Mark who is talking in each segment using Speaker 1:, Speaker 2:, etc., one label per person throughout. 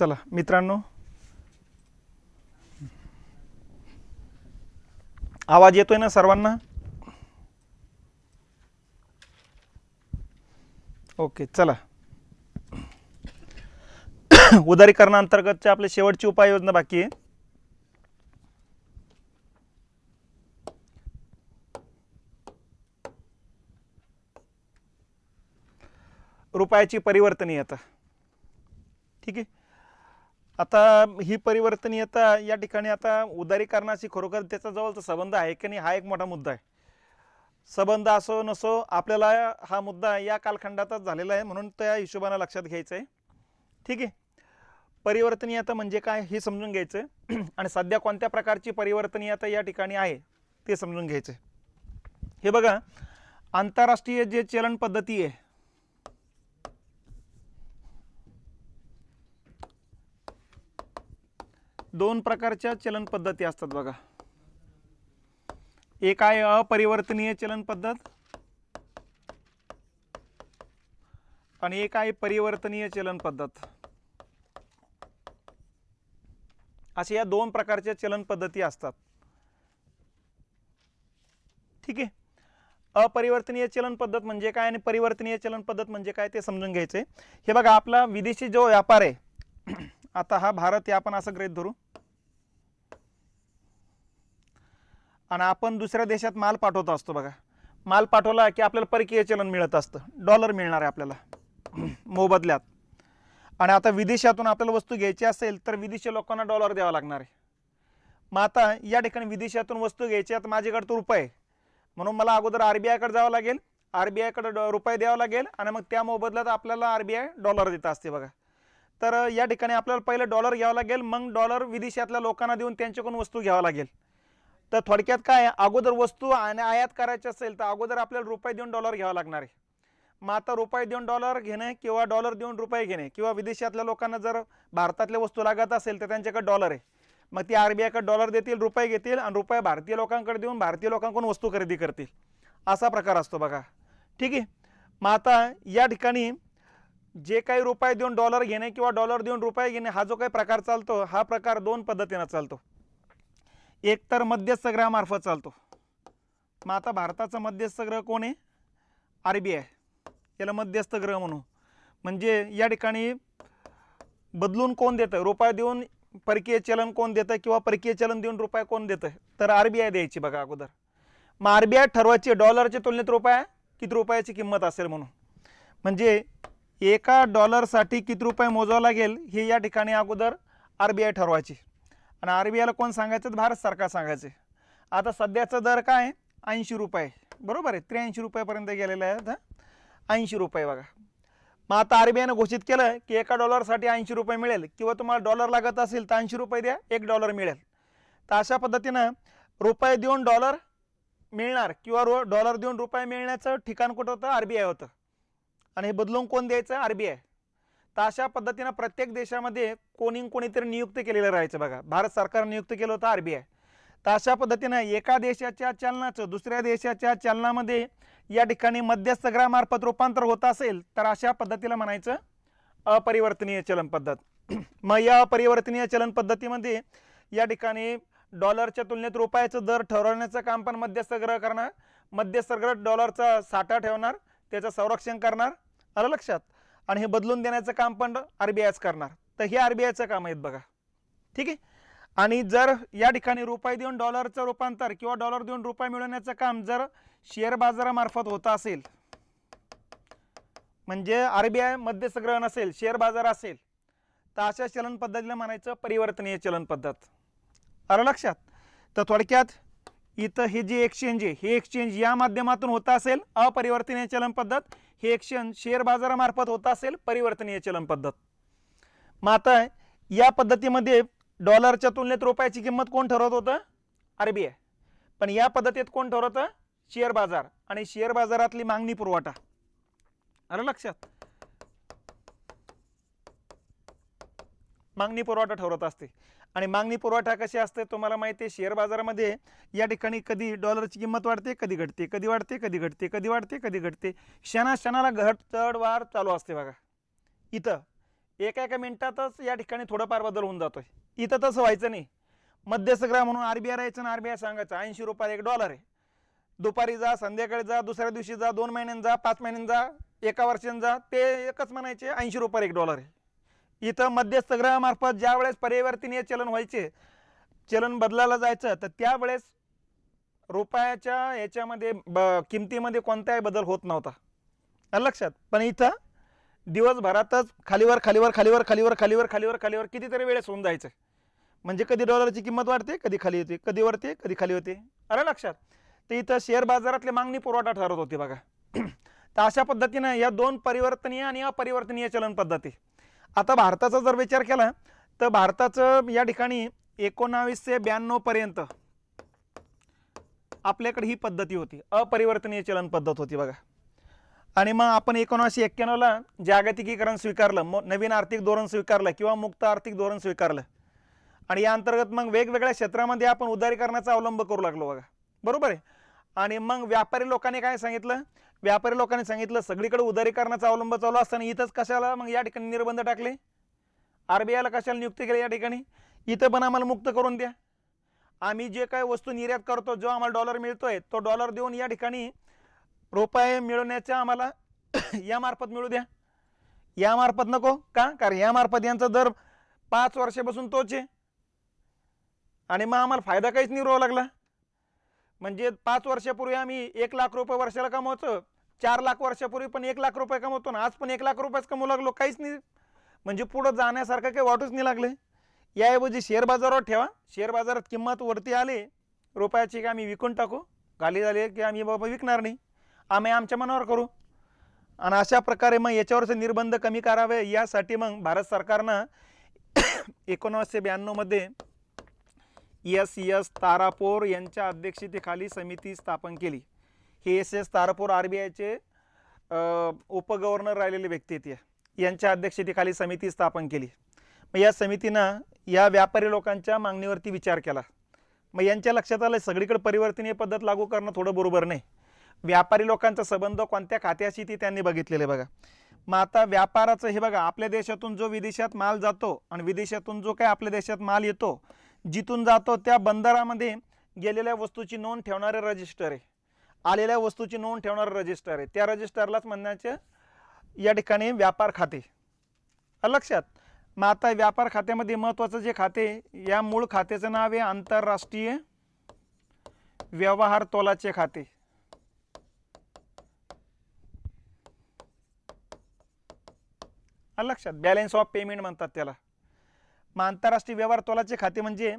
Speaker 1: चला मित्रांनो, आवाज येतोय ना सर्वांना? ओके, चला. उदारीकरणांतर्गतचे आपले शेवटची उपाययोजना बाकी आहे. रुपयाची परिवर्तनीयता. ठीक आहे. आता ही परिवर्तनीयता या ठिकाणी आता उदारीकरणाशी खरोखर त्याचा जवळचा संबंध आहे की नाही हा एक मोठा मुद्दा आहे. संबंध असो नसो आपल्याला हा मुद्दा या कालखंडातच झालेला आहे, म्हणून त्या हिशोबाने लक्षात घ्यायचं आहे. ठीक आहे. परिवर्तनीयता म्हणजे काय हे समजून घ्यायचं आणि सध्या कोणत्या प्रकारची परिवर्तनीयता या ठिकाणी आहे ते समजून घ्यायचं. हे बघा, आंतरराष्ट्रीय जे चलन पद्धती आहे, दोन प्रकारच्या चलन पद्धती असतात बघा. एक आहे अपरिवर्तनीय चलन पद्धत आणि एक आहे परिवर्तनीय चलन पद्धत. अशा या दोन प्रकारच्या चलन पद्धती असतात. ठीक आहे. अपरिवर्तनीय चलन पद्धत म्हणजे काय आणि परिवर्तनीय चलन पद्धत म्हणजे काय ते समजून घ्यायचे. हे बघा, आपला विदेशी जो व्यापार आहे, आता हा भारत हे आपण असं गृहीत धरू आणि आपण दुसऱ्या देशात माल पाठवत असतो. बघा, माल पाठवला की आपल्याला परकीय चलन मिळत असतं, डॉलर मिळणार आहे आपल्याला मोबदल्यात. आणि आता विदेशातून आपल्याला वस्तू घ्यायची असेल तर विदेशी लोकांना डॉलर द्यावा लागणार आहे. मग आता या ठिकाणी विदेशातून वस्तू घ्यायची, आता माझ्याकडे तो रुपये, म्हणून मला अगोदर RBI कडे जावं लागेल, RBI कडे रुपये द्यावा लागेल आणि मग त्या मोबदल्यात आपल्याला RBI डॉलर देत असते. बघा, तर या ठिकाणी आपल्याला पहिले डॉलर घ्यावं लागेल, मग डॉलर विदेशातल्या लोकांना देऊन त्यांच्याकडून वस्तू घ्यावा लागेल. तर थोडक्यात काय, अगोदर वस्तू आणि आयात करायची असेल तर अगोदर आपल्याला रुपये देऊन डॉलर घ्यावा लागणार आहे. मग आता रुपये देऊन डॉलर घेणे किंवा डॉलर देऊन रुपये घेणे, किंवा विदेशातल्या लोकांना जर भारतातल्या वस्तू लागत असेल तर त्यांच्याकडे डॉलर आहे, मग ती RBI कडे डॉलर देतील, रुपये घेतील आणि रुपये भारतीय लोकांकडे देऊन भारतीय लोकांकडून वस्तू खरेदी करतील. असा प्रकार असतो बघा. ठीक आहे. मग आता या ठिकाणी जे काही रुपये देऊन डॉलर घेणे किंवा डॉलर देऊन रुपये घेणे हा जो काही प्रकार चालतो, हा प्रकार दोन पद्धतीने चालतो. एक तर मध्यस्थगृहामार्फत चालतो. मग आता भारताचा मध्यस्थगृह कोण आहे? RBI. याला मध्यस्थगृह म्हणू. म्हणजे या ठिकाणी बदलून कोण देतं, रुपये देऊन परकीय चलन कोण देतं किंवा परकीय चलन देऊन रुपये कोण देतं, तर RBI द्यायची बघा अगोदर. मग RBI ठरवायची डॉलरच्या तुलनेत रुपया किती रुपयाची किंमत असेल म्हणून. म्हणजे एका डॉलरसाठी किती रुपये मोजावं लागेल हे या ठिकाणी अगोदर RBI ठरवायची आणि RBI ला कोण सांगायचं? भारत सरकार सांगायचे. आता सध्याचा दर काय? 80 रुपये. बरोबर आहे, 83 रुपयापर्यंत गेलेला आहे. 80 रुपये बघा. मग आता RBI ने घोषित केलं की एका डॉलरसाठी 80 रुपये मिळेल, किंवा तुम्हाला डॉलर लागत असेल तर 80 रुपये द्या, $1 मिळेल. तर अशा पद्धतीनं रुपये देऊन डॉलर मिळणार किंवा डॉलर देऊन रुपये मिळण्याचं ठिकाण कुठं होतं? RBI होतं. आणि हे बदलून कोण द्यायचं? RBI. तर अशा पद्धतीनं प्रत्येक देशामध्ये कोणीतरी नियुक्त केलेलं राहायचं बघा. भारत सरकारने नियुक्त केलं होतं RBI. तर अशा पद्धतीनं एका देशाच्या चलनाचं दुसऱ्या देशाच्या चलनामध्ये या ठिकाणी मध्यस्थगृहामार्फत रूपांतर होत असेल तर अशा पद्धतीला म्हणायचं अपरिवर्तनीय चलन पद्धत. मग या अपरिवर्तनीय चलन पद्धतीमध्ये या ठिकाणी डॉलरच्या तुलनेत रुपयाचं दर ठरवण्याचं काम पण मध्यस्थगृह करणार. मध्यस्थगृह डॉलरचा साठा ठेवणार, त्याचं संरक्षण करणार. आलं लक्षात? आणि हे बदलून देण्याचं काम पण RBIच करणार. तर हे RBIचं काम आहेत बघा. ठीक आहे. आणि जर या ठिकाणी रुपये देऊन डॉलरचं रूपांतर किंवा डॉलर देऊन रुपये मिळवण्याचं काम जर शेअर बाजारामार्फत होत असेल, म्हणजे RBI मध्यस्थगृह नसेल, शेअर बाजार असेल, तर अशा चलन पद्धतीला म्हणायचं परिवर्तनीय चलन पद्धत. आलं लक्षात? तर थोडक्यात इथं हे जे एक्सचेंज आहे, हे एक्सचेंज या माध्यमातून होत असेल अपरिवर्तनीय चलन पद्धत, हे एक्सचेंज शेअर बाजारामार्फत होत असेल परिवर्तनीय चलन पद्धत. मग आता या पद्धतीमध्ये डॉलरच्या तुलनेत रुपयाची किंमत कोण ठरवत होतं? RBI. पण या पद्धतीत कोण ठरवतं? शेअर बाजार. आणि शेअर बाजारातली मागणी पुरवठा. आलं लक्षात? मागणी पुरवठा ठरवत असते. आणि मागणी पुरवठा कशी असते तुम्हाला माहिती आहे. शेअर बाजारामध्ये या ठिकाणी कधी डॉलरची किंमत वाढते, कधी घटते, कधी वाढते, कधी घटते, कधी वाढते, कधी घटते. क्षणाला घट चढ वाढ चालू असते बघा. इथं एका मिनिटातच या ठिकाणी थोडंफार बदल होऊन जातोय. इथं तसं व्हायचं नाही. मध्यस्थग्रह म्हणून आरबीआय राहायचं आणि आरबीआय सांगायचं 80 रुपये $1 आहे. दुपारी जा, संध्याकाळी जा, दुसऱ्या दिवशी जा, 2 महिन्यांनी जा, 5 महिन्यांनी जा, 1 वर्षांनी जा, ते एकच म्हणायचे 80 रुपये $1 आहे. इथं मध्यस्थग्रहामार्फत ज्या वेळेस परिवर्तनीय चलन व्हायचे, चलन बदलायला जायचं, तर त्यावेळेस रुपयाच्या याच्यामध्ये किमतीमध्ये कोणताही बदल होत नव्हता. लक्षात. पण इथं दिवसभरातच खालीवर खालीवर खालीवर खालीवर खालीवर खालीवर खालीवर कितीतरी वेळेस होऊन जायचं. म्हणजे कधी डॉलरची किंमत वाढते, कधी खाली येते, कधी वरते, कधी खाली होते. आलं लक्षात. तर इथं शेअर बाजारातली मागणी पुरवठा ठरत होती बघा. तर अशा पद्धतीनं या दोन परिवर्तनीय आणि अपरिवर्तनीय चलन पद्धती. आता भारताचा जर विचार केला तर भारताचं या ठिकाणी 1992 पर्यंत आपल्याकडे ही पद्धती होती, अपरिवर्तनीय चलन पद्धत होती बघा. आणि मग आपण 1991ला जागतिकीकरण स्वीकारलं, नवीन आर्थिक धोरण स्वीकारलं किंवा मुक्त आर्थिक धोरण स्वीकारलं. आणि या अंतर्गत मग वेगवेगळ्या क्षेत्रामध्ये आपण उदारीकरणाचा अवलंब करू लागलो बघा. बरोबर आहे. आणि मग व्यापारी लोकांनी काय सांगितलं, व्यापारी लोकांनी सांगितलं सगळीकडे उदारीकरणाचा अवलंब चालू असताना इथंच कशाला मग या ठिकाणी निर्बंध टाकले, आरबीआयला कशाला नियुक्त केले या ठिकाणी, इथं पण आम्हाला मुक्त करून द्या. आम्ही जे काय वस्तू निर्यात करतो, जो आम्हाला डॉलर मिळतोय तो डॉलर देऊन या ठिकाणी रुपये मिळवण्याच्या आम्हाला यामार्फत मिळू द्या. यामार्फत नको का, कारण यामार्फत यांचा दर 5 वर्षापासून तोच आहे आणि मग आम्हाला फायदा काहीच नाही राहावा लागला. म्हणजे 5 वर्षापूर्वी आम्ही 1 लाख रुपये वर्षाला कमवायचो, 4 लाख वर्षापूर्वी पण 1 लाख रुपये कमवतो ना, आज पण 1 लाख रुपयेच कमवू लागलो. काहीच नाही, म्हणजे पुढं जाण्यासारखं काही वाटूच नाही लागले. याऐवजी शेअर बाजारावर ठेवा, शेअर बाजारात किंमत वरती आली रुपयाची की आम्ही विकून टाकू, खाली झाले की आम्ही बाबा विकणार नाही, आम्ही आमच्या मनावर करू. आणि अशा प्रकारे मग याच्यावरचे निर्बंध कमी करावे यासाठी मग भारत सरकारनं 1992 मध्ये एस तारापोर यांच्या अध्यक्षतेखाली समिती स्थापन केली. हे एस तारापोर आरबीआयचे उपगव्हर्नर राहिलेले व्यक्ती आहेत. यांच्या अध्यक्षतेखाली समिती स्थापन केली. मग या समितीनं या व्यापारी लोकांच्या मागणीवरती विचार केला. मग यांच्या लक्षात आलं सगळीकडे परिवर्तनीय पद्धत लागू करणं थोडं बरोबर नाही. व्यापारी लोकांचा संबंध कोणत्या खात्याशी ती त्यांनी बघितलेले बघा. मग आता व्यापाराचं हे बघा, आपल्या देशातून जो विदेशात माल जातो आणि विदेशातून जो काय आपल्या देशात माल येतो, जिथून जातो त्या बंदरामध्ये गेलेल्या वस्तूची नोंद ठेवणारे रजिस्टर आहे, आलेल्या वस्तूची नोंद ठेवणारे रजिस्टर आहे. त्या रजिस्टरलाच म्हणण्याचे या ठिकाणी व्यापार खाते. लक्षात. मग आता व्यापार खात्यामध्ये महत्त्वाचं जे खाते, या मूळ खात्याचं नाव आहे आंतरराष्ट्रीय व्यवहार तोलाचे खाते. लक्षात. बॅलन्स ऑफ पेमेंट म्हणतात त्याला. मग आंतरराष्ट्रीय व्यवहार तोलाचे खाते म्हणजे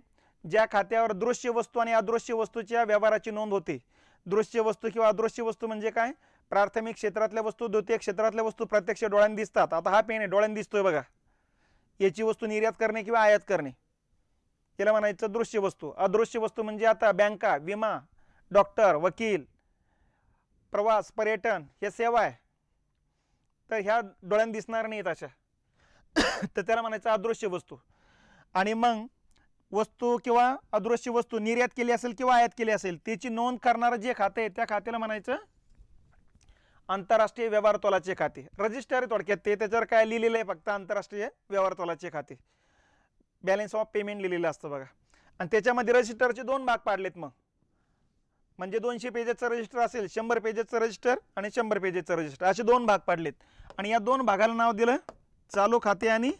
Speaker 1: ज्या खात्यावर दृश्य वस्तू आणि अदृश्य वस्तूच्या व्यवहाराची नोंद होते. दृश्य वस्तू किंवा अदृश्य वस्तू म्हणजे काय, प्राथमिक क्षेत्रातल्या वस्तू, द्वितीय क्षेत्रातल्या वस्तू प्रत्यक्ष डोळ्यांनी दिसतात. आता हा पेन आहे, डोळ्यांनी दिसतोय बघा. याची वस्तू निर्यात करणे किंवा आयात करणे याला म्हणायचं दृश्य वस्तू. अदृश्य वस्तू म्हणजे आता बँका, विमा, डॉक्टर, वकील, प्रवास, पर्यटन हे सेवा आहे, तर ह्या डोळ्यांनी दिसणार नाहीत अशा, तर त्याला म्हणायचं अदृश्य वस्तू. आणि मग वस्तू किंवा अदृश्य वस्तू निर्यात केली असेल किंवा आयात केली असेल त्याची नोंद करणारं जे खाते आहे त्या खात्याला म्हणायचं आंतरराष्ट्रीय व्यवहार तोलाचे खाते. रजिस्टर आहे थोडक्यात ते, त्याच्यावर काय लिहिलेलं आहे फक्त आंतरराष्ट्रीय व्यवहार तोलाचे खाते. बॅलन्स ऑफ पेमेंट लिहिलेलं असतं बघा. आणि त्याच्यामध्ये रजिस्टरचे 2 भाग पाडलेत. मग म्हणजे 200 पेजेसचं रजिस्टर असेल, 100 पेजेसचं रजिस्टर आणि 100 पेजेसचं रजिस्टर, असे 2 भाग पाडलेत. आणि या 2 भागाला नाव दिलं चालू खाते आणि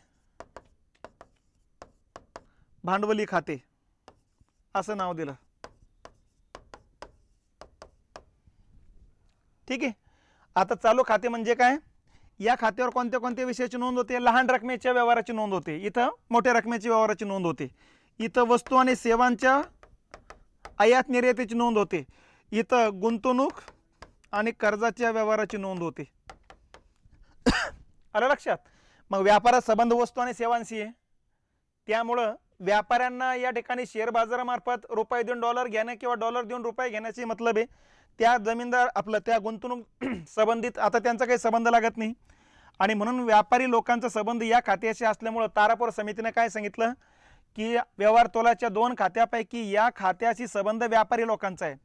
Speaker 1: भांडवली खाते असं नाव दिलं. ठीक आहे. आता चालू खाते म्हणजे काय, या खात्यावर कोणत्या कोणत्या विषयाची नोंद होते, लहान रकमेच्या व्यवहाराची नोंद होते, इथं मोठ्या रकमेच्या व्यवहाराची नोंद होते, इथं वस्तू आणि सेवांच्या आयात निर्यातीची नोंद होते, इथं गुंतवणूक आणि कर्जाच्या व्यवहाराची नोंद होते. आलं लक्षात. मग व्यापारात संबंध वस्तू आणि सेवांशी आहे, त्यामुळं व्यापाऱ्यांना या ठिकाणी शेअर बाजारामार्फत रुपये देऊन डॉलर घेणे किंवा डॉलर देऊन रुपये घेण्याची मतलब आहे. त्या जमीनदार आपलं त्या गुंतवणूक संबंधित आता त्यांचा काही संबंध लागत नाही. आणि म्हणून व्यापारी लोकांचा संबंध या खात्याशी असल्यामुळं तारापूर समितीने काय सांगितलं की व्यवहार तोलाच्या 2 खात्यापैकी या खात्याशी संबंध व्यापारी लोकांचा आहे.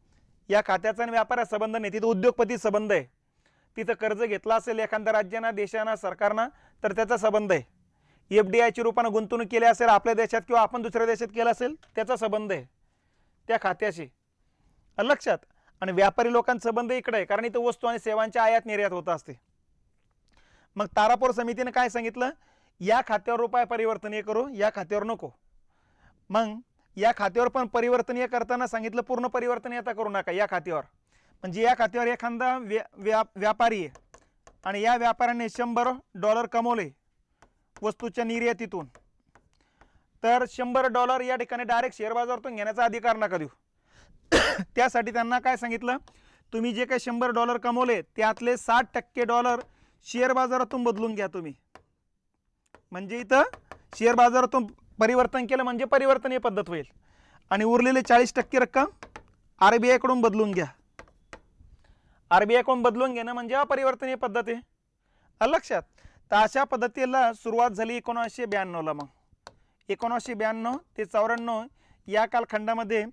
Speaker 1: या खात्याचा आणि व्यापाऱ्याचा संबंध नाही, तिथं उद्योगपती संबंध आहे. तिथं कर्ज घेतला असेल एखाद्या राज्यानं, देशानं, सरकारनं तर त्याचा संबंध आहे. FDIच्या रूपाने गुंतवणूक केली असेल आपल्या देशात किंवा आपण दुसऱ्या देशात केलं असेल त्याचा संबंध आहे त्या खात्याशी, लक्षात. आणि व्यापारी लोकांचा संबंध इकडे आहे, कारण इथं वस्तू आणि सेवांची आयात निर्यात होत असते. मग तारापूर समितीने काय सांगितलं, या खात्यावर रुपये परिवर्तनीय करू, या खात्यावर नको. मग या खात्यावर पण परिवर्तनीय करताना सांगितलं पूर्ण परिवर्तनीयता करू नका या खात्यावर. म्हणजे या खात्यावर एखादा व्यापारी आहे आणि या व्यापाऱ्याने $100 कमवले वस्तूच्या निर्यातीतून, तर $100 या ठिकाणी डायरेक्ट शेअर बाजारातून घेण्याचा अधिकार नका देऊ. त्यासाठी त्यांना काय सांगितलं, तुम्ही जे काही $100 कमवले त्यातले $60% शेअर बाजारातून बदलून घ्या तुम्ही. म्हणजे इथं शेअर बाजारातून परिवर्तन केलं म्हणजे परिवर्तनीय पद्धत होईल. आणि उरलेले 40% रक्कम RBI कडून बदलून घ्या. RBI कडून बदलून घेणं म्हणजे अपरिवर्तनीय पद्धत आहे, लक्षात. तर अशा पद्धतीला सुरुवात झाली 1992ला. मग 1992 ते 1994 या कालखंडामध्ये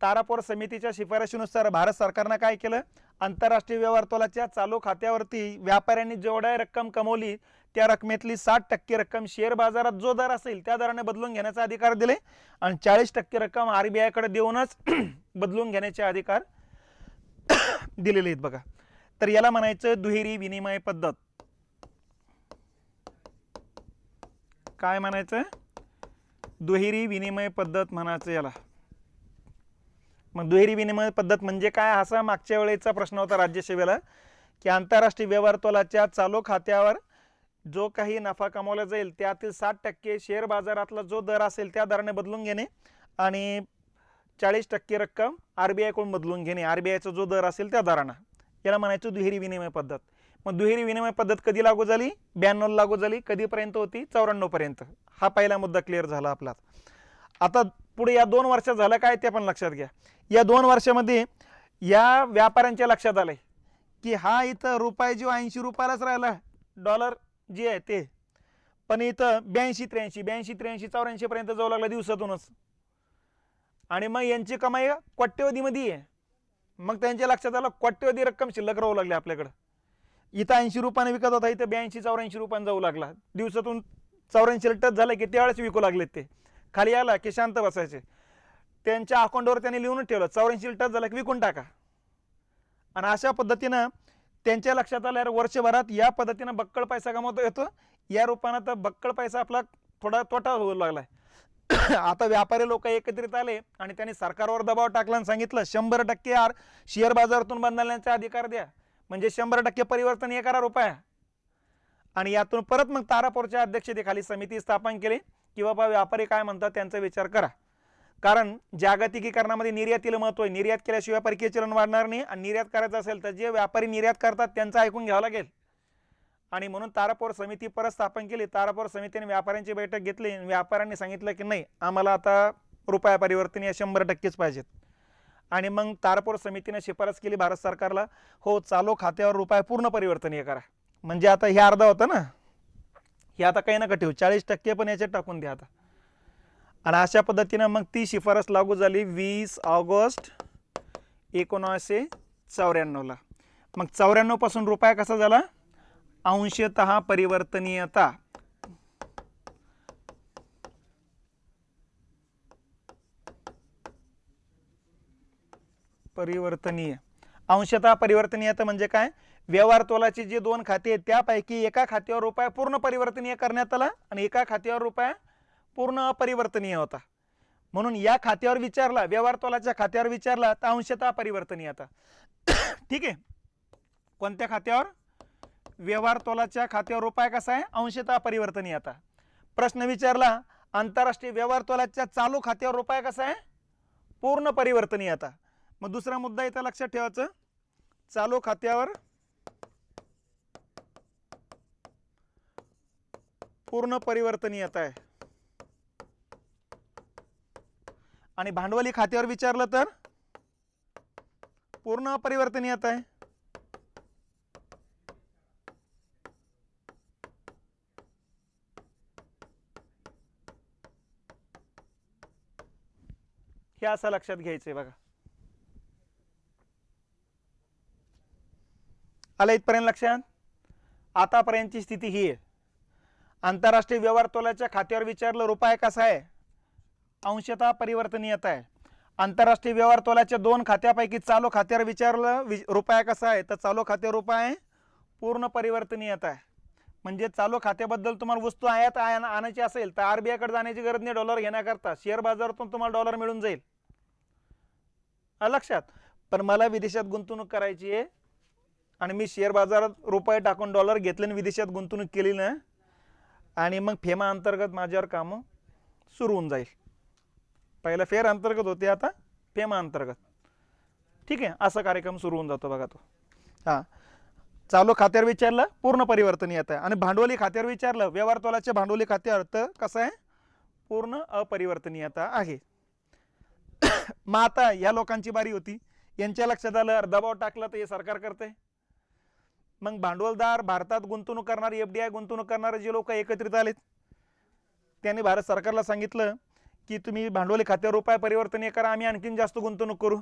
Speaker 1: तारापूर समितीच्या शिफारशीनुसार भारत सरकारनं काय केलं, आंतरराष्ट्रीय व्यवहार तोलाच्या चालू खात्यावरती व्यापाऱ्यांनी जेवढ्या रक्कम कमवली त्या रकमेतली 60% रक्कम शेअर बाजारात जो दर असेल त्या दराने बदलून घेण्याचा अधिकार दिले आणि 40% रक्कम RBI कडे देऊनच बदलून घेण्याचे अधिकार दिलेले आहेत बघा. तर याला म्हणायचं दुहेरी विनिमय पद्धत. काय म्हणायचं, दुहेरी विनिमय पद्धत म्हणायचं याला. मग दुहेरी विनिमय पद्धत म्हणजे काय, असा मागच्या वेळेचा प्रश्न होता राज्यसेवेला की आंतरराष्ट्रीय व्यवहार तोलाच्या चालू खात्यावर जो काही नफा कमवला जाईल त्यातील 60% शेअर बाजारातला जो दर असेल त्या दराने बदलून घेणे आणि 40% रक्कम RBI कडून बदलून घेणे, RBIचा जो दर असेल त्या दरानं. याला म्हणायचं दुहेरी विनिमय पद्धत. मग दुहेरी विनिमय पद्धत कधी लागू झाली, 92 लागू झाली. कधीपर्यंत होती, 94 पर्यंत. हा पहिला मुद्दा क्लिअर झाला आपला. आता पुढे या 2 वर्षात झालं काय ते पण लक्षात घ्या. या 2 वर्षामध्ये या व्यापाऱ्यांच्या लक्षात आलंय की हा इथं रुपये जो 80 रुपयालाच राहिला डॉलर जे आहे ते, पण इथं 82-83 84 पर्यंत जाऊ लागला दिवसातूनच. आणि मग यांची कमाई कोट्यवधीमध्ये आहे. मग त्यांच्या लक्षात आलं कोट्यवधी रक्कम शिल्लक राहू लागली आपल्याकडं. इथं 80 रुपयाने विकत होता, इथं 82-84 रुपयाने जाऊ लागला. दिवसातून 84 टच झालं की त्यावेळेस विकू लागलेत. ते खाली आला की शांत बसायचे. त्यांच्या अकाउंटवर त्यांनी लिहूनच ठेवलं 84 टच झालं की विकून टाका. आणि अशा पद्धतीनं त्यांच्या लक्षात आलं वर्षभरात या पद्धतीनं बक्कळ पैसा कमवता येतो, या रूपानं तर बक्कळ पैसा आपला थोडा तोटा होऊ लागलाय. आता व्यापारी लोक एकत्रित आले आणि त्यांनी सरकारवर दबाव टाकला आणि सांगितलं 100% शेअर बाजारातून बदलण्याचा अधिकार द्या, म्हणजे 100% परिवर्तनीय करा रुपया. आणि यातून परत मग तारापूरच्या अध्यक्षतेखाली समिती स्थापन केली की बाबा व्यापारी काय म्हणतात त्यांचा विचार करा. कारण जागतिकीकरणामध्ये निर्यातीला महत्व आहे. निर्यात केल्याशिवाय परकीय चलन वाढणार नाही आणि निर्यात करायचं असेल तर जे व्यापारी निर्यात करतात त्यांचं ऐकून घ्यावं लागेल. आणि म्हणून तारापूर समिती परत स्थापन केली. तारापूर समितीने व्यापाऱ्यांची बैठक घेतली. व्यापाऱ्यांनी सांगितलं की नाही, आम्हाला आता रुपया परिवर्तनीय 100%च पाहिजेत. आणि मग तारापूर समितीने शिफारस केली भारत सरकारला, हो चालू खात्यावर रुपया पूर्ण परिवर्तनीय करा. म्हणजे आता हे अर्धा होतं ना, हे आता काही नका ठेवू, 40% पण याच्यात टाकून द्या आता. आणि अशा पद्धतीनं मग ती शिफारस लागू झाली 20 ऑगस्ट 1994ला. मग 94 पासून रुपया कसा झाला, अंशतः परिवर्तनीयता. परिवर्तनीय अंशतः परिवर्तनीयता म्हणजे काय, व्यवहार तोलाचे जे 2 खाते आहेत त्यापैकी एका खात्यावर रुपया पूर्ण परिवर्तनीय करण्यात आला आणि एका खात्यावर रुपया पूर्ण अपरिवर्तनीय होता. म्हणून या खात्यावर विचारला, व्यवहार तोलाच्या खात्यावर विचारला तर अंशतः परिवर्तनीयता. ठीक आहे. कोणत्या खात्यावर, व्यवहार तोलाच्या खात्यावर रुपया कसा आहे, अंशतः परिवर्तनीयता. प्रश्न विचारला आंतरराष्ट्रीय व्यवहार तोलाच्या चालू खात्यावर रुपया कसा आहे, पूर्ण परिवर्तनीयता. मग दुसरा मुद्दा इथं लक्षात ठेवायचं, चालू खात्यावर पूर्ण परिवर्तनीयता आहे आणि भांडवली खात्यावर विचारलं तर पूर्ण अपरिवर्तनीयता आहे. हे असं लक्षात घ्यायचंय बघा. आलं इथपर्यंत लक्षात. आतापर्यंतची स्थिती ही आहे. आंतरराष्ट्रीय व्यवहार तोलाच्या खात्यावर विचारलं रुपया कसा आहे, अंशतः परिवर्तनीयता आहे. आंतरराष्ट्रीय व्यवहार तोलाच्या 2 खात्यापैकी चालू खात्यावर विचारलं रुपया कसा आहे, तर चालू खात्यावर रुपया आहे पूर्ण परिवर्तनीयता आहे. म्हणजे चालू खात्याबद्दल तुम्हाला वस्तू आयात आणायची असेल तर आरबीआय कडे जाण्याची गरज नाही डॉलर घेण्याकरता, शेअर बाजारातून तुम्हाला डॉलर मिळून जाईल. लक्षात. पण मला विदेशात गुंतवणूक करायची आहे आणि मी शेअर बाजारात रुपये टाकून डॉलर घेतले आणि विदेशात गुंतवणूक केली ना, आणि मग फेमा अंतर्गत माझ्यावर कामं सुरू होऊन जाईल. पहिला फेर अंतर्गत होते, आता फेमा अंतर्गत. ठीक आहे, असा कार्यक्रम सुरू होऊन जातो बघा तो. हां, चालू खात्यावर विचारलं पूर्ण परिवर्तनीयता आहे आणि भांडवली खात्यावर विचारलं व्यवहार तोलाच्या भांडवली खात्यावर तर कसं आहे, पूर्ण अपरिवर्तनीयता आहे. मग आता या लोकांची बारी होती. यांच्या लक्षात आलं दबाव टाकला तर हे सरकार करते. मग भांडवलदार, भारतात गुंतवणूक करणारे, एफडीआय गुंतवणूक करणारे जे लोक एकत्रित आलेत, त्यांनी भारत सरकारला सांगितलं की तुम्ही भांडवली खात्यावर रुपया परिवर्तनीय करा, आम्ही आणखीन जास्त गुंतवणूक करू.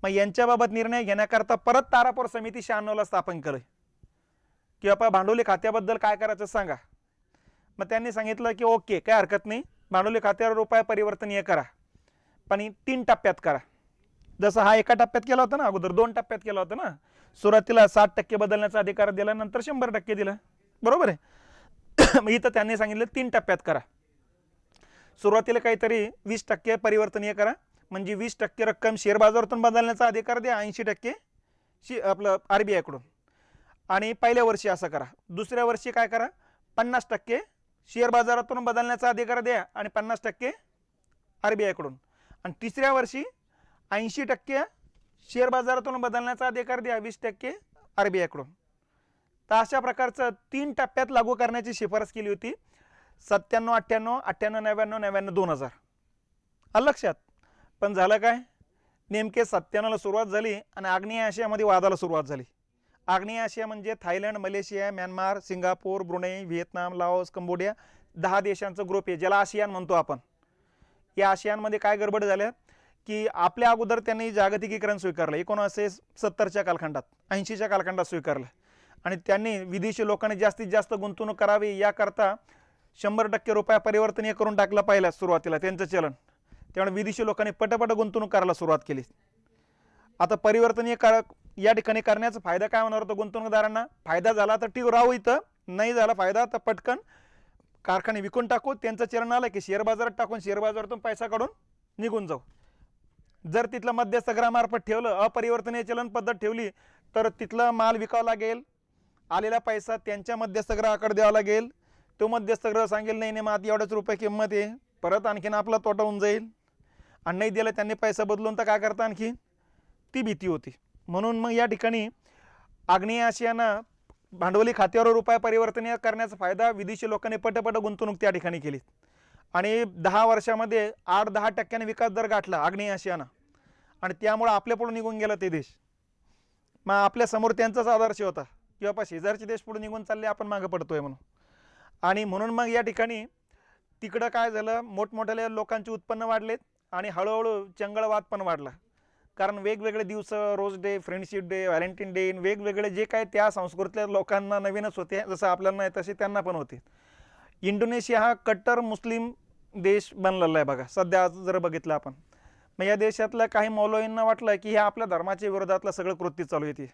Speaker 1: मग यांच्याबाबत निर्णय घेण्याकरता परत तारापूर समिती 96ला स्थापन केलं की बाबा भांडवली खात्याबद्दल काय करायचं सांगा. मग त्यांनी सांगितलं की ओके, काय हरकत नाही, भांडवली खात्यावर रुपया परिवर्तनीय करा, पण 3 टप्प्यात करा. जसं हा एका टप्प्यात केला होता ना, अगोदर 2 टप्प्यात केला होता ना. सुरुवातीला 60% बदलण्याचा अधिकार दिला, नंतर 100% दिला, बरोबर आहे. मग इथं त्यांनी सांगितलं 3 टप्प्यात करा. सुरुवातीला काहीतरी 20% परिवर्तनीय करा, म्हणजे 20% रक्कम शेअर बाजारातून बदलण्याचा अधिकार द्या, 80% आपलं आरबीआय कडून. आणि पहिल्या वर्षी असं करा. दुसऱ्या वर्षी काय करा, 50% शेअर बाजारातून बदलण्याचा अधिकार द्या आणि 50% आरबीआय कडून. आणि तिसऱ्या वर्षी 80% शेअर बाजारातून बदलण्याचा अधिकार द्या, 20% आरबीआय कडून. तर अशा प्रकारचं 3 टप्प्यात लागू करण्याची शिफारस केली होती. 97, 98, 98, 99, 99, 2000. आलं लक्षात. पण झालं काय, नेमके 97ला सुरुवात झाली आणि आग्नेय आशियामध्ये वादाला सुरुवात झाली. आग्नेय आशिया म्हणजे Thailand, Malaysia, Myanmar, Singapore, Brunei, Vietnam, Laos, Cambodia, 10 देशांचा ग्रुप आहे ज्याला आशियान म्हणतो आपण. या आशियानमध्ये काय गडबड झाल्या की आपल्या अगोदर त्यांनी जागतिकीकरण स्वीकारलं 1970च्या कालखंडात, 80च्या कालखंडात स्वीकारलं. आणि त्यांनी विदेशी लोकांनी जास्तीत जास्त गुंतवणूक करावी याकरता 100% रुपया परिवर्तनीय करून टाकला पहिल्या सुरुवातीला त्यांचं चलन. त्यामुळे विदेशी लोकांनी पटपट गुंतवणूक करायला सुरुवात केली. आता परिवर्तनीय या ठिकाणी करण्याचा फायदा काय होणार होता गुंतवणूकदारांना, फायदा झाला तर ठीक राहू, इथं नाही झाला फायदा तर पटकन कारखाने विकून टाकू, त्यांचं चलन आलं की शेअर बाजारात टाकून शेअर बाजारातून पैसा काढून निघून जाऊ. जर तिथलं मध्यस्थगृहामार्फत ठेवलं, अपरिवर्तनीय चलन पद्धत ठेवली, तर तिथला माल विकावा लागेल, आलेला पैसा त्यांच्या मध्यस्थगृहाकडे द्यावा लागेल, तो मध्यस्थगृह सांगेल नाही नाही मग एवढ्याच रुपये किंमत आहे, परत आणखीन आपला तोटा होऊन जाईल. आणि नाही दिलं त्यांनी पैसा बदलून तर काय करता, आणखी ती भीती होती. म्हणून मग या ठिकाणी आग्नेय आशियानं भांडवली खात्यावर रुपया परिवर्तनीय करण्याचा फायदा विदेशी लोकांनी पटपट गुंतवणूक त्या ठिकाणी केली आणि 10 वर्षामध्ये 8-10% विकास दर गाठला आग्नेय आशियानं. आणि त्यामुळे आपल्या पुढे निघून गेला ते देश. मग आपल्या समोर त्यांचाच आदर्श होता की बाबा शेजारचे देश पुढे निघून चालले, आपण मागे पडतोय म्हणून. आणि म्हणून मग या ठिकाणी तिकडं काय झालं, मोठमोठ्या लोकांचे उत्पन्न वाढलेत आणि हळूहळू चंगळवाद पण वाढला. कारण वेगवेगळे दिवस, rose day, friendship day, Valentine day, वेगवेगळे जे काय त्या संस्कृतीतल्या लोकांना नवीनच होते, जसं आपल्याला नाही तसे त्यांना पण होते. इंडोनेशिया हा कट्टर मुस्लिम देश बनलेला आहे बघा सध्या जर बघितलं आपण. मग या देशातल्या काही मौलवींना वाटलं की हे आपल्या धर्माच्या विरोधातलं सगळं कृत्य चालू येते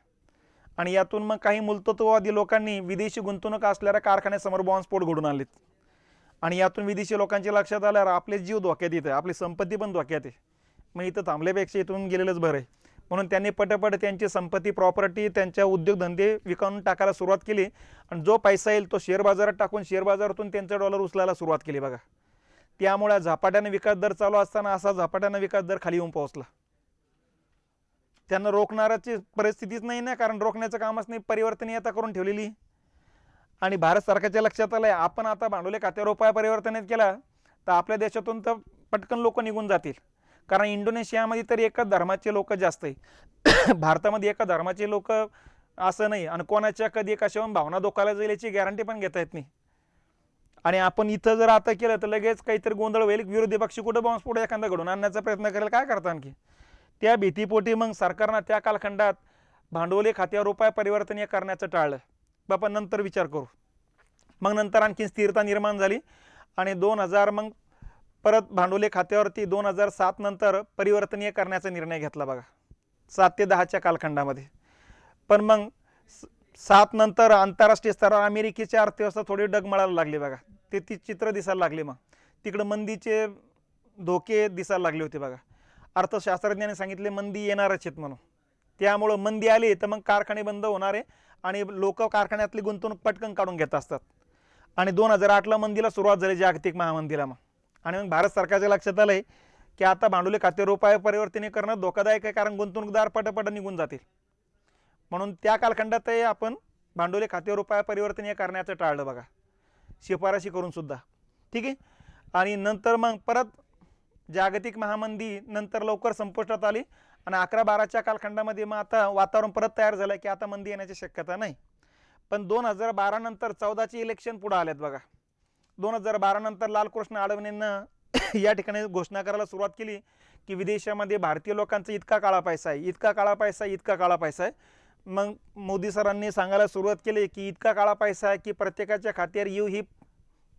Speaker 1: आणि यातून मग काही मूलतत्ववादी लोकांनी विदेशी गुंतवणूक असलेल्या कारखान्यासमोर बॉम्बस्फोट घडून आणलेत. आणि यातून विदेशी लोकांच्या लक्षात आल्यावर आपले जीव धोक्यात येते, आपली संपत्ती पण धोक्यात आहे. मग इथं थांबल्यापेक्षा इथून गेलेलंच बरं आहे. म्हणून त्यांनी पटपट त्यांची संपत्ती, प्रॉपर्टी, त्यांच्या उद्योगधंदे विकाऊन टाकायला सुरुवात केली आणि जो पैसा येईल तो शेअर बाजारात टाकून शेअर बाजारातून त्यांचा डॉलर उचलायला सुरुवात केली बघा. त्यामुळे झपाट्याने विकास दर चालू असताना असा झपाट्याने विकास दर खाली येऊन पोहोचला. त्यांना रोखणाराची परिस्थितीच नाही ना, कारण रोखण्याचं कामच नाही, परिवर्तनीयता करून ठेवलेली. आणि भारत सरकारच्या लक्षात आलंय आपण आता भांडवली खात्यावर रुपया परिवर्तनित केला तर आपल्या देशातून तर पटकन लोक निघून जातील. कारण इंडोनेशियामध्ये तर एकच धर्माचे लोक जास्त आहे, भारतामध्ये एका धर्माचे लोक असं नाही. आणि कोणाच्या कधी कशावर भावना धोकायला जाईल याची गॅरंटी पण घेता येत नाही. आणि आपण इथं जर आता केलं तर लगेच काहीतरी गोंधळ होईल, विरोधी पक्ष कुठं बॉम्बस्फोट एखादा घडून आणण्याचा प्रयत्न करेल, काय करता आणखी. त्या भीतीपोटी मग सरकारनं त्या कालखंडात भांडवली खात्यावर रुपया परिवर्तनीय करण्याचं टाळलं. बाबा नंतर विचार करू. मग नंतर आणखी स्थिरता निर्माण झाली आणि 2000 मग परत भांडवली खात्यावरती 2007 नंतर परिवर्तनीय करण्याचा निर्णय घेतला बघा 7 ते 10च्या कालखंडामध्ये. पण मग 7 नंतर आंतरराष्ट्रीय स्तरावर अमेरिकेची अर्थव्यवस्था थोडी डगमळायला लागली बघा. ती चित्र दिसायला लागली. मग तिकडं मंदीचे धोके दिसायला लागले होते बघा. अर्थशास्त्रज्ञांनी सांगितले मंदी येणारच आहेत म्हणून. त्यामुळं मंदी आली तर मग कारखाने बंद होणार आहे आणि लोक कारखान्यातली गुंतवणूक पटकन काढून घेत असतात. आणि 2008ला मंदीला सुरुवात झाली, जागतिक महामंदीला. मग आणि मग भारत सरकारच्या लक्षात आलंय की आता भांडवली खाते रुपये परिवर्तनीय करणं धोकादायक आहे, कारण गुंतवणूकदार पटपट निघून जातील. म्हणून त्या कालखंडातही आपण भांडवली खाते रुपये परिवर्तनीय करण्याचं टाळलं बघा, शिफारशी करून सुद्धा. ठीक आहे. आणि नंतर मग परत जागतिक महामंदी नंतर लवकर संपुष्टात आली आणि 11-12च्या कालखंडामध्ये मग आता वातावरण परत तयार झालं की आता मंदी येण्याची शक्यता नाही. पण 2012 नंतर 14ची इलेक्शन पुढे आल्यात बघा. 2012 नंतर लालकृष्ण अडवाणींना या ठिकाणी घोषणा करायला सुरुवात केली की विदेशामध्ये भारतीय लोकांचा इतका काळा पैसा आहे, इतका काळा पैसा आहे, इतका काळा पैसा आहे. मग मोदी सरांनी सांगायला सुरुवात केली की इतका काळा पैसा आहे की प्रत्येकाच्या खात्यावर येऊ ही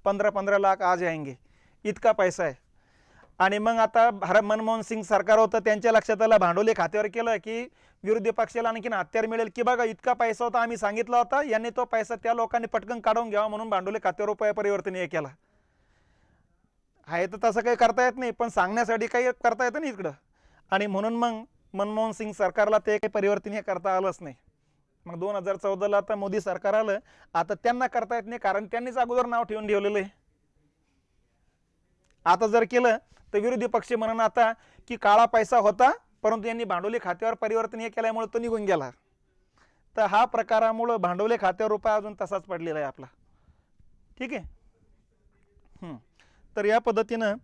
Speaker 1: 15-15 लाख आज आएंगे, इतका पैसा आहे. आणि मग आता मनमोहन सिंग सरकार होतं, त्यांच्या लक्षात आलं भांडवली खात्यावर केलं की विरोधी पक्षाला आणखीन हत्यार मिळेल की बघा इतका पैसा होता, आम्ही सांगितला होता, यांनी तो पैसा त्या लोकांनी पटकन काढून घ्यावा म्हणून भांडवली खात्यावर रुपये परिवर्तनीय केला. आहे तर तसं काही करता येत नाही, पण सांगण्यासाठी काही करता येतं नाही इकडं. आणि म्हणून मग मनमोहन सिंग सरकारला ते काही परिवर्तनीय करता आलंच नाही. मग 2014ला आता मोदी सरकार आलं, आता त्यांना करता येत नाही कारण त्यांनीच अगोदर नाव ठेवलेलं आहे. आता जर केलं तर विरोधी पक्ष म्हणून आता की काळा पैसा होता परंतु यांनी भांडवली खात्यावर परिवर्तनीय केल्यामुळे तो निघून गेला. तर हा प्रकारामुळे भांडवली खात्यावर रुपया अजून तसाच पडलेला आहे आपला. ठीक आहे. तर या पद्धतीनं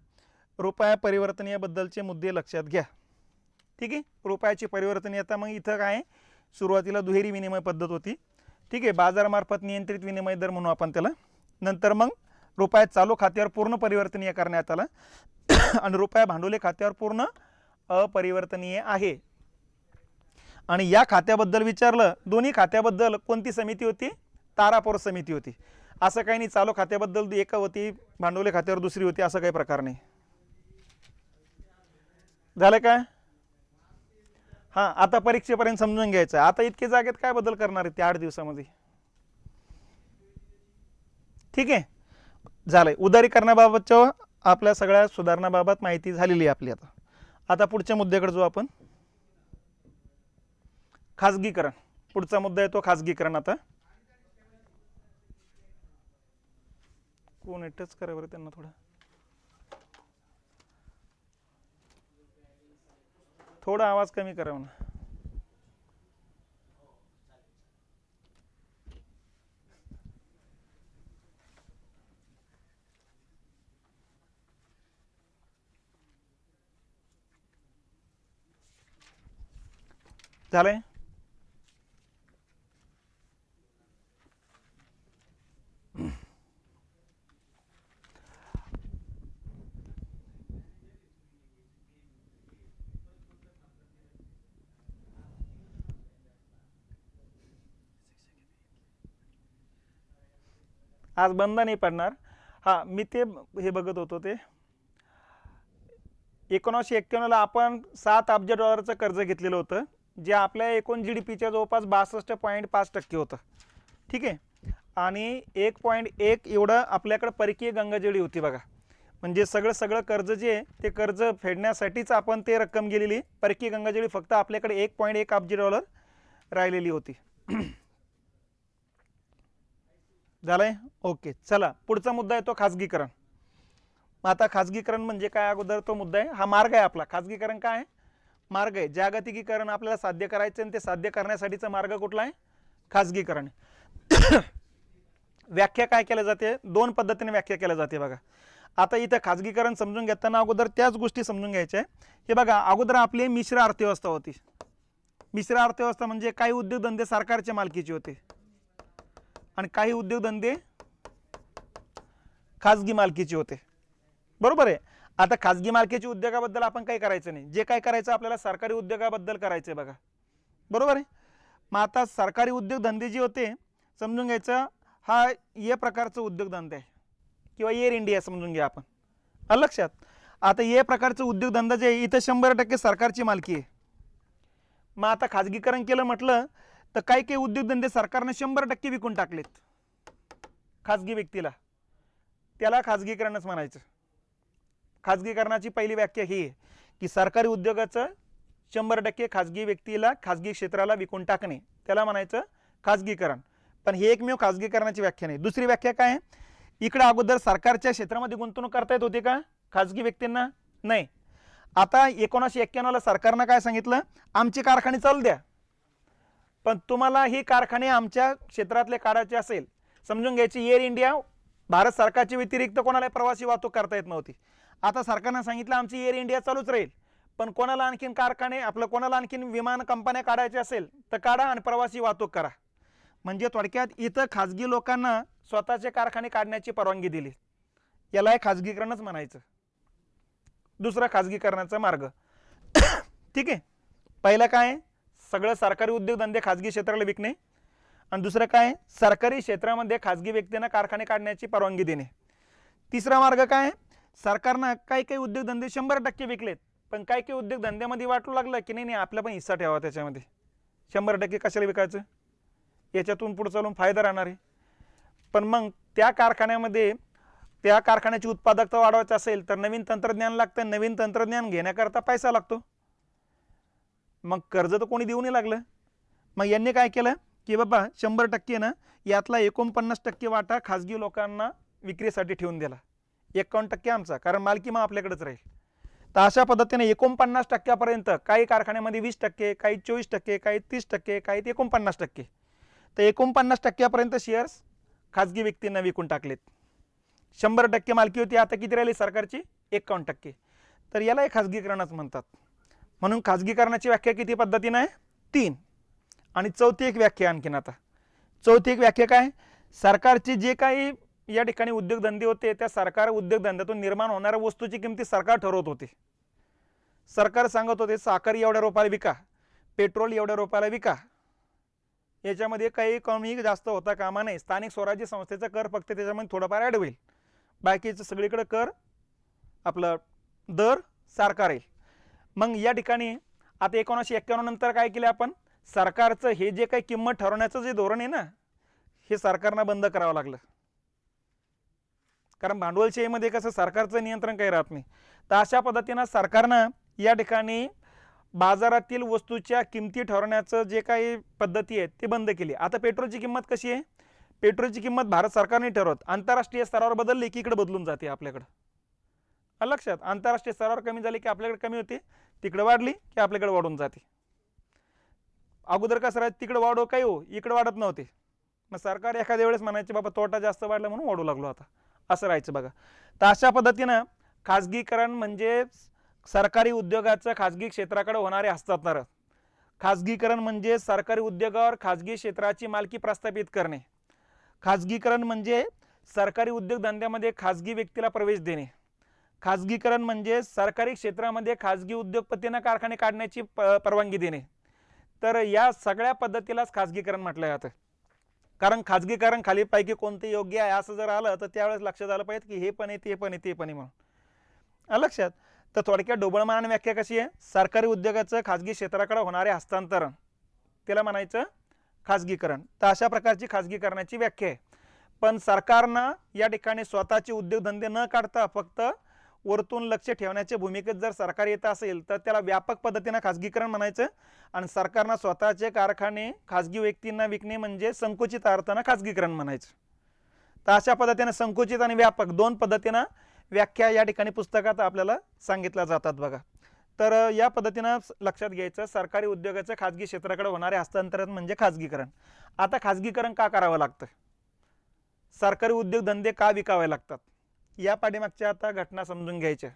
Speaker 1: रुपया परिवर्तनीयबद्दलचे मुद्दे लक्षात घ्या. ठीक आहे. रुपयाची परिवर्तनीयता मग इथं काय सुरुवातीला दुहेरी विनिमय पद्धत होती. ठीक आहे. बाजारामार्फत नियंत्रित विनिमय दर म्हणू आपण त्याला. नंतर मग रुपया चालू खात्यावर पूर्ण परिवर्तनीय करण्यात आला आणि रुपया भांडवली खात्यावर पूर्ण अपरिवर्तनीय आहे. आणि या खात्याबद्दल विचारलं, दोन्ही खात्याबद्दल कोणती समिती होती? तारापूर समिती होती. असं काही नाही चालू खात्याबद्दल एक होती, भांडवली खात्यावर दुसरी होती, असं काही प्रकार नाही. झालं काय? हां, आता परीक्षेपर्यंत समजून घ्यायचं. आता इतके जागेत काय बदल करणार आहे ते 8 दिवसामध्ये? ठीक आहे. झालंय. उदारीकरणाबाबतच्या आपल्या सगळ्या सुधारणाबाबत माहिती झालेली आहे आपली. आता पुढच्या मुद्द्याकडे जो आपण खाजगीकरण, पुढचा मुद्दा आहे तो खाजगीकरण. आता कोण टच करा बरं त्यांना, थोडा आवाज कमी करा म्हणा. झालंय. आज बंद नाही पडणार. हां, मी ते हे बघत होतो ते 1991ला आपण 7 अब्ज डॉलरचं कर्ज घेतलेलं होतं, जे आपल्या एकूण GDPच्या जवळपास 62.5% होतं. ठीक आहे. आणि 1.1 एवढं आपल्याकडे परकीय गंगाजळी होती बघा. म्हणजे सगळं कर्ज जे ते कर्ज फेडण्यासाठीच आपण ते रक्कम गेलेली. परकीय गंगाजळी फक्त आपल्याकडे 1.1 अब्ज डॉलर राहिलेली होती. झालंय. ओके. चला, पुढचा मुद्दा आहे तो खाजगीकरण. आता खाजगीकरण म्हणजे काय, अगोदर तो मुद्दा आहे. हा मार्ग आहे आपला. खाजगीकरण काय आहे? मार्ग आहे. जागतिकीकरण आपल्याला साध्य करायचं आणि ते साध्य करण्यासाठीचा मार्ग कुठला आहे? खाजगीकरण. व्याख्या काय केल्या जाते? 2 पद्धतीने व्याख्या केल्या जाते बघा. आता इथं खाजगीकरण समजून घेताना अगोदर त्याच गोष्टी समजून घ्यायच्या आहे. हे बघा, अगोदर आपली मिश्र अर्थव्यवस्था होती. मिश्र अर्थव्यवस्था म्हणजे काही उद्योगधंदे सरकारच्या मालकीचे होते आणि काही उद्योगधंदे खाजगी मालकीचे होते. बरोबर आहे. आता खाजगी मालकीच्या उद्योगाबद्दल आपण काही करायचं नाही. जे काय करायचं आपल्याला सरकारी उद्योगाबद्दल करायचं आहे बघा. बरोबर आहे. मग आता सरकारी उद्योगधंदे जे होते समजून घ्यायचं, हा या प्रकारचं उद्योगधंदा आहे किंवा एअर इंडिया समजून घ्या आपण. आलं लक्षात. आता या प्रकारचं उद्योगधंदा जे आहे इथं 100% सरकारची मालकी आहे. मग आता खाजगीकरण केलं म्हटलं तर काही काही उद्योगधंदे सरकारने 100% विकून टाकलेत खाजगी व्यक्तीला, त्याला खाजगीकरणच म्हणायचं. खाजगीकरणाची पहिली व्याख्या ही आहे की सरकारी उद्योगाचं 100% खाजगी व्यक्तीला खाजगी क्षेत्राला विकून टाकणे, त्याला म्हणायचं खाजगीकरण. पण हे एकमेव खाजगीकरणाची व्याख्या नाही. दुसरी व्याख्या काय आहे, इकडे अगोदर सरकारच्या क्षेत्रामध्ये गुंतवणूक करता येत होती का खाजगी व्यक्तींना? नाही. आता 1991ला सरकारनं काय सांगितलं, आमचे कारखाने चालू द्या, पण तुम्हाला ही कारखाने आमच्या क्षेत्रातले काढायचे असेल, समजून घ्यायची एअर इंडिया भारत सरकारच्या व्यतिरिक्त कोणाला प्रवासी वाहतूक करता येत नव्हती. आता सरकारनं सांगितलं आमची एअर इंडिया चालूच राहील, पण कोणाला आणखीन कारखाने आपलं कोणाला आणखीन विमान कंपन्या काढायच्या असेल तर काढा आणि प्रवासी वाहतूक करा. म्हणजे थोडक्यात इथं खाजगी लोकांना स्वतःचे कारखाने काढण्याची परवानगी दिली. याला खाजगीकरणच म्हणायचं. दुसरा खाजगीकरणाचा मार्ग ठीक आहे. पहिलं काय, सगळं सरकारी उद्योगधंदे खाजगी क्षेत्राला विकणे, आणि दुसरं काय, सरकारी क्षेत्रामध्ये खाजगी व्यक्तींना कारखाने काढण्याची परवानगी देणे. तिसरा मार्ग काय, सरकारनं काही काही उद्योगधंदे 100% विकलेत, पण काही काही उद्योगधंद्यामध्ये वाटू लागलं की नाही आपला पण हिस्सा ठेवा त्याच्यामध्ये. 100% कशाला विकायचं, याच्यातून पुढे चालून फायदा राहणार आहे. पण मग त्या कारखान्यामध्ये त्या कारखान्याची उत्पादकता वाढवायची असेल तर नवीन तंत्रज्ञान लागतं. नवीन तंत्रज्ञान घेण्याकरता पैसा लागतो. मग कर्ज तर कोणी देऊ नाही लागलं. मग यांनी काय केलं की बाबा 100% ना यातला 49% वाटा खाजगी लोकांना विक्रीसाठी ठेवून दिला, 51% आमचा, कारण मालकी मग आपल्याकडेच राहील. तर अशा पद्धतीने 49%पर्यंत, काही कारखान्यामध्ये 20%, काही 24%, काही 30%, काही 49%, तर 49%पर्यंत शेअर्स खाजगी व्यक्तींना विकून टाकलेत. 100% मालकी होती, आता किती राहिली सरकारची, 51%. तर याला खाजगीकरणच म्हणतात. म्हणून खाजगीकरणाची व्याख्या किती पद्धतीने आहे, 3. आणि चौथी एक व्याख्या आणखीन. आता चौथी एक व्याख्या काय, सरकारचे जे काही या ठिकाणी उद्योगधंदे होते त्या सरकार उद्योगधंद्यातून निर्माण होणाऱ्या वस्तूची किमती सरकार ठरवत होते. सरकार सांगत होते साखर एवढ्या रुपयाला विका, पेट्रोल एवढ्या रुपयाला विका, याच्यामध्ये काही कमी जास्त होता कामा नये. स्थानिक स्वराज्य संस्थेचा कर फक्त त्याच्यामध्ये थोडाफार ॲड होईल, बाकीचं सगळीकडे कर आपला दर सारखा राहील. मग या ठिकाणी आता 1991 नंतर काय केलं आपण, सरकारचं हे जे काही किंमत ठरवण्याचं जे धोरण आहे ना, हे सरकारनं बंद करावं लागलं. कारण भांडवलशाहीमध्ये कसं सरकारचं नियंत्रण काही राहत नाही. तर अशा पद्धतीनं सरकारनं या ठिकाणी बाजारातील वस्तूच्या किमती ठरवण्याचं जे काही पद्धती आहे ते बंद केली. आता पेट्रोलची किंमत कशी आहे, पेट्रोलची किंमत भारत सरकारने ठरवत, आंतरराष्ट्रीय स्तरावर बदलली की इकडे बदलून जाते आपल्याकडं. लक्षात, आंतरराष्ट्रीय स्तरावर कमी झाली की आपल्याकडे कमी होते, तिकडे वाढली की आपल्याकडे वाढून जाते. अगोदर कसं राहत, तिकडे वाढो काही हो, इकडे वाढत नव्हते. मग सरकार एखाद्या वेळेस म्हणायचे बाबा तोटा जास्त वाढला म्हणून वाढू लागलो, आता असं राहायचं बघा. तर अशा पद्धतीनं खाजगीकरण म्हणजे सरकारी उद्योगाचं खाजगी क्षेत्राकडे होणारे हस्तांतरण. खाजगीकरण म्हणजे सरकारी उद्योगावर खाजगी क्षेत्राची मालकी प्रस्थापित करणे. खाजगीकरण म्हणजे सरकारी उद्योगधंद्यामध्ये खाजगी व्यक्तीला प्रवेश देणे. खाजगीकरण म्हणजे सरकारी क्षेत्रामध्ये खाजगी उद्योगपतींना कारखाने काढण्याची परवानगी देणे. तर या सगळ्या पद्धतीलाच खाजगीकरण म्हटलं जातं. कारण खाजगीकरण खालीपैकी कोणते योग्य आहे असं जर आलं तर त्यावेळेस लक्षात आलं पाहिजे की हे पण आहे, ते पण आहे, ते पण आहे म्हणून. लक्षात. तर थोडक्यात ढोबळमानाने व्याख्या कशी आहे, सरकारी उद्योगाचं खाजगी क्षेत्राकडे होणारे हस्तांतरण, त्याला म्हणायचं खाजगीकरण. तर अशा प्रकारची खाजगीकरणाची व्याख्या आहे. पण सरकारनं या ठिकाणी स्वतःचे उद्योगधंदे न काढता फक्त वरतून लक्ष ठेवण्याच्या भूमिकेत जर सरकार येत असेल तर त्याला व्यापक पद्धतीनं खाजगीकरण म्हणायचं. आणि सरकारनं स्वतःचे कारखाने खाजगी व्यक्तींना विकणे म्हणजे संकुचित अर्थानं खाजगीकरण म्हणायचं. तर अशा पद्धतीनं संकुचित आणि व्यापक दोन पद्धतीनं व्याख्या या ठिकाणी पुस्तकात आपल्याला सांगितल्या जातात बघा. तर या पद्धतीनं लक्षात घ्यायचं, सरकारी उद्योगाचं खाजगी क्षेत्राकडे होणारे हस्तांतरण म्हणजे खाजगीकरण. आता खाजगीकरण का करावं लागतं, सरकारी उद्योगधंदे का विकावे लागतात, या पाठीमागच्या आता घटना समजून घ्यायच्या.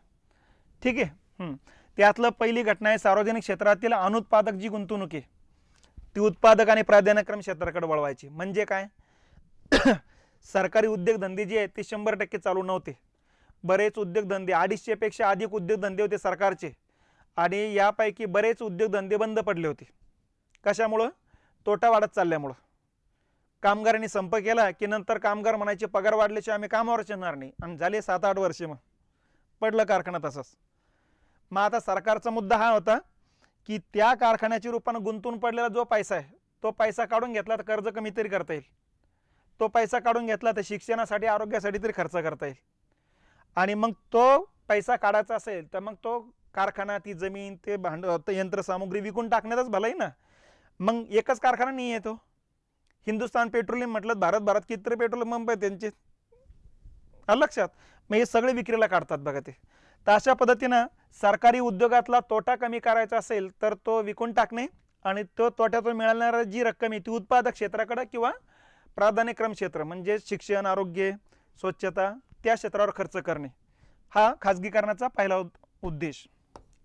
Speaker 1: ठीक आहे. त्यातलं पहिली घटना आहे सार्वजनिक क्षेत्रातील अनुत्पादक जी गुंतवणूक आहे ती उत्पादक आणि प्राधान्यक्रम क्षेत्राकडे वळवायची. म्हणजे काय, सरकारी उद्योगधंदे जे आहेत ते 100% चालू नव्हते. बरेच उद्योगधंदे, 250 पेक्षा अधिक उद्योगधंदे होते सरकारचे, आणि यापैकी बरेच उद्योगधंदे बंद पडले होते. कशामुळं, तोटा वाढत चालल्यामुळं. कामगारांनी संप केला की नंतर कामगार म्हणायचे पगार वाढल्याशिवाय आम्ही कामावरच येणार नाही, आणि झाले 7-8 वर्षे मग पडलं कारखाना तसंच. मग आता सरकारचा मुद्दा हा होता की त्या कारखान्याच्या रूपानं गुंतून पडलेला जो पैसा आहे तो पैसा काढून घेतला तर कर्ज कमी तरी करता येईल, तो पैसा काढून घेतला तर शिक्षणासाठी आरोग्यासाठी तरी खर्च करता येईल. आणि मग तो पैसा काढायचा असेल तर मग तो कारखाना, ती जमीन, ते यंत्रसामुग्री विकून टाकण्यातच भलाई ना. मग एकच कारखाना नाही आहे तो. हिंदुस्थान पेट्रोलियम म्हटलं, भारत किती पेट्रोलियम पंप आहे त्यांचे लक्षात. मग हे सगळे विक्रीला काढतात बघा ते. तर अशा पद्धतीनं सरकारी उद्योगातला तोटा कमी करायचा असेल तर तो विकून टाकणे आणि तो तोट्यातून मिळणारी जी रक्कम आहे ती उत्पादक क्षेत्राकडे किंवा प्राधान्यक्रम क्षेत्र म्हणजे शिक्षण, आरोग्य, स्वच्छता त्या क्षेत्रावर खर्च करणे, हा खाजगीकरणाचा पहिला उद्देश.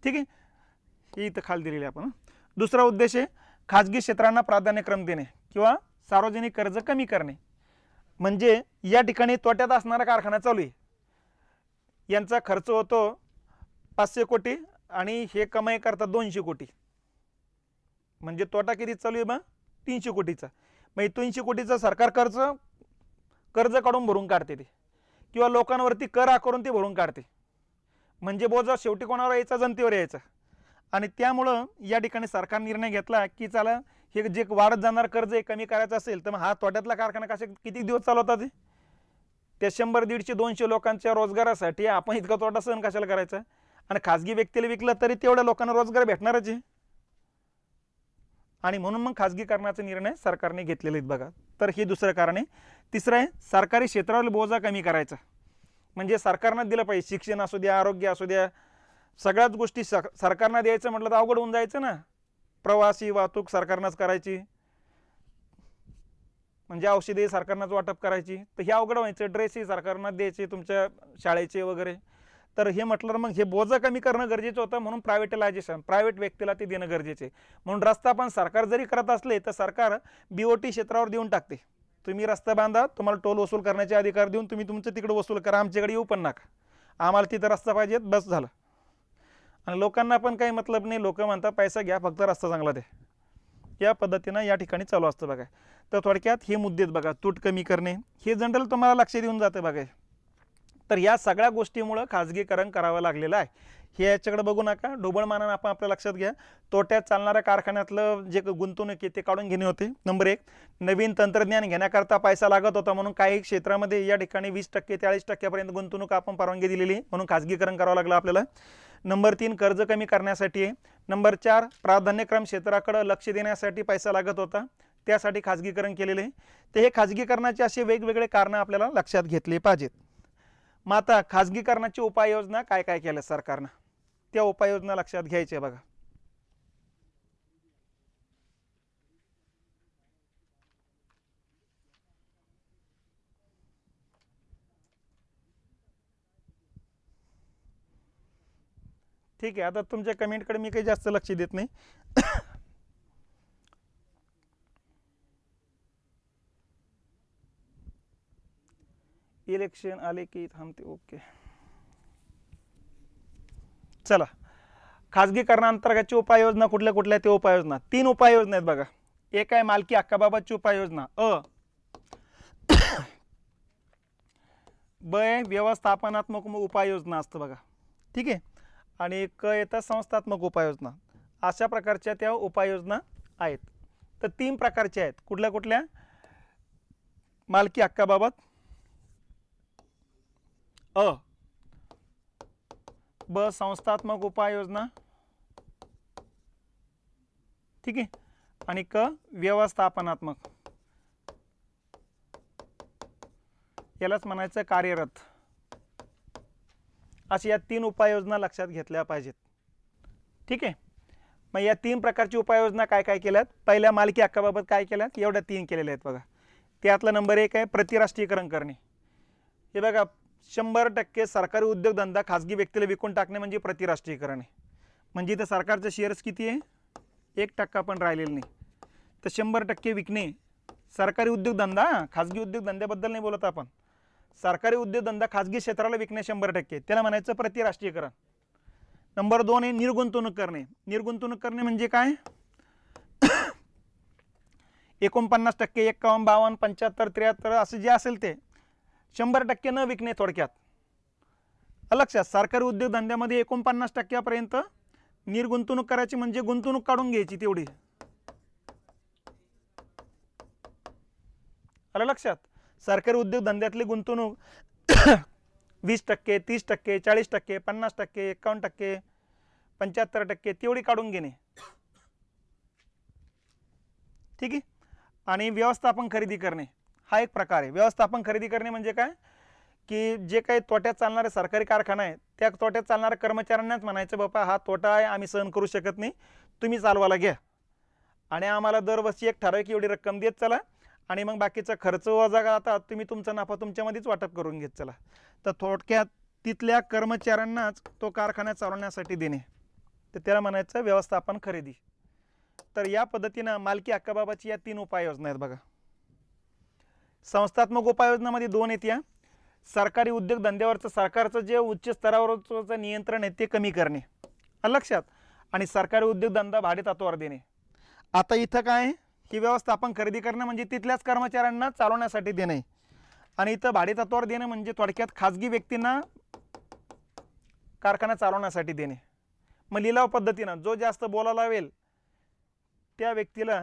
Speaker 1: ठीक आहे, हे इथं खाली दिलेले आपण. दुसरा उद्देश आहे खाजगी क्षेत्रांना प्राधान्यक्रम देणे किंवा सार्वजनिक कर्ज कमी करणे. म्हणजे या ठिकाणी तोट्यात असणारा कारखाना चालू आहे, यांचा खर्च होतो 500 कोटी आणि हे कमाई करतात 200 कोटी, म्हणजे तोटा किती चालू आहे मग 300 कोटीचा. मग 300 कोटीचा सरकार कर्ज काढून भरून काढते ते, किंवा लोकांवरती कर आकारून ते भरून काढते. म्हणजे बोजा शेवटी कोणावर यायचा, जनतेवर यायचा. आणि त्यामुळं या ठिकाणी सरकार निर्णय घेतला की चला हे जे वाढत जाणार कर्ज आहे कमी करायचं असेल तर मग हा तोट्यातला कारखाना किती दिवस चालवतात ते, त्या 100, 150, 200 लोकांच्या रोजगारासाठी आपण इतका तोटा सहन कशाला करायचा. आणि खाजगी व्यक्तीला विकलं तरी तेवढ्या लोकांना रोजगार भेटणारच आहे. आणि म्हणून मग खाजगीकरणाचा निर्णय सरकारने घेतलेले आहेत बघा. तर हे दुसरं कारण आहे. तिसरं आहे सरकारी क्षेत्रावर बोजा कमी करायचा. म्हणजे सरकारनं दिलं पाहिजे, शिक्षण असू द्या, आरोग्य असू द्या, सगळ्याच गोष्टी सरकारनं द्यायचं म्हटलं तर अवघड होऊन जायचं ना. प्रवासी वाहतूक सरकारनंच करायची, म्हणजे औषधी सरकारनंच वाटप करायची, तर हे अवघड व्हायचं. ड्रेसही सरकारनं द्यायचे तुमच्या शाळेचे वगैरे. तर हे म्हटलं मग हे बोजा कमी करणं गरजेचं होतं, म्हणून प्रायव्हेटायझेशन, प्रायव्हेट व्यक्तीला ते देणं गरजेचे. म्हणून रस्ता पण सरकार जरी करत असले तर सरकार BOT क्षेत्रावर देऊन टाकते. तुम्ही रस्ता बांधा, तुम्हाला टोल वसूल करण्याचे अधिकार देऊन तुम्ही तुमचं तिकडे वसूल करा, आमच्याकडे येऊ पण नका, आम्हाला तिथं रस्ता पाहिजेत बस झालं. आणि लोकांना पण काही मतलब नाही, लोक म्हणतात पैसा घ्या फक्त रस्ता चांगला दे. या पद्धतीनं या ठिकाणी चालू असतं बघा. तर थोडक्यात हे मुद्दे बघा, तूट कमी करणे हे जनरल तुम्हाला लक्ष देऊन जातं बघा. तर या सगळ्या गोष्टीमुळं खाजगीकरण करावं लागलेलं आहे. हे याच्याकडे बघू नका, ढोबळमानानं आपण आपल्या लक्षात घ्या. तोट्यात चालणाऱ्या कारखान्यातलं जे गुंतवणूक आहे ते काढून घेणे होते. नंबर 1, नवीन तंत्रज्ञान घेण्याकरता पैसा लागत होता, म्हणून काही क्षेत्रामध्ये या ठिकाणी 20% 40% गुंतवणूक आपण परवानगी दिलेली, म्हणून खाजगीकरण करावं लागलं आपल्याला. नंबर 3, कर्ज कमी करण्यासाठी आहे. नंबर 4, प्राधान्यक्रम क्षेत्राकडे लक्ष देण्यासाठी पैसा लागत होता, त्यासाठी खाजगीकरण केलेले आहे. तर हे खाजगीकरणाचे असे वेगवेगळे कारणं आपल्याला लक्षात घेतले पाहिजेत. मग आता खाजगीकरणाची उपाययोजना काय काय केल्या सरकारनं, त्या उपाययोजना लक्षात घ्यायच्या बघा. ठीक आहे, आता तुमच्या कमेंटकडे मी काही जास्त लक्ष देत नाही. इलेक्शन आले की थांबते. ओके, चला. खाजगीकरणांतर्गतची उपाययोजना कुठल्या कुठल्या ते उपाययोजना 3 उपाययोजना आहेत बघा. एक आहे मालकी हक्काबाबतची उपाययोजना, ब व्यवस्थापनात्मक उपाययोजना असतं बघा. ठीक आहे, आणि क येतं संस्थात्मक उपाययोजना. अशा प्रकारच्या त्या उपाययोजना आहेत. तर 3 प्रकारच्या आहेत. कुठल्या कुठल्या? मालकी हक्काबाबत, ब संस्थात्मक उपाययोजना, ठीक आहे, आणि क व्यवस्थापनात्मक, यालाच म्हणायचं कार्यरत. अशा या 3 उपाययोजना लक्षात घेतल्या पाहिजेत. ठीक आहे, मग या 3 प्रकारची उपाययोजना काय काय केल्यात. पहिल्या मालकी हक्काबाबत काय केल्यात, एवढ्या 3 केलेल्या आहेत बघा. त्यातला नंबर 1 आहे प्रतिराष्ट्रीयकरण करणे. हे बघा, 100% सरकारी उद्योगधंदा खाजगी व्यक्तीला विकून टाकणे म्हणजे प्रतिराष्ट्रीयकरण आहे. म्हणजे इथं सरकारचे शेअर्स किती आहे, 1% पण राहिलेलं नाही. तर 100% विकणे. सरकारी उद्योगधंदा, खाजगी उद्योगधंद्याबद्दल नाही बोलत आपण. सरकारी उद्योगधंदा खाजगी क्षेत्राला विकणे 100%, त्याला म्हणायचं प्रतिराष्ट्रीयकरण. नंबर 2 आहे निर्गुंतवणूक करणे. निर्गुंतवणूक करणे म्हणजे काय, 49%, 51, 52, 75, 73 असं जे असेल ते 100% न विकणे थोडक्यात. लक्षात, सरकारी उद्योगधंद्यामध्ये 49%पर्यंत निर्गुंतवणूक करायची, म्हणजे गुंतवणूक काढून घ्यायची तेवढी. आलं लक्षात. सरकारी उद्योगधंद्यातली गुंतवणूक 20%, 30%, 40%, 50%, 51%, 75% तेवढी काढून घेणे. ठीक आहे. आणि व्यवस्थापन खरेदी करणे हा एक प्रकार आहे. व्यवस्थापन खरेदी करणे म्हणजे काय, की जे काही तोट्यात चालणारे सरकारी कारखाना आहे त्या तोट्यात चालणाऱ्या कर्मचाऱ्यांनाच म्हणायचं, बाबा हा तोटा आहे, आम्ही सहन करू शकत नाही, तुम्ही चालवायला घ्या आणि आम्हाला दरवर्षी एक ठराविक एवढी रक्कम देत चला आणि मग बाकीचा खर्च वजा आता तुम्ही तुमचा नफा तुमच्यामध्येच वाटप करून घेत चला. तर थोडक्यात तिथल्या कर्मचाऱ्यांनाच तो कारखाना चालवण्यासाठी देणे, तर त्याला म्हणायचं व्यवस्थापन खरेदी. तर या पद्धतीनं मालकी हक्काबाबतची या 3 उपाययोजना आहेत बघा. संस्थात्मक उपाययोजनामध्ये 2 आहेत. या सरकारी उद्योगधंद्यावरचं सरकारचं जे उच्च स्तरावरचं नियंत्रण आहे ते कमी करणे, लक्षात, आणि सरकारी उद्योगधंदा भाडेतत्त्वावर देणे. आता इथं काय की व्यवस्थापन खरेदी करणं म्हणजे तिथल्याच कर्मचाऱ्यांना चालवण्यासाठी देणे, आणि इथं भाडेतत्त्वावर देणं म्हणजे थोडक्यात खाजगी व्यक्तींना कारखाना चालवण्यासाठी देणे. मग लिलाव पद्धतीनं जो जास्त बोलायला लावेल त्या व्यक्तीला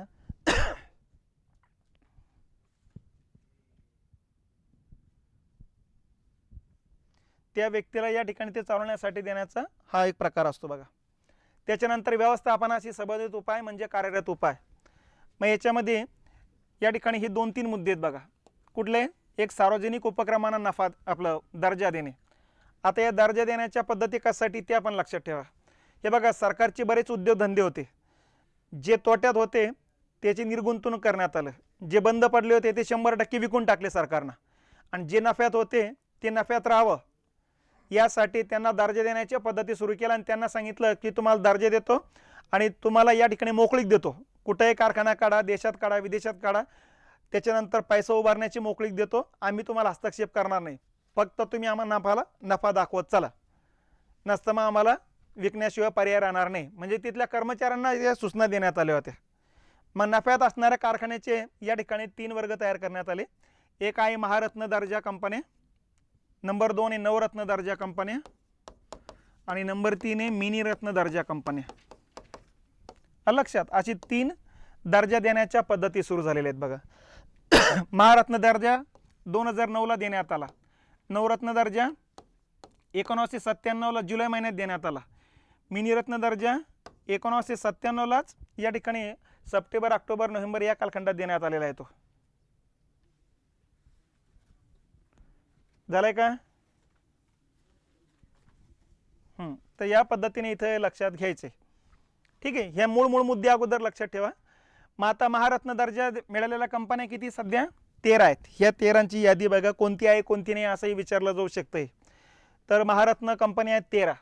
Speaker 1: या ठिकाणी ते चालवण्यासाठी देण्याचा हा एक प्रकार असतो बघा. त्याच्यानंतर व्यवस्थापनाशी संबंधित उपाय म्हणजे कार्यरत उपाय. मग याच्यामध्ये या ठिकाणी हे 2-3 मुद्दे आहेत बघा. कुठले? एक, सार्वजनिक उपक्रमांना नफा आपलं दर्जा देणे. आता या दर्जा देण्याच्या पद्धती कशासाठी ते आपण लक्षात ठेवा. हे बघा, सरकारचे बरेच उद्योगधंदे होते जे तोट्यात होते त्याची निर्गुंतवणूक करण्यात आलं, जे बंद पडले होते ते 100% विकून टाकले सरकारनं, आणि जे नफ्यात होते ते नफ्यात राहावं यासाठी त्यांना दर्जा देण्याच्या पद्धती सुरू केल्या, आणि त्यांना सांगितलं की तुम्हाला दर्जा देतो आणि तुम्हाला या ठिकाणी मोकळीक देतो, कुठेही कारखाना काढा, देशात काढा, विदेशात काढा, त्याच्यानंतर पैसा उभारण्याची मोकळीक देतो, आम्ही तुम्हाला हस्तक्षेप करणार नाही, फक्त तुम्ही आम्हाला नफा दाखवत चला, नसतं मग आम्हाला विकण्याशिवाय पर्याय राहणार नाही. म्हणजे तिथल्या कर्मचाऱ्यांना या सूचना देण्यात आल्या होत्या. मग नफ्यात असणाऱ्या कारखान्याचे या ठिकाणी 3 वर्ग तयार करण्यात आले. एक आहे महारत्न दर्जा कंपन्या, नंबर 2 आहे नवरत्न दर्जा कंपन्या, आणि नंबर 3 आहे मिनी रत्न दर्जा कंपन्या. लक्षात, अशी 3 दर्जा देण्याच्या पद्धती सुरू झालेल्या आहेत बघा. महारत्न दर्जा 2009ला देण्यात आला, नवरत्न दर्जा 1997ला जुलै महिन्यात देण्यात आला, मिनी रत्न दर्जा 1997लाच या ठिकाणी सप्टेंबर, ऑक्टोबर, नोव्हेंबर या कालखंडात देण्यात आलेला आहे. तो झालाय का? तर या पद्धतीने इथे लक्षात घ्यायचे. ठीक आहे, ह्या मूळ मुद्दे अगोदर लक्षात ठेवा. मग आता महारत्न दर्जा मिळालेल्या कंपन्या किती? सध्या 13 आहेत. ह्या 13ची यादी बघा, कोणती आहे कोणती नाही असंही विचारलं जाऊ शकतंय. तर महारत्न कंपन्या आहेत 13.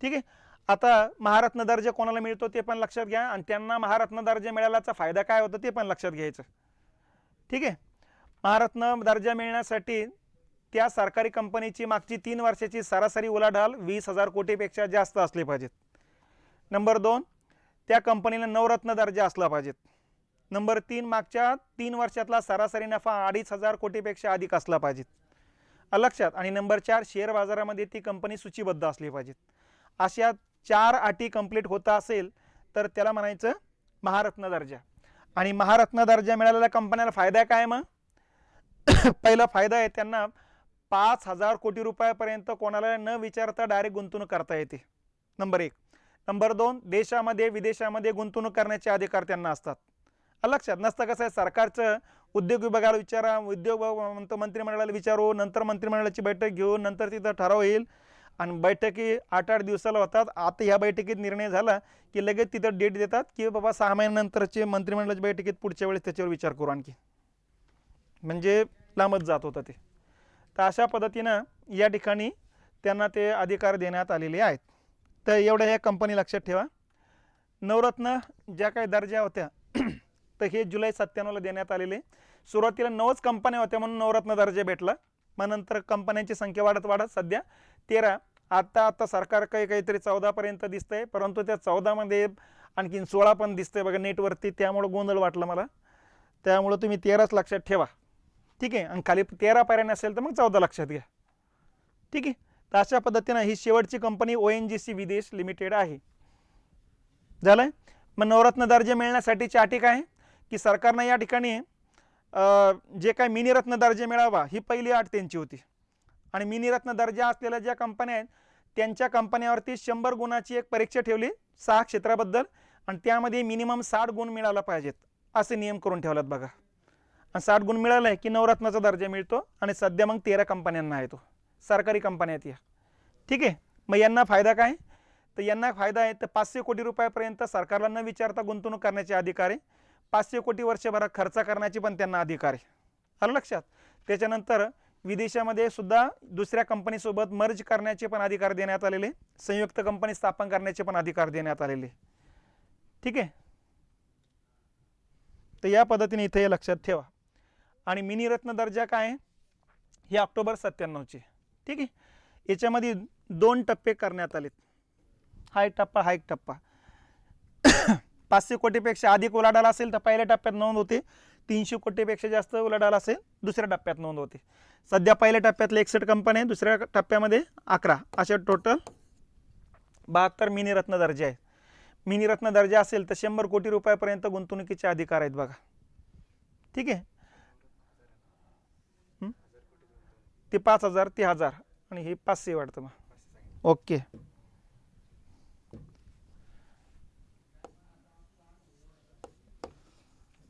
Speaker 1: ठीक आहे. आता महारत्न दर्जा कोणाला मिळतो ते पण लक्षात घ्या, आणि त्यांना महारत्न दर्जा मिळाल्याचा फायदा काय होतो ते पण लक्षात घ्यायचं. ठीक आहे. महारत्न दर्जा मिळण्यासाठी त्या सरकारी कंपनीची मागची 3 वर्षाची सरासरी उलाढाल 20,000 कोटीपेक्षा जास्त असली पाहिजेत. नंबर 2, त्या कंपनीला नवरत्न दर्जा असला पाहिजेत. नंबर 3, मागच्या 3 वर्षातला सरासरी नफा 2,500 कोटीपेक्षा अधिक असला पाहिजेत. लक्षात. आणि नंबर 4, शेअर बाजारामध्ये ती कंपनी सूचीबद्ध असली पाहिजेत. अशा 4 अटी कंप्लीट होता असेल तर त्याला म्हणायचं महारत्न दर्जा. आणि महारत्न दर्जा मिळालेल्या कंपन्याला फायदा काय? मग पहिला फायदा आहे, त्यांना 5,000 कोटी रुपयापर्यंत कोणाला न विचारता डायरेक्ट गुंतवणूक करता येते. नंबर 1. नंबर 2, देशामध्ये विदेशामध्ये गुंतवणूक करण्याचे अधिकार त्यांना असतात. लक्षात. नसतं कसं आहे, सरकारचं उद्योग विभागाला विचारा, उद्योग मंत्रिमंडळाला विचारू, नंतर मंत्रिमंडळाची बैठक घेऊ, नंतर तिथं ठराव येईल, आणि बैठकी 8-8 दिवसाला होतात. आता ह्या बैठकीत निर्णय झाला की लगेच तिथं डेट देतात की बाबा 6 महिन्यानंतरचे मंत्रिमंडळाच्या बैठकीत पुढच्या वेळेस त्याच्यावर विचार करू आणखी, म्हणजे लांबच जात होतं ते. तर अशा पद्धतीनं या ठिकाणी त्यांना ते अधिकार देण्यात आलेले आहेत. तर एवढ्या ह्या कंपनी लक्षात ठेवा. नवरत्न ज्या काही दर्जा होत्या तर हे जुलै 97ला देण्यात आलेले. सुरुवातीला 9च कंपन्या होत्या म्हणून नवरत्न दर्जा भेटला. मग नंतर कंपन्यांची संख्या वाढत सध्या 13. आता सरकार काहीतरी 14पर्यंत दिसतंय, परंतु त्या 14मध्ये आणखीन 16 पण दिसतंय बघा नेटवरती, त्यामुळे गोंधळ वाटला मला. त्यामुळं तुम्ही 13च लक्षात ठेवा. ठीक आहे. आणि खाली 13 पर्याय नसेल तर मग 14 लक्षात घ्या. ठीक आहे. तर अशा पद्धतीनं ही शेवटची कंपनी ONGC विदेश लिमिटेड आहे. झालं. मग नवरत्न दर्जा मिळण्यासाठीची अटी काय आहे की सरकारनं या ठिकाणी जे काय मिनीरत्न दर्जा मिळावा ही पहिली अट त्यांची होती. आणि मिनीरत्न दर्जा असलेल्या ज्या कंपन्या आहेत त्यांच्या कंपन्यावरती 100 गुणाची एक परीक्षा ठेवली 6 क्षेत्राबद्दल, आणि त्यामध्ये मिनिमम 60 गुण मिळाला पाहिजेत असे नियम करून ठेवलात बघा. आणि 60 गुण मिळाले की नवरत्नाचा दर्जा मिळतो. आणि सध्या मग 13 कंपन्यांना आहे तो, सरकारी कंपन्या आहेत या. ठीक आहे. मग यांना फायदा काय, तर यांना फायदा आहे तर 500 कोटी रुपयापर्यंत सरकारला न विचारता गुंतवणूक करण्याचे अधिकार आहे. 500 कोटी वर्षभरात खर्च करण्याची पण त्यांना अधिकार आहे. आलं लक्षात. त्याच्यानंतर विदेशामध्ये सुद्धा दुसऱ्या कंपनीसोबत मर्ज करण्याचे पण अधिकार देण्यात आलेले, संयुक्त कंपनी स्थापन करण्याचे पण अधिकार देण्यात आलेले. ठीक आहे. तर या पद्धतीने इथे हे लक्षात ठेवा. आणि मिनीरत्न दर्जा काय आहे, हे ऑक्टोबर 97चे. ठीक आहे. याच्यामध्ये 2 टप्पे करण्यात आलेत, हा एक टप्पा, हा एक टप्पा. 500 कोटीपेक्षा अधिक उलाढाल असेल तर पहिल्या टप्प्यात नोंद होते, 300 कोटीपेक्षा जास्त उलाढाल असेल दुसऱ्या टप्प्यात नोंद होते. सध्या पहिल्या टप्प्यातले 61 कंपन्या, दुसऱ्या टप्प्यामध्ये 11, अशा टोटल 72 मिनीरत्न दर्जा आहे. मिनीरत्न दर्जा असेल तर 100 कोटी रुपयापर्यंत गुंतवणुकीचे अधिकार आहेत बघा. ठीक आहे. ते 5000, ते 1000 आणि हे 500 वाटतं मग. ओके.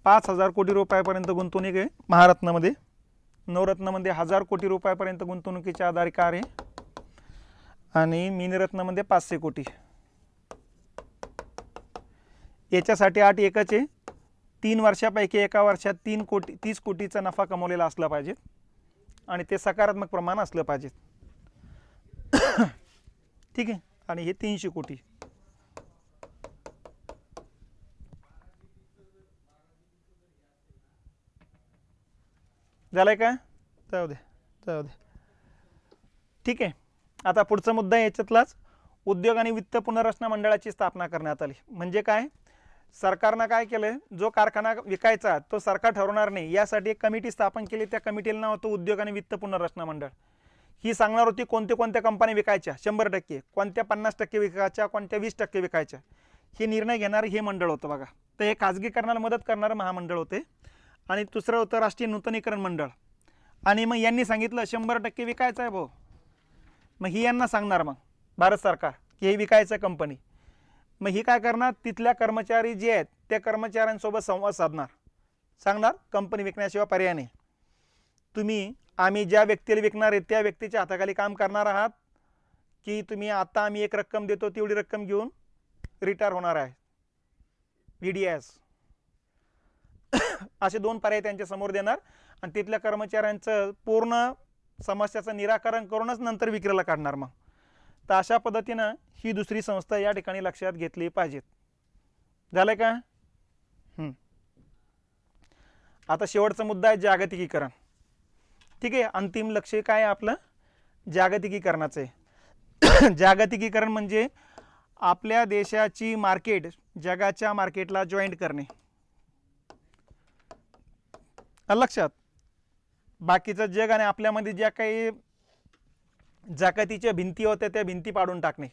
Speaker 1: ₹5000 कोटी रुपयापर्यंत गुंतवणूक आहे महारत्नमध्ये. नवरत्नमध्ये 1000 कोटी रुपयापर्यंत गुंतवणुकीचे अधिकार आहे. आणि मिनीरत्नमध्ये 500 कोटी. याच्यासाठी अट एकच आहे, 3 वर्षापैकी एका वर्षात 30 कोटीचा नफा कमवलेला असला पाहिजे आणि ते सकारात्मक प्रमाण असलं पाहिजे. ठीक आहे. आणि हे 300 कोटी. झालंय का, जाऊ दे जाऊ दे. ठीक आहे. आता पुढचा मुद्दा याच्यातलाच, उद्योग आणि वित्त पुनर्रचना मंडळाची स्थापना करण्यात आली. म्हणजे काय, सरकारनं काय केलं, जो कारखाना विकायचा तो सरकार ठरवणार नाही, यासाठी एक कमिटी स्थापन केली. त्या कमिटीला नाव होतं उद्योग आणि वित्त पुनर्रचना मंडळ. ही सांगणार होती कोणत्या कोणत्या कंपन्या विकायच्या 100%, कोणत्या 50% विकायच्या, कोणत्या 20% विकायच्या, हे निर्णय घेणारे हे मंडळ होतं बघा. तर हे खाजगीकरणाला मदत करणारं महामंडळ होते. आणि दुसरं होतं राष्ट्रीय नूतनीकरण मंडळ. आणि मग यांनी सांगितलं 100% विकायचं आहे भाऊ, मग ही यांना सांगणार मग भारत सरकार की हे विकायचं कंपनी. मग ही काय करणार, तिथल्या कर्मचारी जे आहेत त्या कर्मचाऱ्यांसोबत संवाद साधणार, सांगणार कंपनी विकण्याशिवाय पर्याय नाही. तुम्ही आम्ही ज्या व्यक्तीला विकणार आहे त्या व्यक्तीच्या हाताखाली काम करणार आहात की तुम्ही आता आम्ही एक रक्कम देतो तेवढी रक्कम घेऊन रिटायर होणार आहे, VDS. असे 2 पर्याय त्यांच्या समोर देणार आणि तिथल्या कर्मचाऱ्यांचं पूर्ण समस्याचं निराकरण करूनच नंतर विक्रीला काढणार मग. तर अशा पद्धतीनं ही दुसरी संस्था या ठिकाणी लक्षात घेतली पाहिजेत. झालं का. आता शेवटचा मुद्दा आहे जागतिकीकरण. ठीक आहे. अंतिम लक्ष काय आहे आपलं, जागतिकीकरणाचं आहे. जागतिकीकरण म्हणजे आपल्या देशाची मार्केट जगाच्या मार्केटला जॉईंट करणे. लक्षात. बाकीचं जग आणि आपल्यामध्ये ज्या काही जागतिकीच्या भिंती होत्या त्या भिंती पाडून टाकणे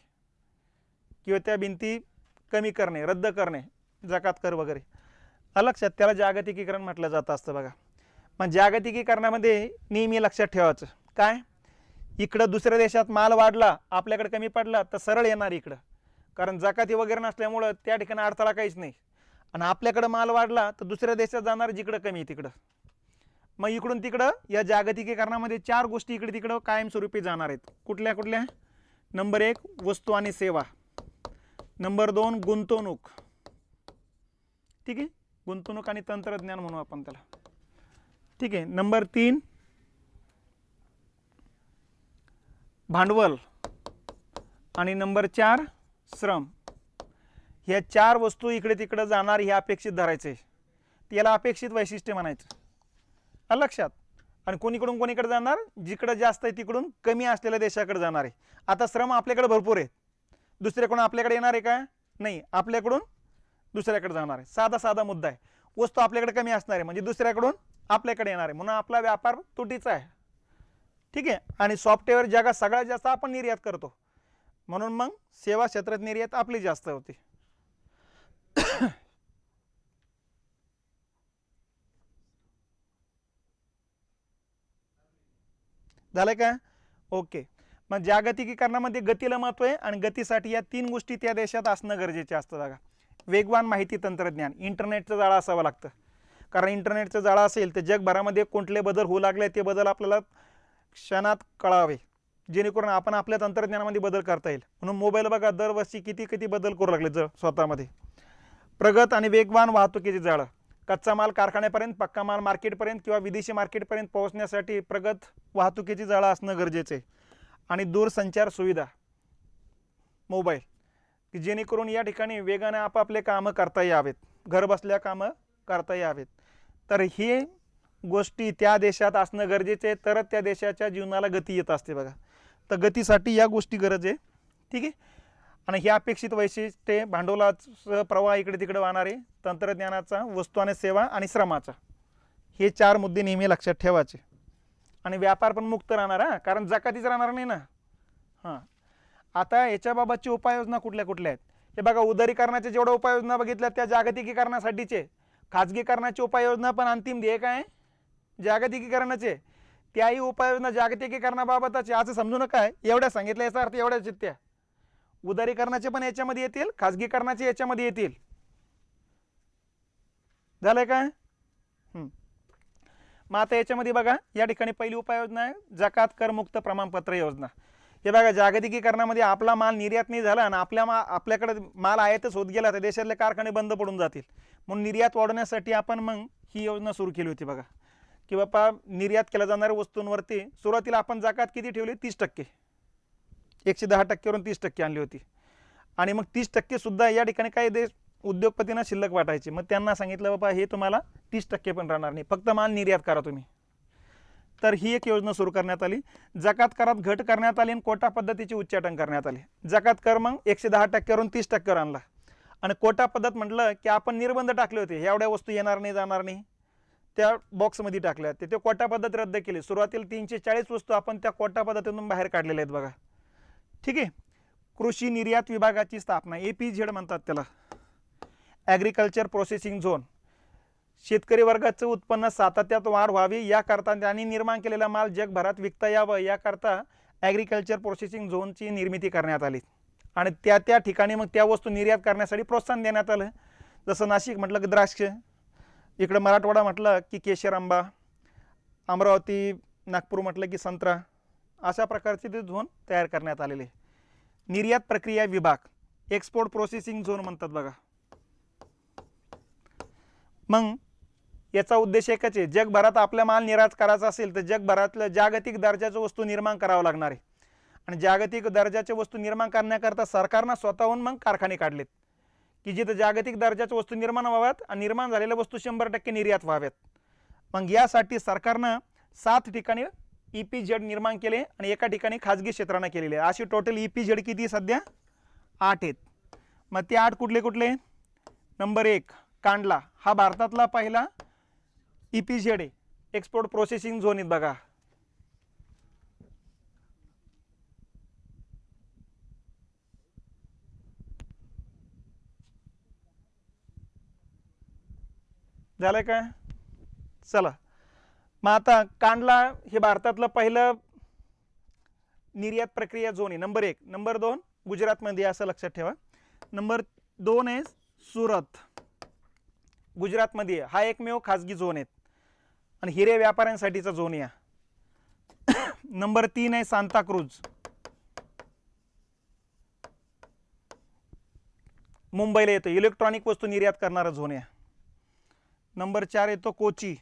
Speaker 1: किंवा त्या भिंती कमी करणे, रद्द करणे, जकात कर वगैरे. लक्षात. त्याला जागतिकीकरण म्हटलं जातं असतं बघा. मग जागतिकीकरणामध्ये नेहमी लक्षात ठेवायचं काय, इकडं दुसऱ्या देशात माल वाढला आपल्याकडे कमी पडला तर सरळ येणार इकडं, कारण जकाती वगैरे नसल्यामुळं त्या ठिकाणी अडथळा काहीच नाही. आणि आपल्याकडं माल वाढला तर दुसऱ्या देशात जाणार जिकडं कमी तिकडं. मग इकडून तिकडं या जागतिकीकरणामध्ये 4 गोष्टी इकडे तिकडं कायमस्वरूपी जाणार आहेत. कुठल्या कुठल्या, नंबर 1 वस्तू आणि सेवा, नंबर 2 गुंतवणूक. ठीक आहे. गुंतवणूक आणि तंत्रज्ञान म्हणू आपण त्याला. ठीक आहे. नंबर 3 भांडवल आणि नंबर 4 श्रम. ह्या 4 वस्तू इकडे तिकडे जाणार हे अपेक्षित धरायचे, याला अपेक्षित वैशिष्ट्य म्हणायचं. लक्षात. आणि कोणीकडून कोणीकडे जाणार, जिकडे जास्त आहे तिकडून कमी असलेल्या देशाकडे जाणार आहे. आता श्रम आपल्याकडे भरपूर आहे, दुसऱ्याकडून आपल्याकडे येणार आहे का, नाही, आपल्याकडून दुसऱ्याकडे जाणार आहे. साधा मुद्दा आहे. वस्तू आपल्याकडे कमी असणार आहे, म्हणजे दुसऱ्याकडून आपल्याकडे येणार आहे, म्हणून आपला व्यापार तुटीचा आहे. ठीक आहे. आणि सॉफ्टवेअर जगात सगळ्यात जास्त आपण निर्यात करतो, म्हणून मग सेवा क्षेत्रात निर्यात आपली जास्त होती. झालं का? ओके. मग जागतिकीकरणामध्ये गतीला महत्व आहे, आणि गतीसाठी या 3 गोष्टी त्या देशात असणं गरजेचे असतं. बघा, वेगवान माहिती तंत्रज्ञान, इंटरनेटचं जाळं असावं लागतं, कारण इंटरनेटचं जाळं असेल तर जगभरामध्ये कोणते बदल होऊ लागले ते बदल आपल्याला क्षणात कळावे, जेणेकरून आपण आपल्या तंत्रज्ञानामध्ये बदल करता येईल. म्हणून मोबाईल बघा दरवर्षी किती बदल करू लागले स्वतःमध्ये. प्रगत आणि वेगवान वाहतुकीचे जाळं, कच्चा माल कारखान्यापर्यंत, पक्का माल मार्केटपर्यंत किंवा विदेशी मार्केटपर्यंत पोहोचण्यासाठी प्रगत वाहतुकीची जाळं असणं गरजेचं आहे. आणि दूरसंचार सुविधा, मोबाईल, की जेणेकरून या ठिकाणी वेगाने आपापले कामं करता यावेत, घर बसल्या कामं करता यावेत. तर ही गोष्टी त्या देशात असणं गरजेचे आहे, तरच त्या देशाच्या जीवनाला गती येत असते. बघा, तर गतीसाठी या गोष्टी गरज आहे. ठीक आहे. आणि ही अपेक्षित वैशिष्ट्ये, भांडवलाचा प्रवाह इकडे तिकडे वाहणारे, तंत्रज्ञानाचा, वस्तू आणि सेवा आणि श्रमाचा, हे 4 मुद्दे नेहमी लक्षात ठेवायचे. आणि व्यापार पण मुक्त राहणार, हा, कारण जकातीच राहणार नाही ना. हां, आता याच्याबाबतची उपाययोजना कुठल्या कुठल्या आहेत हे बघा. उदारीकरणाच्या जेवढ्या उपाययोजना बघितल्या त्या जागतिकीकरणासाठीचे. खाजगीकरणाची उपाययोजना पण अंतिम ध्येय काय? जागतिकीकरणाचे. त्याही उपाययोजना जागतिकीकरणाबाबतच. असं समजू नका एवढ्या सांगितलं याचा अर्थ एवढ्याच चित्त्या. उदारीकरणाचे पण याच्यामध्ये येतील, खाजगीकरणाचे याच्यामध्ये येतील. झालंय काय? मग आता याच्यामध्ये बघा, या ठिकाणी पहिली उपाययोजना आहे जकात कर मुक्त प्रमाणपत्र योजना. हे बघा, जागतिकीकरणामध्ये आपला माल निर्यात नाही झाला आणि आपल्याकडे माल आयातच होत गेला तर देशातले कारखाने बंद पडून जातील. म्हणून निर्यात वाढवण्यासाठी आपण मग ही योजना सुरू केली होती. बघा, की बाबा निर्यात केल्या जाणाऱ्या वस्तूंवरती सुरुवातीला आपण जकात किती ठेवली? 30%. 110%वरून 30% आणली होती. आणि मग 30% सुद्धा या ठिकाणी काही देश उद्योगपतींना शिल्लक वाटायचे. मग त्यांना सांगितलं बाबा हे तुम्हाला 30% पण राहणार नाही, फक्त माल निर्यात करा तुम्ही. तर ही एक योजना सुरू करण्यात आली. जकात करात घट करण्यात आली आणि कोटा पद्धतीचे उच्चाटन करण्यात आले. जकात कर मग 110%वरून 30%वर आणला. आणि कोटा पद्धत म्हटलं की आपण निर्बंध टाकले होते, एवढ्या वस्तू येणार नाही, जाणार नाही, त्या बॉक्समध्ये टाकल्या. ते कोटा पद्धत रद्द केली. सुरुवातीला 340 वस्तू आपण त्या कोटा पद्धतीतून बाहेर काढलेल्या आहेत. बघा, ठीक आहे. कृषी निर्यात विभागाची स्थापना, APZ म्हणतात त्याला, ॲग्रिकल्चर प्रोसेसिंग झोन. शेतकरी वर्गाचं उत्पन्न सातत्यात वाढ व्हावी याकरता त्यांनी निर्माण केलेला माल जगभरात विकता यावं याकरता ॲग्रिकल्चर प्रोसेसिंग झोनची निर्मिती करण्यात आली. आणि त्या ठिकाणी मग त्या वस्तू निर्यात करण्यासाठी प्रोत्साहन देण्यात आलं. जसं नाशिक म्हटलं की द्राक्ष, इकडं मराठवाडा म्हटलं की केशर आंबा, अमरावती नागपूर म्हटलं की संत्रा, अशा प्रकारचे ते झोन तयार करण्यात आलेले. निर्यात प्रक्रिया विभाग, एक्सपोर्ट प्रोसेसिंग झोन म्हणतात. बघा, मग याचा उद्देश एकच आहे, जगभरात आपला माल निर्यात करायचा असेल तर जगभरातलं जागतिक दर्जाच्या वस्तू निर्माण करावं लागणार आहे. आणि जागतिक दर्जाच्या वस्तू निर्माण करण्याकरता सरकारनं स्वतःहून मग कारखाने काढलेत की जिथं जागतिक दर्जाच्या वस्तू निर्माण व्हाव्यात आणि निर्माण झालेल्या वस्तू 100% निर्यात व्हाव्यात. मग यासाठी सरकारनं 7 ठिकाणी EPZ निर्माण केले आणि एका ठिकाणी खाजगी क्षेत्रानं केलेले. अशी टोटल EPZ किती सध्या? 8 आहेत. मग ते 8 कुठले कुठले? नंबर 1 कांडला, हा भारतातला पहिला EPZ आहे, एक्सपोर्ट प्रोसेसिंग झोन आहेत. बघा, झालंय काय? चला, मग आता कांडला हे भारतातलं पहिलं निर्यात प्रक्रिया झोन आहे, नंबर 1. नंबर 2 गुजरातमध्ये, असं लक्षात ठेवा. नंबर 2 आहे सुरत, गुजरातमध्ये. हा एकमेव खाजगी झोन आहे आणि हिरे व्यापाऱ्यांसाठीचा झोन आहे. नंबर 3 आहे सांताक्रूज, मुंबईला येतो, इलेक्ट्रॉनिक वस्तू निर्यात करणारा झोन आहे. नंबर 4 येतो कोची,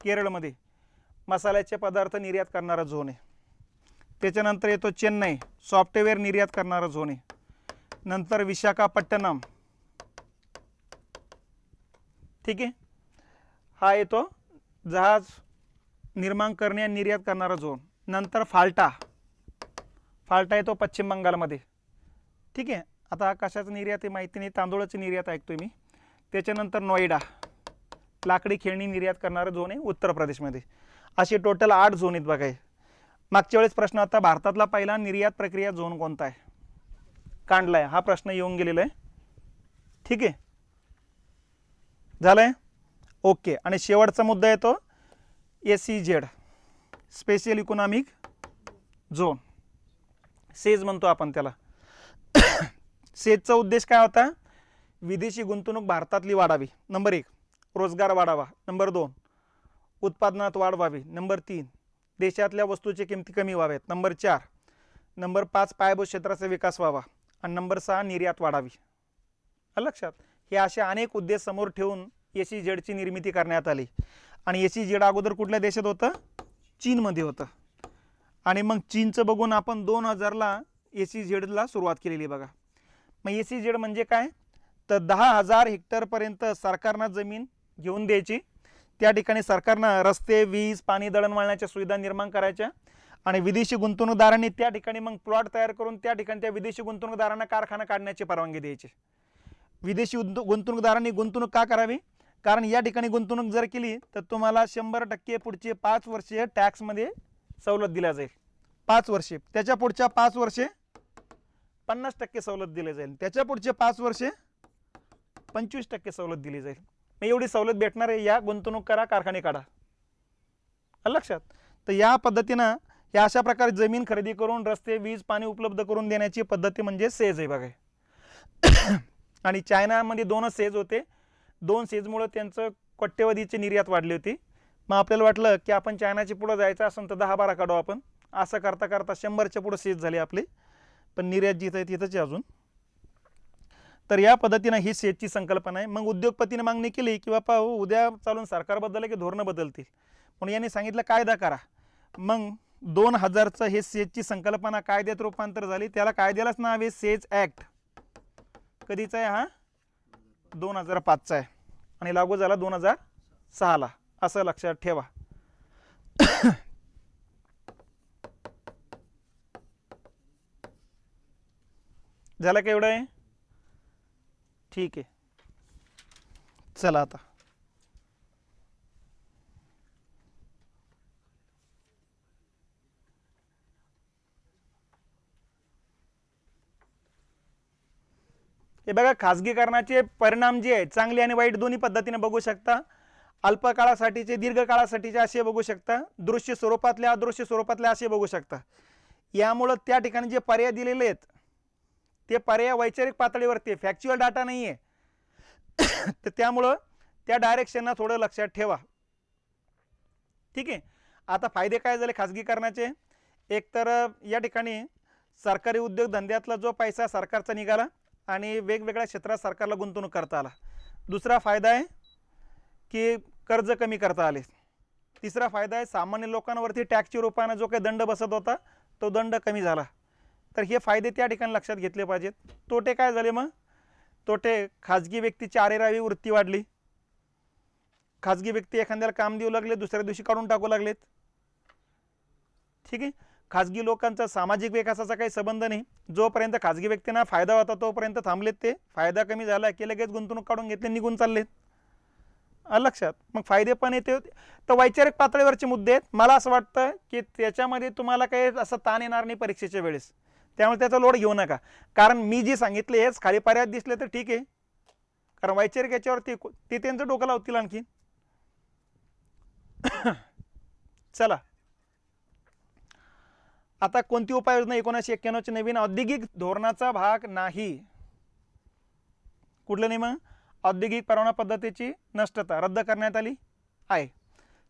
Speaker 1: केरळमध्ये, मसाल्याचे पदार्थ निर्यात करणारा झोन आहे. त्याच्यानंतर येतो चेन्नई, सॉफ्टवेअर निर्यात करणारा झोन आहे. नंतर विशाखापट्टणम, ठीक आहे, हा येतो जहाज निर्माण करणे आणि निर्यात करणारा झोन. नंतर फाल्टा येतो पश्चिम बंगालमध्ये, ठीक आहे. आता कशाचं निर्यात आहे माहिती नाही, तांदूळाची निर्यात ऐकतोय मी. त्याच्यानंतर नोएडा, लाकडी खेळणी निर्यात करणारं झोन आहे उत्तर प्रदेशमध्ये. असे टोटल 8 झोन आहेत बघा. मागच्या वेळेस प्रश्न होता भारतातला पहिला निर्यात प्रक्रिया झोन कोणता आहे, कांडला आहे, हा प्रश्न येऊन गेलेला आहे. ठीक आहे, झालंय ओके. आणि शेवटचा मुद्दा येतो SEZ, special economic zone, says म्हणतो आपण त्याला. सेजचा उद्देश काय होता, विदेशी गुंतवणूक भारतातली वाढावी, नंबर 1, रोजगार वाढावा, नंबर 2, उत्पादनात वाढ व्हावी, नंबर 3, देशातल्या वस्तूची किमती कमी व्हाव्यात, नंबर 4, नंबर 5, पायाभूत क्षेत्राचा विकास व्हावा, आणि नंबर 6, निर्यात वाढावी. लक्षात, हे असे अनेक उद्देश समोर ठेवून SEZची निर्मिती करण्यात आली. आणि SEZ अगोदर कुठल्या देशात होतं, चीनमध्ये होतं. आणि मग चीनचं बघून आपण 2000ला SEZला सुरुवात केलेली बघा. मग SEZ म्हणजे काय, तर 10,000 हेक्टरपर्यंत सरकारनं जमीन घेऊन द्यायची. त्या ठिकाणी सरकारनं रस्ते, वीज, पाणी, दळणवळणाच्या सुविधा निर्माण करायच्या. आणि विदेशी गुंतवणूकदारांनी त्या ठिकाणी मग प्लॉट तयार करून त्या ठिकाणी त्या विदेशी गुंतवणूकदारांना कारखाना काढण्याची परवानगी द्यायची. विदेशी गुंतवणूकदारांनी गुंतवणूक का करावी, कारण या ठिकाणी गुंतवणूक जर केली तर तुम्हाला 100% पुढचे 5 वर्षे टॅक्समध्ये सवलत दिल्या जाईल. 5 वर्षे, त्याच्या पुढच्या 5 वर्षे 50% सवलत दिली जाईल, त्याच्या पुढचे 5 वर्षे 25% सवलत दिली जाईल. मग एवढी सवलत भेटणार आहे, या गुंतवणूक करा, कारखाने काढा. लक्षात. तर या पद्धतीनं या अशा प्रकारे जमीन खरेदी करून रस्ते, वीज, पाणी उपलब्ध करून देण्याची पद्धती म्हणजे सेज आहे बघा. आणि चायनामध्ये 2च सेज होते, 2 सेजमुळे त्यांचं कोट्यवधीची निर्यात वाढली होती. मग आपल्याला वाटलं की आपण चायनाची पुढं जायचं असेल तर 10-12 काढू आपण. असं करता करता 100च्या पुढं सेज झाली आपली, पण निर्यात जिथं आहे तिथंच आहे अजून. तर या पद्धतीनं ही सेजची संकल्पना आहे. मग उद्योगपतीने मागणी केली की बापा उद्या चालून सरकार बदललं की धोरणं बदलतील, म्हणून यांनी सांगितलं कायदा करा. मग 2000चं हे सेजची संकल्पना कायद्यात रूपांतर झाली. त्याला कायद्यालाच नाव आहे सेज ॲक्ट. कधीचा आहे हा, 2005चा आहे, आणि लागू झाला 2006ला, असं लक्षात ठेवा. झालं का एवढं आहे, ठीक आहे. चला आता हे बघा, खाजगीकरणाचे परिणाम जे आहे चांगले आणि वाईट दोन्ही पद्धतीने बघू शकता. अल्पकाळासाठीचे, दीर्घकाळासाठीचे असे बघू शकता, दृश्य स्वरूपातले, अदृश्य स्वरूपातले असे बघू शकता. यामुळं त्या ठिकाणी जे पर्याय दिलेले आहेत ते पर्याय वैचारिक पातळीवरती, फॅक्च्युअल डाटा नाही आहे. तर त्यामुळं त्या डायरेक्शनला थोडं लक्षात ठेवा. ठीक आहे. आता फायदे काय झाले खाजगीकरणाचे, एक तर या ठिकाणी सरकारी उद्योगधंद्यातला जो पैसा सरकारचा निघाला आणि वेगवेगळ्या क्षेत्रात सरकारला गुंतवणूक करता आला. दुसरा फायदा आहे की कर्ज कमी करता आले. तिसरा फायदा आहे सामान्य लोकांवरती टॅक्सच्या रूपाने जो काही दंड बसत होता तो दंड कमी झाला. तर हे फायदे त्या ठिकाणी लक्षात घेतले पाहिजेत. तोटे काय झाले मग, तोटे खाजगी व्यक्तीची आरेरावी वृत्ती वाढली. खाजगी व्यक्ती एखाद्याला काम देऊ लागले, दुसऱ्या दिवशी काढून टाकू लागलेत. ठीक आहे. खाजगी लोकांचा सामाजिक विकासाचा काही संबंध नाही. जोपर्यंत खाजगी व्यक्तींना फायदा होता तोपर्यंत थांबलेत ते. फायदा कमी झाला की लगेच गुंतवणूक काढून घेतले, निघून चाललेत. लक्षात. मग फायदे पण येते. तर वैचारिक पातळीवरचे मुद्दे आहेत. मला असं वाटतं की त्याच्यामध्ये तुम्हाला काही असं ताण येणार नाही परीक्षेच्या वेळेस, त्यामुळे त्याचा लोड घेऊ नका. कारण मी जे सांगितले हेच खाली पर्याय दिसले तर ठीक आहे, कारण वैचारिक याच्यावरती ते त्यांचं डोकं लावतील आणखी. चला आता कोणती उपाययोजना 1991च्या नवीन औद्योगिक धोरणाचा भाग नाही. कुठलं नाही मग, औद्योगिक परवाना पद्धतीची नष्टता रद्द करण्यात आली आहे.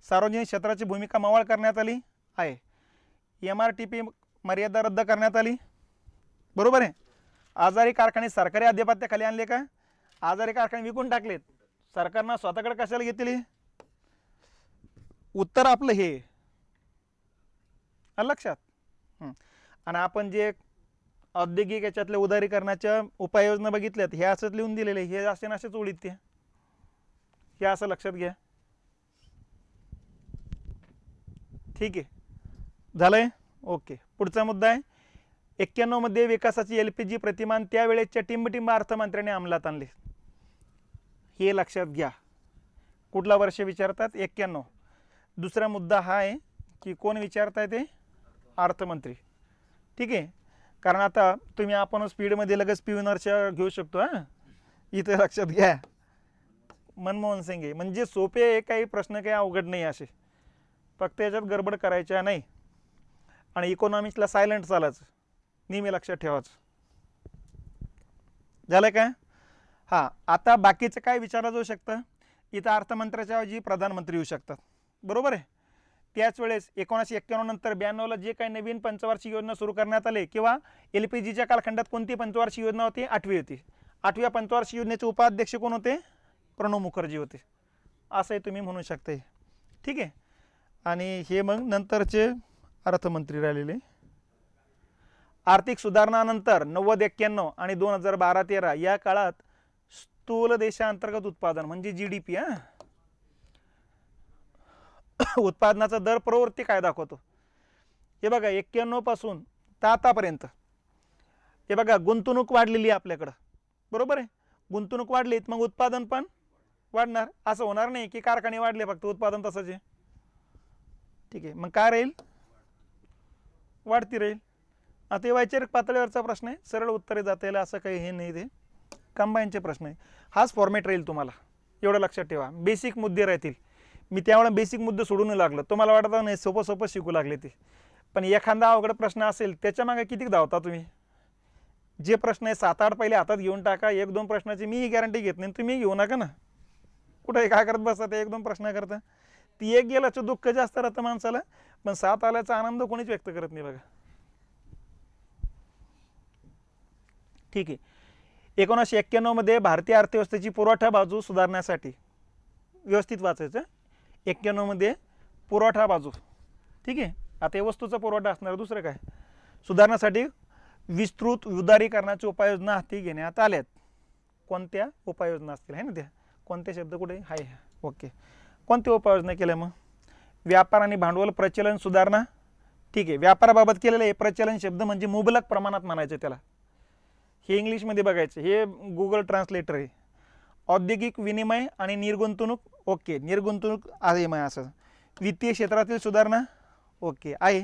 Speaker 1: सार्वजनिक क्षेत्राची भूमिका मवाळ करण्यात आली आहे. MRTP मर्यादा रद्द करण्यात आली. बरोबर आहे. आजारी कारखाने सरकारी आधिपत्याखाली आणले का, आजारी कारखाने विकून टाकलेत, सरकारनं स्वतःकडे कशाला घेतली. उत्तर आपलं हे लक्षात. आणि आपण जे औद्योगिक याच्यातल्या उदारीकरणाच्या उपाययोजना बघितल्यात हे असंच लिहून दिलेले, हे असे नसेच ओळीत ते, हे असं लक्षात घ्या. ठीक आहे, झालंय ओके. पुढचा मुद्दा आहे 91 मध्ये विकासाची LPG प्रतिमान त्यावेळेच्या टिंबटिंब अर्थमंत्र्यांनी अंमलात आणले. हे लक्षात घ्या. कुठला वर्ष विचारतात? 91. दुसरा मुद्दा हा आहे की कोण विचारताय ते? अर्थमंत्री. ठीक आहे, कारण आता तुम्ही आपण स्पीडमध्ये लगेच पी व्ही नरसिंह घेऊ शकतो. हां, इथे लक्षात घ्या, मनमोहन सिंग म्हणजे सोपे काही प्रश्न काही अवघड नाही असे, फक्त याच्यात गडबड करायच्या नाही. आणि इकॉनॉमिक्सला सायलेंट चालायचं, नेहमी लक्षात ठेवायचं. झालं का? हां, आता बाकीचं काय विचारलं जाऊ शकतं? इथं अर्थमंत्र्याच्या ऐवजी प्रधानमंत्री येऊ शकतात, बरोबर आहे. त्याच वेळेस 1991 नंतर 92ला जे काही नवीन पंचवार्षिक योजना सुरू करण्यात आले किंवा LPGच्या कालखंडात कोणती पंचवार्षिक योजना होती? 8वी होती. 8व्या पंचवार्षिक योजनेचे उपाध्यक्ष कोण होते? प्रणव मुखर्जी होते, असंही तुम्ही म्हणू शकता. ठीक आहे, आणि हे मग नंतरचे अर्थमंत्री राहिलेले. आर्थिक सुधारणानंतर 90-91 आणि 2012-13 या काळात स्थूल देशांतर्गत उत्पादन म्हणजे GDP उत्पादनाचा दर प्रवृत्ती काय दाखवतो? हे बघा 91 पासून तर आतापर्यंत हे बघा गुंतवणूक वाढलेली आहे आपल्याकडं, बरोबर आहे. गुंतवणूक वाढलीत मग उत्पादन पण वाढणार. असं होणार नाही की कारखाने वाढले फक्त उत्पादन तसंच आहे. ठीक आहे, मग काय राहील? वाढती राहील. आता हे वैचारिक पातळीवरचा प्रश्न आहे, सरळ उत्तरे जाता येईल असं काही हे नाही, ते कंबाईनचे प्रश्न आहे. हाच फॉर्मॅट राहील तुम्हाला, एवढं लक्षात ठेवा. बेसिक मुद्दे राहतील. मी त्यावेळेला बेसिक मुद्दे सोडून लागलं, तुम्हाला वाटतं नाही सोपं सोपं शिकू लागले ते, पण एखादा अवघड प्रश्न असेल त्याच्या मागे किती धावता तुम्ही? जे प्रश्न आहे 7-8 पहिले हातात घेऊन टाका. 1-2 प्रश्नाची मी गॅरंटी घेत नाही, तुम्ही घेऊ नका ना. कुठे काय करत बसता ते 1-2 प्रश्न करता, ती एक गेल्याचं दुःख जास्त राहतं माणसाला, पण 7 आल्याचा आनंद कोणीच व्यक्त करत नाही बघा. ठीक आहे, 1991 मध्ये भारतीय अर्थव्यवस्थेची पुरवठा बाजू सुधारण्यासाठी, व्यवस्थित वाचायचं, 91 मध्ये पुरवठा बाजू. ठीक आहे, आता हे वस्तूचा पुरवठा असणार, दुसरं काय, सुधारण्यासाठी विस्तृत उदारीकरणाच्या उपाययोजना हाती घेण्यात आल्यात. कोणत्या उपाययोजना असतील आहे ना त्या? कोणते शब्द कुठे आहे? ओके, कोणत्या उपाययोजना केल्या? मग व्यापार आणि भांडवल प्रचलन सुधारणा. ठीक आहे, व्यापाराबाबत केलेलं हे प्रचलन शब्द म्हणजे मुबलक प्रमाणात म्हणायचं त्याला, हे इंग्लिशमध्ये बघायचं, हे गुगल ट्रान्सलेटर आहे. औद्योगिक विनिमय आणि निर्गुंतवणूक. ओके, निर्गुंतवणूक आहे मग असं. वित्तीय क्षेत्रातील सुधारणा. ओके आहे.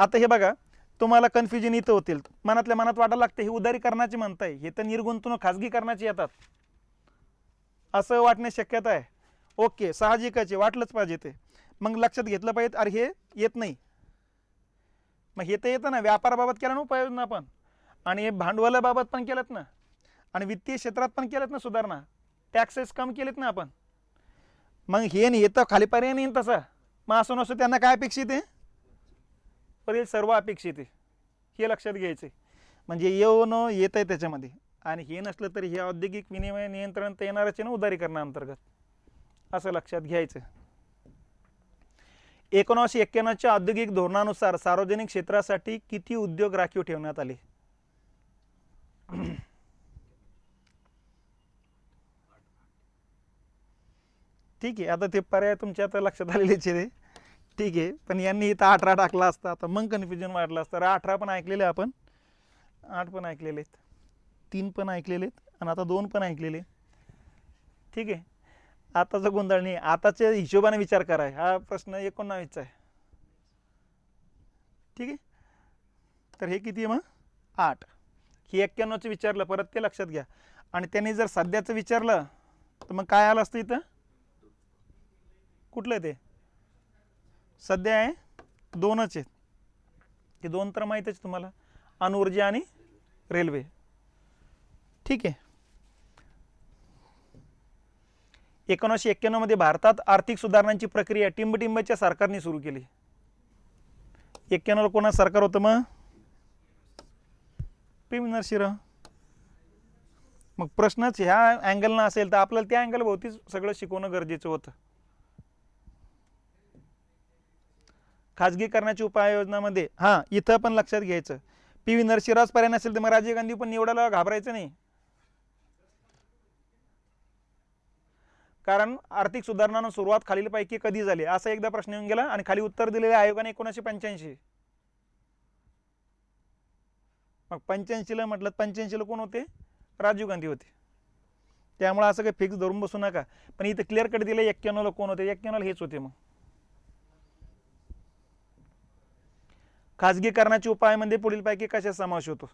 Speaker 1: आता हे बघा, तुम्हाला कन्फ्युजन इथं होतील, मनातल्या मनात वाटायला लागतं हे उदारीकरणाचे म्हणताय, हे तर निर्गुंतवणूक खाजगीकरणाची येतात असं वाटण्याची शक्यता आहे. ओके, साहजिकच वाटलंच पाहिजे ते. मग लक्षात घेतलं पाहिजे, अरे हे येत नाही, मग हे तर येतं ना. व्यापाराबाबत केलं ना उपाययोजना आपण, आणि भांडवलाबाबत पण केलं ना, आणि वित्तीय क्षेत्रात पण केलं ना सुधारणा, टॅक्सेस कम केलेत ना आपण. मग हे नाही येतं खाली पर्याय नाही तसा, मग असं नसतं त्यांना काय अपेक्षित आहे? वरील सर्व अपेक्षित आहे, हे लक्षात घ्यायचं. म्हणजे येऊन येत आहे त्याच्यामध्ये, आणि हे नसलं तरी हे औद्योगिक विनिमय नियंत्रण तर येणारच आहे ना उदारीकरणाअंतर्गत, असं लक्षात घ्यायचं. 1991च्या औद्योगिक धोरणानुसार सार्वजनिक क्षेत्रासाठी किती उद्योग राखीव ठेवण्यात आले? ठीक आहे, आता ते पर्याय तुमच्या आता लक्षात आलेलेच आहे. ठीक आहे, पण यांनी इथं 18 टाकला असता, आता मग कन्फ्युजन वाढलं असतं. 18 पण ऐकलेले आपण, 8 पण ऐकलेले आहेत, 3 पण ऐकलेले आहेत, आणि आता 2 पण ऐकलेले. ठीक आहे, आताचा गोंधळ नाही, आताच्या हिशोबाने विचार करा. हा प्रश्न 19चा आहे. ठीक आहे, तर हे किती आहे मग? 8. हे 91चं विचारलं, परत ते लक्षात घ्या. आणि त्यांनी जर सध्याचं विचारलं तर मग काय आलं असतं इथं? कुठलं ते सध्या आहे? 2च आहेत, ते 2 तर माहीतच तुम्हाला, अणुऊर्जा आणि रेल्वे. ठीक आहे, 1991 मध्ये भारतात आर्थिक सुधारणांची प्रक्रिया टिंबटिंबच्या सरकारने सुरू केली. 91 कोणाचं सरकार होतं मग? P V Narasimha. मग प्रश्नच ह्या अँगलनं असेल तर आपल्याला त्या अँगल भोवतीच सगळं शिकवणं गरजेचं होतं. खाजगीकरणाच्या उपाययोजनामध्ये हां इथं पण लक्षात घ्यायचं, पी व्ही नरसिंहरावच पर्याय नसेल तर मग राजीव गांधी पण निवडायला घाबरायचं नाही, कारण आर्थिक सुधारणांना सुरुवात खालीलपैकी कधी झाली असा एकदा प्रश्न येऊन गेला, आणि खाली उत्तर दिलेले आयोगाने 1985. मग 85ला म्हटलं, 85ला कोण होते? राजीव गांधी होते. त्यामुळे असं काही फिक्स धरून बसू नका. पण इथं क्लिअर कट दिलं 91ला कोण होते, 91ला हेच होते. मग खाजगीकरणाचे उपायामध्ये पुढीलपैकी कशा समावेश होतो?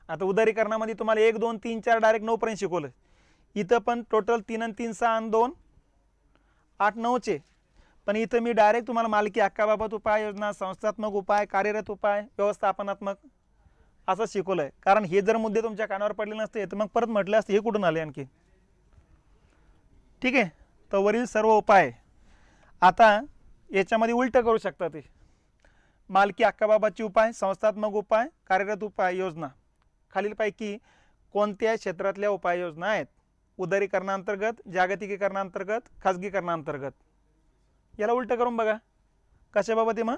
Speaker 1: आता उदारीकरणामध्ये तुम्हाला 1 2 3 4 डायरेक्ट 9 पर्यंत शिकवलं. इथं पण टोटल 3 आणि 3 6 आणि 2 8 9चे. पण इथं मी डायरेक्ट तुम्हाला मालकी हक्काबाबत उपाय योजना, संस्थात्मक उपाय, कार्यरत उपाय, व्यवस्थापनात्मक असं शिकवलंय. कारण हे जर मुद्दे तुमच्या कानावर पडले नसते तर मग परत म्हटले असते हे कुठून आले आणखी. ठीक आहे. तर वरील सर्व उपाय आता याच्यामध्ये उलट करू शकता. ते मालकी हक्काबाबतचे उपाय, संस्थात्मक उपाय, कार्यरत उपाय योजना खालीलपैकी कोणत्या क्षेत्रातल्या उपाययोजना आहेत? उदारीकरणांतर्गत, जागतिकीकरणांतर्गत, खाजगीकरणांतर्गत. याला उलट करून बघा कशाबाबत आहे. मग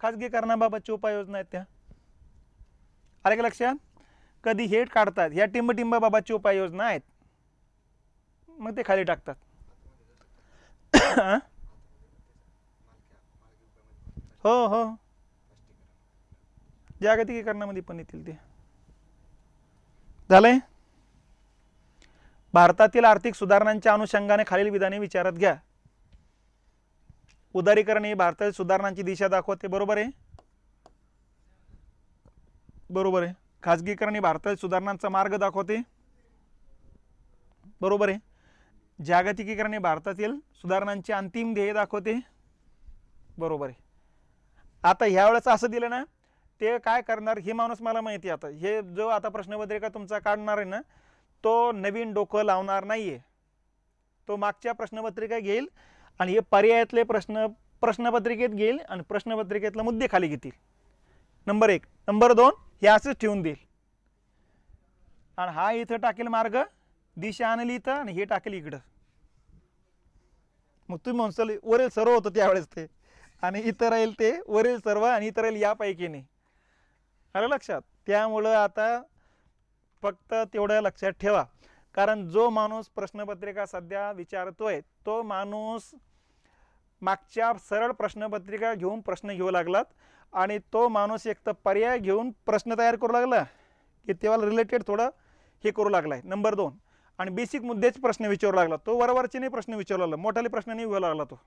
Speaker 1: खाजगीकरणाबाबतची उपाययोजना आहेत त्या. आले का लक्षात? कधी हेड काढतात ह्या टिंबटिंबाबाबतची उपाययोजना आहेत, मग ते खाली टाकतात. हो हो, जागतिकीकरणामध्ये पण येतील ते. झालंय. भारतातील आर्थिक सुधारणांच्या अनुषंगाने खालील विधाने विचारात घ्या. उदारीकरण ही भारतातील सुधारणांची दिशा दाखवते, बरोबर आहे. बरोबर आहे. खाजगीकरण ही भारतातील सुधारणांचा मार्ग दाखवते, बरोबर आहे. जागतिकीकरण हे भारतातील सुधारणांचे अंतिम ध्येय दाखवते, बरोबर आहे. आता ह्यावेळेस असं दिलं ना, ते काय करणार हे माणूस मला माहिती. आता हे जो आता प्रश्नपत्रिका तुमचा काढणार आहे ना, तो नवीन डोकं लावणार नाहीये. तो मागच्या प्रश्नपत्रिका घेईल आणि हे पर्यायातले प्रश्न प्रश्नपत्रिकेत घेईल आणि प्रश्नपत्रिकेतले मुद्दे खाली घेतील. नंबर 1. नंबर 2 हे असंच ठेवून देईल आणि हा इथं टाकेल मार्ग, दिशा आणली इथं आणि हे टाकेल इकडं. मग तुम्ही म्हणसाल वरील सर्व होतं त्यावेळेस ते, आणि इथं राहील ते वरील सर्व आणि इथं राहील यापैकी नाही. आलं लक्षात? त्यामुळं आता फक्त तेवढं लक्षात ठेवा. कारण जो माणूस प्रश्नपत्रिका सध्या विचारतोय तो माणूस मागच्या सरळ प्रश्नपत्रिका घेऊन प्रश्न घेऊ लागलात आणि तो माणूस एक तर पर्याय घेऊन प्रश्न तयार करू लागला की तेव्हा रिलेटेड थोडं हे करू लागलाय. नंबर 2, आणि बेसिक मुद्द्याचे प्रश्न विचारू लागला. तो वरवरचे नाही प्रश्न विचारू लागला, मोठाले प्रश्न नाही घेऊ लागला. तो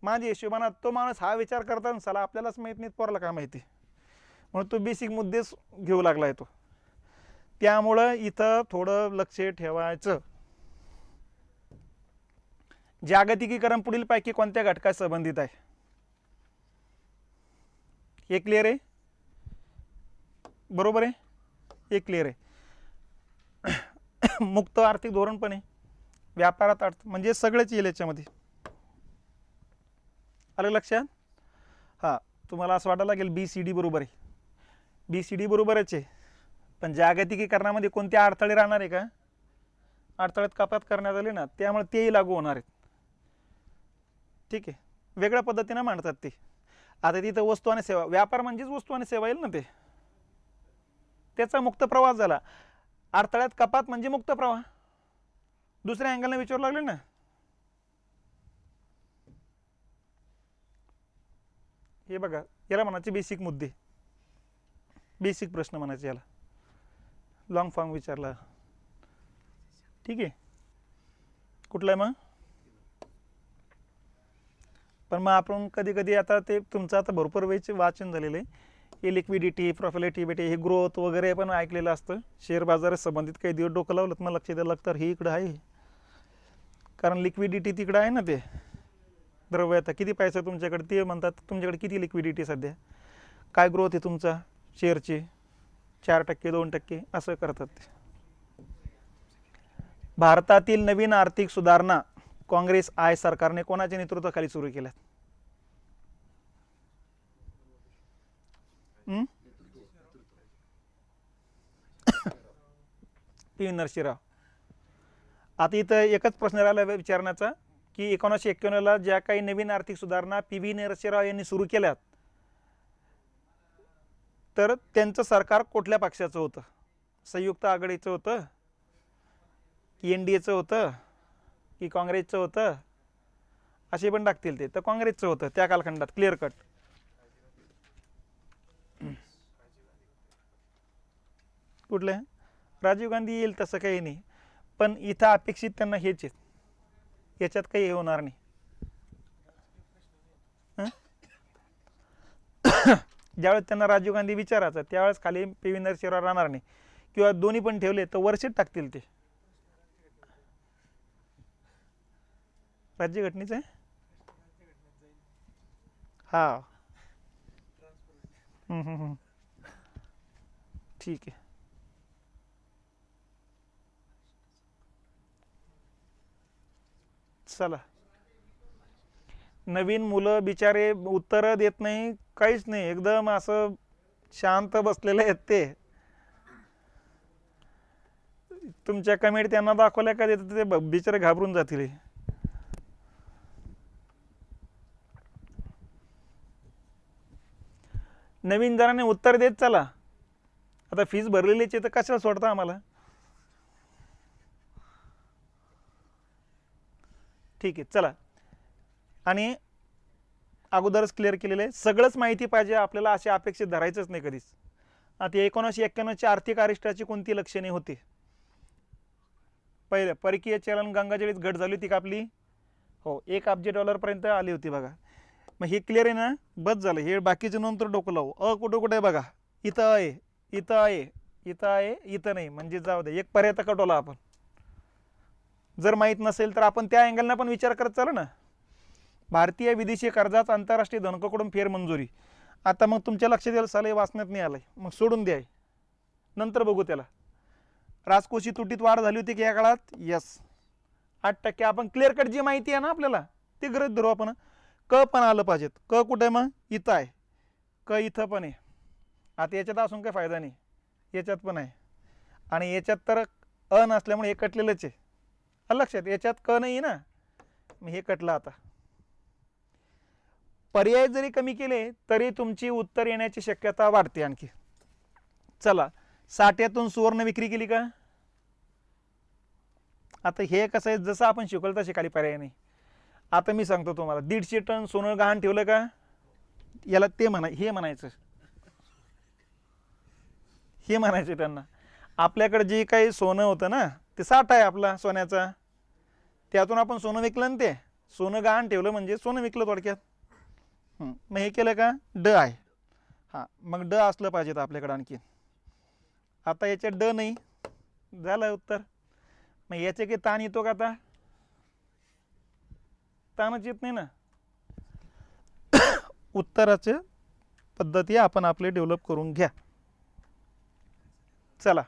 Speaker 1: माझ्या हिशोबाने तो माणूस हा विचार करता साला आपल्यालाच माहीत नाही पोराला काय माहिती, म्हणून तो बेसिक मुद्देच घेऊ लागलाय तो. त्यामुळं इथं थोडं लक्ष ठेवायचं. जागतिकीकरण पुढीलपैकी कोणत्या घटकात संबंधित आहे? हे क्लिअर आहे, बरोबर आहे, हे क्लिअर आहे. मुक्त आर्थिक धोरण पण आहे, व्यापारात अर्थ म्हणजे सगळेच येईल याच्यामध्ये. आलं लक्षात? हां, तुम्हाला असं वाटायला लागेल BCD बरोबर आहे. BCD बरोबरच आहे, पण जागतिकीकरणामध्ये कोणते अडथळे राहणार आहे का? अडथळ्यात कपात करण्यात आली ना, त्यामुळे तेही लागू होणार आहेत. ठीक आहे, वेगळ्या पद्धतीने मांडतात ते. आता तिथं वस्तू आणि सेवा, व्यापार म्हणजेच वस्तू आणि सेवा येईल ना, ते त्याचा मुक्त प्रवाह झाला. अडथळ्यात कपात म्हणजे मुक्त प्रवाह. दुसऱ्या अँगलने विचारू लागले ना. हे बघा, याला म्हणायचे बेसिक मुद्दे, बेसिक प्रश्न म्हणायचे याला. लॉंग फॉर्म विचारला, ठीक आहे. कुठला आहे मग? पण मग आपण कधी कधी आता ते तुमचं आता भरपूर वेळचे वाचन झालेलं आहे. हे लिक्विडिटी, प्रॉफिटेबिलिटी, हे ग्रोथ वगैरे पण ऐकलेलं असतं. शेअर बाजारात संबंधित काही दिवस डोकं लावलं तर मला लक्ष द्यायला लागतं, हे इकडं आहे. कारण लिक्विडिटी तिकडं आहे ना, ते द्रव्यता किती पैसा तुमच्याकडे, ते म्हणतात तुमच्याकडे किती लिक्विडिटी सध्या, काय ग्रोथ आहे तुमचा शेअरची, 4% 2% असं करतात ते. भारतातील नवीन आर्थिक सुधारणा काँग्रेस सरकारने कोणाच्या नेतृत्वाखाली सुरू केल्या? पी नरसिंहराव. आता इथं एकच प्रश्न राहिला विचारण्याचा की 1991ला ज्या काही नवीन आर्थिक सुधारणा PV नरसिंहराव यांनी सुरू केल्यात, तर त्यांचं सरकार कुठल्या पक्षाचं होतं? संयुक्त आघाडीचं होतं, NDAचं होतं की काँग्रेसचं होतं? असे पण टाकतील ते. तर काँग्रेसचं होतं त्या कालखंडात, क्लिअर कट. कुठले? राजीव गांधी येईल तसं काही नाही, पण इथं अपेक्षित त्यांना हेच आहेत, याच्यात काही हे होणार नाही. ज्यावेळेस त्यांना राजीव गांधी विचारायचं त्यावेळेस खाली पी व्ही नरसिंहराव राहणार नाही, किंवा दोन्ही पण ठेवले तर वर्षेच टाकतील ते. राज्यघटनेचं आहे हा. ठीक आहे. चला, नवीन मुलं बिचारे उत्तर देत नाही, काहीच नाही, एकदम असं शांत बसलेले आहेत ते. तुमच्या कमेंट त्यांना दाखवल्या का देत ते बिचारे घाबरून जातील. नवीन जणांनी उत्तर देत चला, आता फीस भरलेलीच आहे तर कशाला सोडता आम्हाला. ठीक आहे चला. आणि अगोदरच क्लिअर केलेलं आहे, सगळंच माहिती पाहिजे आपल्याला अशी अपेक्षित धरायचंच नाही कधीच. आता 1991ची आर्थिक अरिष्टाची कोणती लक्षणे होती? पहिलं, परकीय चलन गंगाजळीत घट झाली होती का आपली? हो, $1 अब्ज पर्यंत आली होती बघा. मग हे क्लिअर आहे ना, बस झालं. हे बाकीचे नंतर डोकं लावू. कुठं कुठे बघा, इथं आहे, इथं आहे, इथं आहे, इथं नाही, म्हणजे जाऊ दे, एक पर्याय कटवला आपण. जर माहीत नसेल तर आपण त्या अँगलनं पण विचार करत चालू ना. भारतीय विदेशी कर्जात आंतरराष्ट्रीय धनकोकडून फेरमंजुरी. आता मग तुमच्या लक्षात येईल साले वाचण्यात नाही आलंय, मग सोडून द्या, नंतर बघू त्याला. राजकोषी तुटीत वाढ झाली होती की या काळात? यस, 8%. आपण क्लिअर कट जी माहिती आहे ना आपल्याला ती गरज धरू आपण. क पण आलं पाहिजेत. क कुठे मग? इथं आहे. क इथं पण आहे. आता याच्यात असून काही फायदा नाही, याच्यात पण आहे, आणि याच्यात तर नसल्यामुळे हे कटलेलंच आहे. लक्षात, याच्यात क नाही ना, मग हे कटलं. आता पर्याय जरी कमी केले तरी तुमची उत्तर येण्याची शक्यता वाढते आणखी. चला, 60 सुवर्ण विक्री केली का? आता हे कसं आहे, जसं आपण शिकवलं तसे खाली पर्याय नाही. आता मी सांगतो तुम्हाला, 150 टन सोनं गहाण ठेवलं का? याला ते हे म्हणायचं, हे म्हणायचं त्यांना. आपल्याकडे जे काही सोनं होतं ना, ते साठा आहे आपला सोन्याचा, त्यातून आपण सोनं विकलं ना, ते सोनं गहाण ठेवलं म्हणजे सोनं विकलं थोडक्यात. मग हे केलं का? ड आहे. हां, मग ड असलं पाहिजेत आपल्याकडं आणखी. आता याच्यात ड नाही, झालं उत्तर. मग याचे काही ताण येतो का? आता ताणच येत नाही ना. उत्तराचे पद्धती आपण आपले डेव्हलप करून घ्या. चला,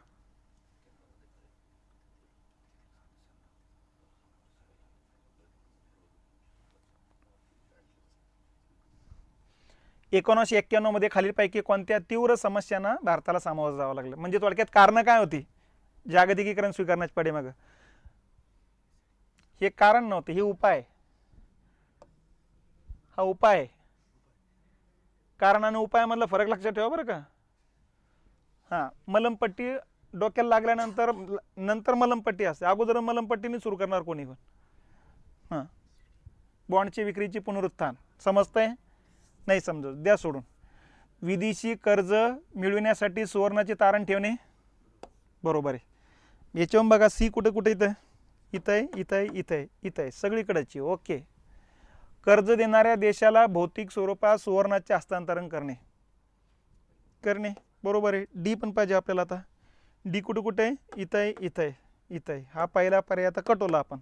Speaker 1: मध्ये खालीलपैकी कोणत्या तीव्र समस्यांना भारताला सामोरं जावं लागलं? म्हणजे थोडक्यात कारण काय होती जागतिकीकरण स्वीकारण्याच्या पाठीमागं? हे कारण नव्हते, हे उपाय. हा उपाय. कारण आणि उपायामधला फरक लक्षात ठेवा बरं का. हां, मलमपट्टी डोक्याला लागल्यानंतर नंतर मलमपट्टी असते, अगोदर मलमपट्टीने सुरू करणार कोणी पण. हां, बॉन्डची विक्रीची पुनरुत्थान. समजतंय? नाही समजत, द्या सोडून. विदेशी कर्ज मिळविण्यासाठी सुवर्णाचे तारण ठेवणे, बरोबर आहे. याच्यावरून बघा, सी कुठे कुठे इथं, इथं आहे, इथं आहे, इथं आहे, इथं आहे, सगळीकडची. ओके. कर्ज देणाऱ्या देशाला भौतिक स्वरूपात सुवर्णाचे हस्तांतरण करणे, बरोबर आहे. डी पण पाहिजे आपल्याला. आता डी कुठे कुठे आहे? इथं आहे, इथं आहे, इथं आहे. हा पहिला पर्याय आता कटवला आपण.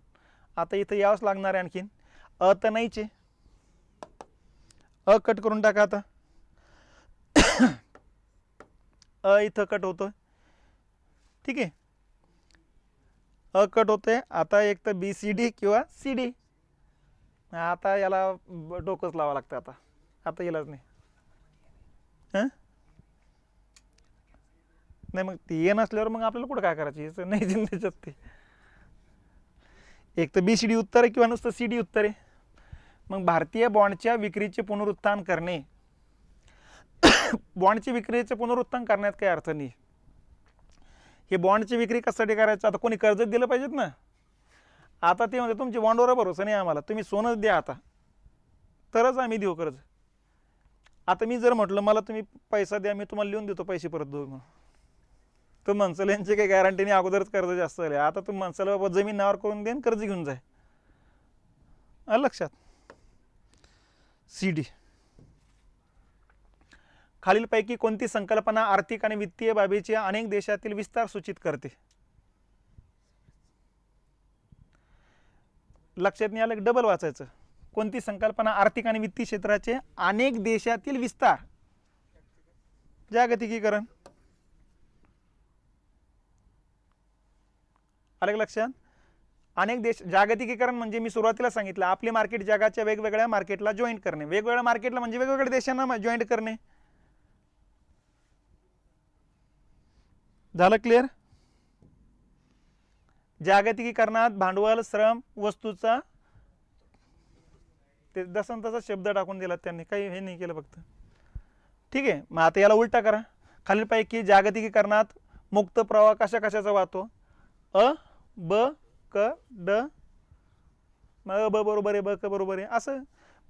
Speaker 1: आता इथं यावंच लागणार आहे आणखीन. तर नाहीच आहे, कट करून टाका. आता इथं कट होतं, ठीक आहे, कट होते. आता एक तर BCD किंवा CD. आता याला डोकंच लावावं लागतं. आता यालाच नाही. नाही, मग ते ये नसल्यावर मग आपल्याला कुठं काय करायचं? नाही त्याच्यात ते एक तर BCD उत्तर आहे किंवा नुसतं CD उत्तर आहे. मग भारतीय बॉन्डच्या विक्रीचे पुनरुत्थान करणे. बॉन्डची विक्रीचे पुनरुत्थान करण्यात काही अर्थ नाही. हे बॉन्डची विक्री कशासाठी करायचं? आता कोणी कर्ज दिलं पाहिजेत ना. आता ते म्हणजे तुमची बॉन्डवर भरोसा नाही आम्हाला, तुम्ही सोनंच द्या आता, तरच आम्ही देऊ कर्ज. आता मी जर म्हटलं मला तुम्ही पैसा द्या, मी तुम्हाला लिहून देतो पैसे परत देऊ म्हणून, तो म्हणसल यांची काही गॅरंटी नाही, अगोदरच कर्ज जास्त झाले. आता तू म्हणसल बाबा जमीन नावावर करून देईन, कर्ज घेऊन जाय. आलं लक्षात. CD, खालीलपैकी कोणती संकल्पना आर्थिक आणि वित्तीय बाबीचे अनेक देशातील विस्तार सूचित करते? लक्षात नाही आलं, डबल वाचायचं. कोणती संकल्पना आर्थिक आणि वित्तीय क्षेत्राचे अनेक देशातील विस्तार, जागतिकीकरण. आलं लक्षात. अनेक देश, जागतिकीकरण म्हणजे मी सुरुवातीला सांगितलं, आपले मार्केट जगाच्या वेगवेगळ्या मार्केटला जॉईंट करणे. वेगवेगळ्या मार्केटला म्हणजे वेगवेगळ्या देशांना जॉईंट करणे. झालं क्लिअर. जागतिकीकरणात भांडवल, श्रम, वस्तूचा, ते जसं तसा शब्द टाकून दिला त्यांनी, काही हे नाही केलं फक्त. ठीक आहे. मग आता याला उलटा करा. खालीलपैकी जागतिकीकरणात मुक्त प्रवाह कशा कशाचा वाहतो? अ, ब, क, ड. मग ब बरोबर आहे, ब क बरोबर आहे, असं.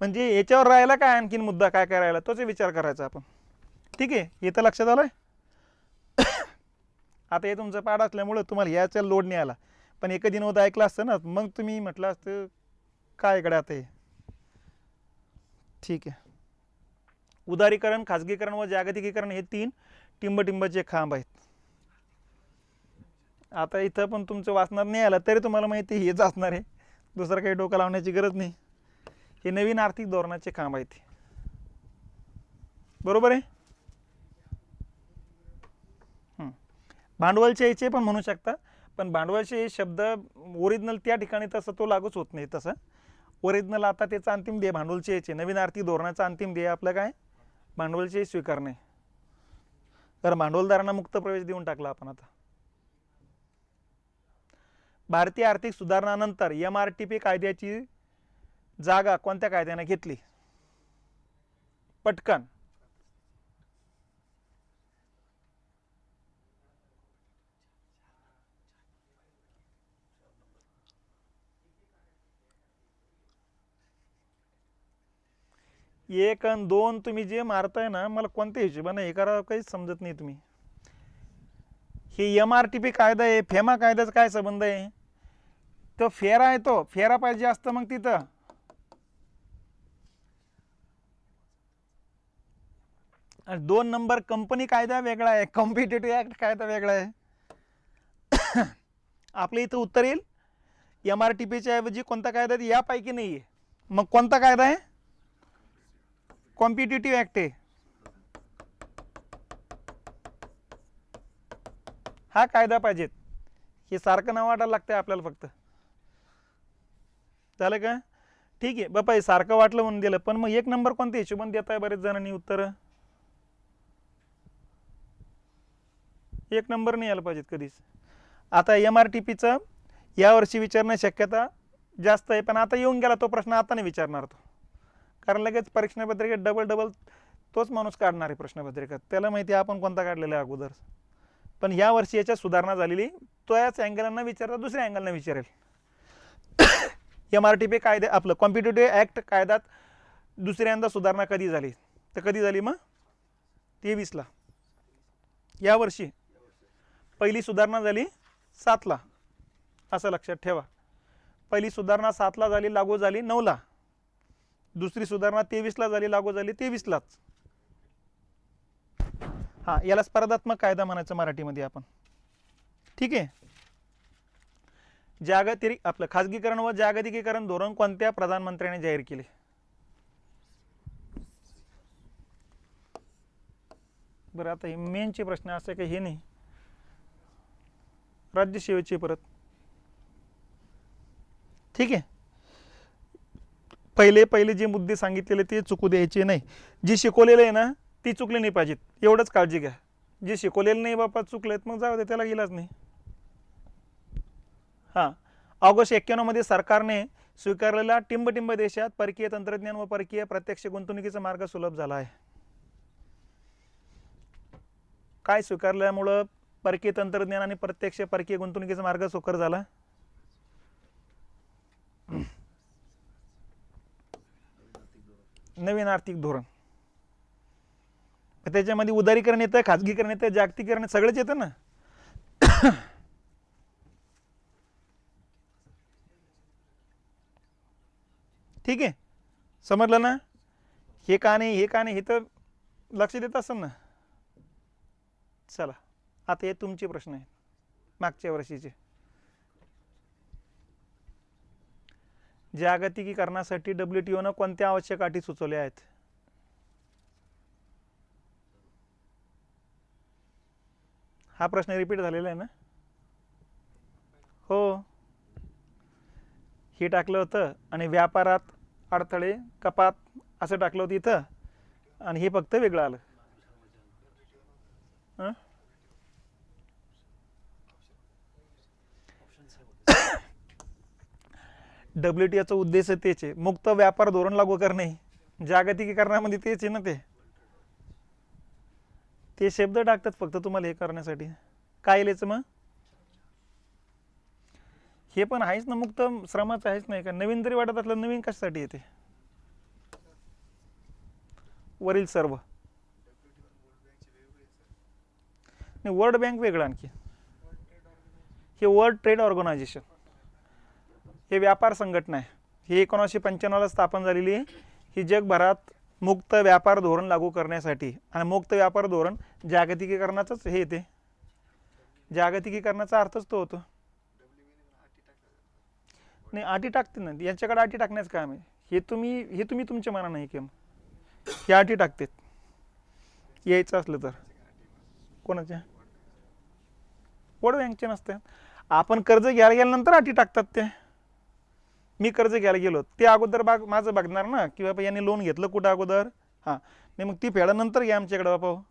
Speaker 1: म्हणजे याच्यावर राहिला काय आणखीन मुद्दा, काय काय राहिला तोच विचार करायचा आपण. ठीक आहे. हे तर लक्षात आलंय. आता हे तुमचं पाठ असल्यामुळं तुम्हाला याचा लोड नाही आला, पण एक दिन होता ऐकलं असतं ना, मग तुम्ही म्हटलं असतं काय इकडे आता हे. ठीक आहे. उदारीकरण, खाजगीकरण व जागतिकीकरण हे 3 टिंबटिंबाचे खांब आहेत. आता इथं पण तुमचं वाचनात नाही आलं तरी तुम्हाला माहिती आहे हेच असणार आहे, दुसरं काही डोकं लावण्याची गरज नाही. हे नवीन आर्थिक धोरणाचे खांब आहेत. बरोबर आहे. भांडवलचे याचे पण म्हणू शकता, पण भांडवलचे शब्द ओरिजिनल त्या ठिकाणी तसं तो लागूच होत नाही. तसं ओरिजिनल आता त्याचा अंतिम ध्येय भांडवलचे याचे, नवीन आर्थिक धोरणाचा अंतिम ध्येय आपलं काय? भांडवलचे स्वीकारणे. तर भांडवलदारांना मुक्त प्रवेश देऊन टाकला आपण. आता भारतीय आर्थिक सुधारणानंतर MRTP कायद्याची जागा कोणत्या कायद्याने घेतली? पटकन. एक आणि दोन तुम्ही जे मारताय ना, मला कोणत्या हिशोबाने हे करा काहीच समजत नाही. तुम्ही हे MRTP कायदा आहे, फेमा कायद्याचा काय संबंध आहे? तो फेरा आहे, तो फेरा पाहिजे असतं मग तिथं. आणि 2 नंबर कंपनी कायदा वेगळा आहे, कॉम्पिटिटिव्ह ऍक्ट कायदा वेगळा आहे. आपल्या इथं उत्तर येईल MRTPच्या ऐवजी कोणता कायदा आहे? यापैकी नाही आहे. मग कोणता कायदा आहे? कॉम्पिटिटिव्ह ऍक्ट आहे. हा कायदा पाहिजेत. हे सारखं नाव वाटायला लागतंय आपल्याला फक्त. झालं का? ठीक आहे बापा, हे सारखं वाटलं म्हणून दिलं, पण मग 1 नंबर कोणत्या हिशोबाने देत आहे बरेच जणांनी उत्तर? 1 नंबर नाही आलं पाहिजेत कधीच. आता MRTPचं यावर्षी विचारण्याची शक्यता जास्त आहे, पण आता येऊन गेला तो प्रश्न, आता नाही विचारणार तो, कारण लगेच परीक्षापत्रिकेत डबल तोच माणूस काढणार आहे प्रश्नपत्रिकेत. त्याला माहिती आहे आपण कोणता काढलेला आहे अगोदर. पण या वर्षी याच्यात सुधारणा झालेली, तो याच अँगलनं विचारता दुसऱ्या अँगलनं विचारेल. MRTP कायदे आपलं कॉम्पिटिटिव्ह ऍक्ट कायद्यात दुसऱ्यांदा सुधारणा कधी झाली? तर कधी झाली मग? 23ला. यावर्षी पहिली सुधारणा झाली 7ला, असं लक्षात ठेवा. पहिली सुधारणा 7ला झाली, लागू झाली 9ला. दुसरी सुधारणा 23ला झाली, लागू झाली 23लाच. हा, याला स्पर्धात्मक कायदा म्हणायचं मराठीमध्ये आपण. ठीक आहे. जागतिक आपलं खाजगीकरण व जागतिकीकरण धोरण कोणत्या प्रधानमंत्र्यांनी जाहीर केले? बरं, आता हे मेनचे प्रश्न असे काही हे नाही, राज्यसेवेचे परत. ठीक आहे. पहिले जे मुद्दे सांगितलेले ते चुकू द्यायचे नाही. जी शिकवलेलं आहे ना ती चुकली नाही पाहिजेत, एवढंच काळजी घ्या. जे शिकवलेलं नाही बापा चुकलेत मग जाऊ दे, त्याला गेलाच नाही. हां, ऑगस्ट 91 मध्ये सरकारने स्वीकारलेल्या टिंबटिंब देशात परकीय तंत्रज्ञान व परकीय प्रत्यक्ष गुंतवणुकीचा मार्ग सुलभ झाला आहे. काय स्वीकारल्यामुळं परकीय तंत्रज्ञान आणि प्रत्यक्ष परकीय गुंतवणुकीचा मार्ग सुकर झाला? नवीन आर्थिक धोरण. त्याच्यामध्ये उदारीकरण येतं, खाजगीकरण येतं, जागतिकीकरण सगळंच येतं ना. ठीक आहे, समजलं ना? हे का नाही, हे का नाही, हे तर लक्ष देत असेल ना. चला आता हे तुमचे प्रश्न आहेत मागच्या वर्षीचे. जागतिकीकरणासाठी WTOनं कोणत्या आवश्यक अटी सुचवल्या आहेत? हा प्रश्न रिपीट झालेला आहे ना? हो, हे टाकलं होतं आणि व्यापारात अडथळे कपात असं टाकलं होतं इथं, आणि हे फक्त वेगळं आलं. WTOचा उद्देश तेच आहे, मुक्त व्यापार धोरण लागू करणे. जागतिकीकरणामध्ये तेच आहे ना. ते शब्द टाकतात फक्त तुम्हाला हे करण्यासाठी. काय लिहायचं मग? हे पण आहेच ना, मुक्त श्रमाचं आहेच नाही का? नवीन जरी वाटत असलं, नवीन कशासाठी येते? वरील सर्व नाही, वर्ल्ड बँक वेगळं आणखी. हे वर्ल्ड ट्रेड ऑर्गनायझेशन, हे व्यापार संघटना आहे. ही 1995ला स्थापन झालेली आहे. ही जगभरात मुक्त व्यापार धोरण लागू करण्यासाठी, आणि मुक्त व्यापार धोरण जागतिकीकरणाचंच हे येते. जागतिकीकरणाचा अर्थच तो होतो. नाही, अटी टाकते ना, यांच्याकडे अटी टाकण्याचं काम आहे. हे तुम्ही तुमच्या मनानं नाही केलं, हे अटी टाकतात यायचं असलं तर. कोणाच्या? वर्ल्ड बँकचे नसते. आपण कर्ज घ्यायला गेल्यानंतर अटी टाकतात ते. मी कर्ज घ्यायला गेलो, ते अगोदर माझं बघणार ना, की बाबा यांनी लोन घेतलं कुठं अगोदर. हां, नाही मग ती फेड्यानंतर घ्या आमच्याकडे बापा.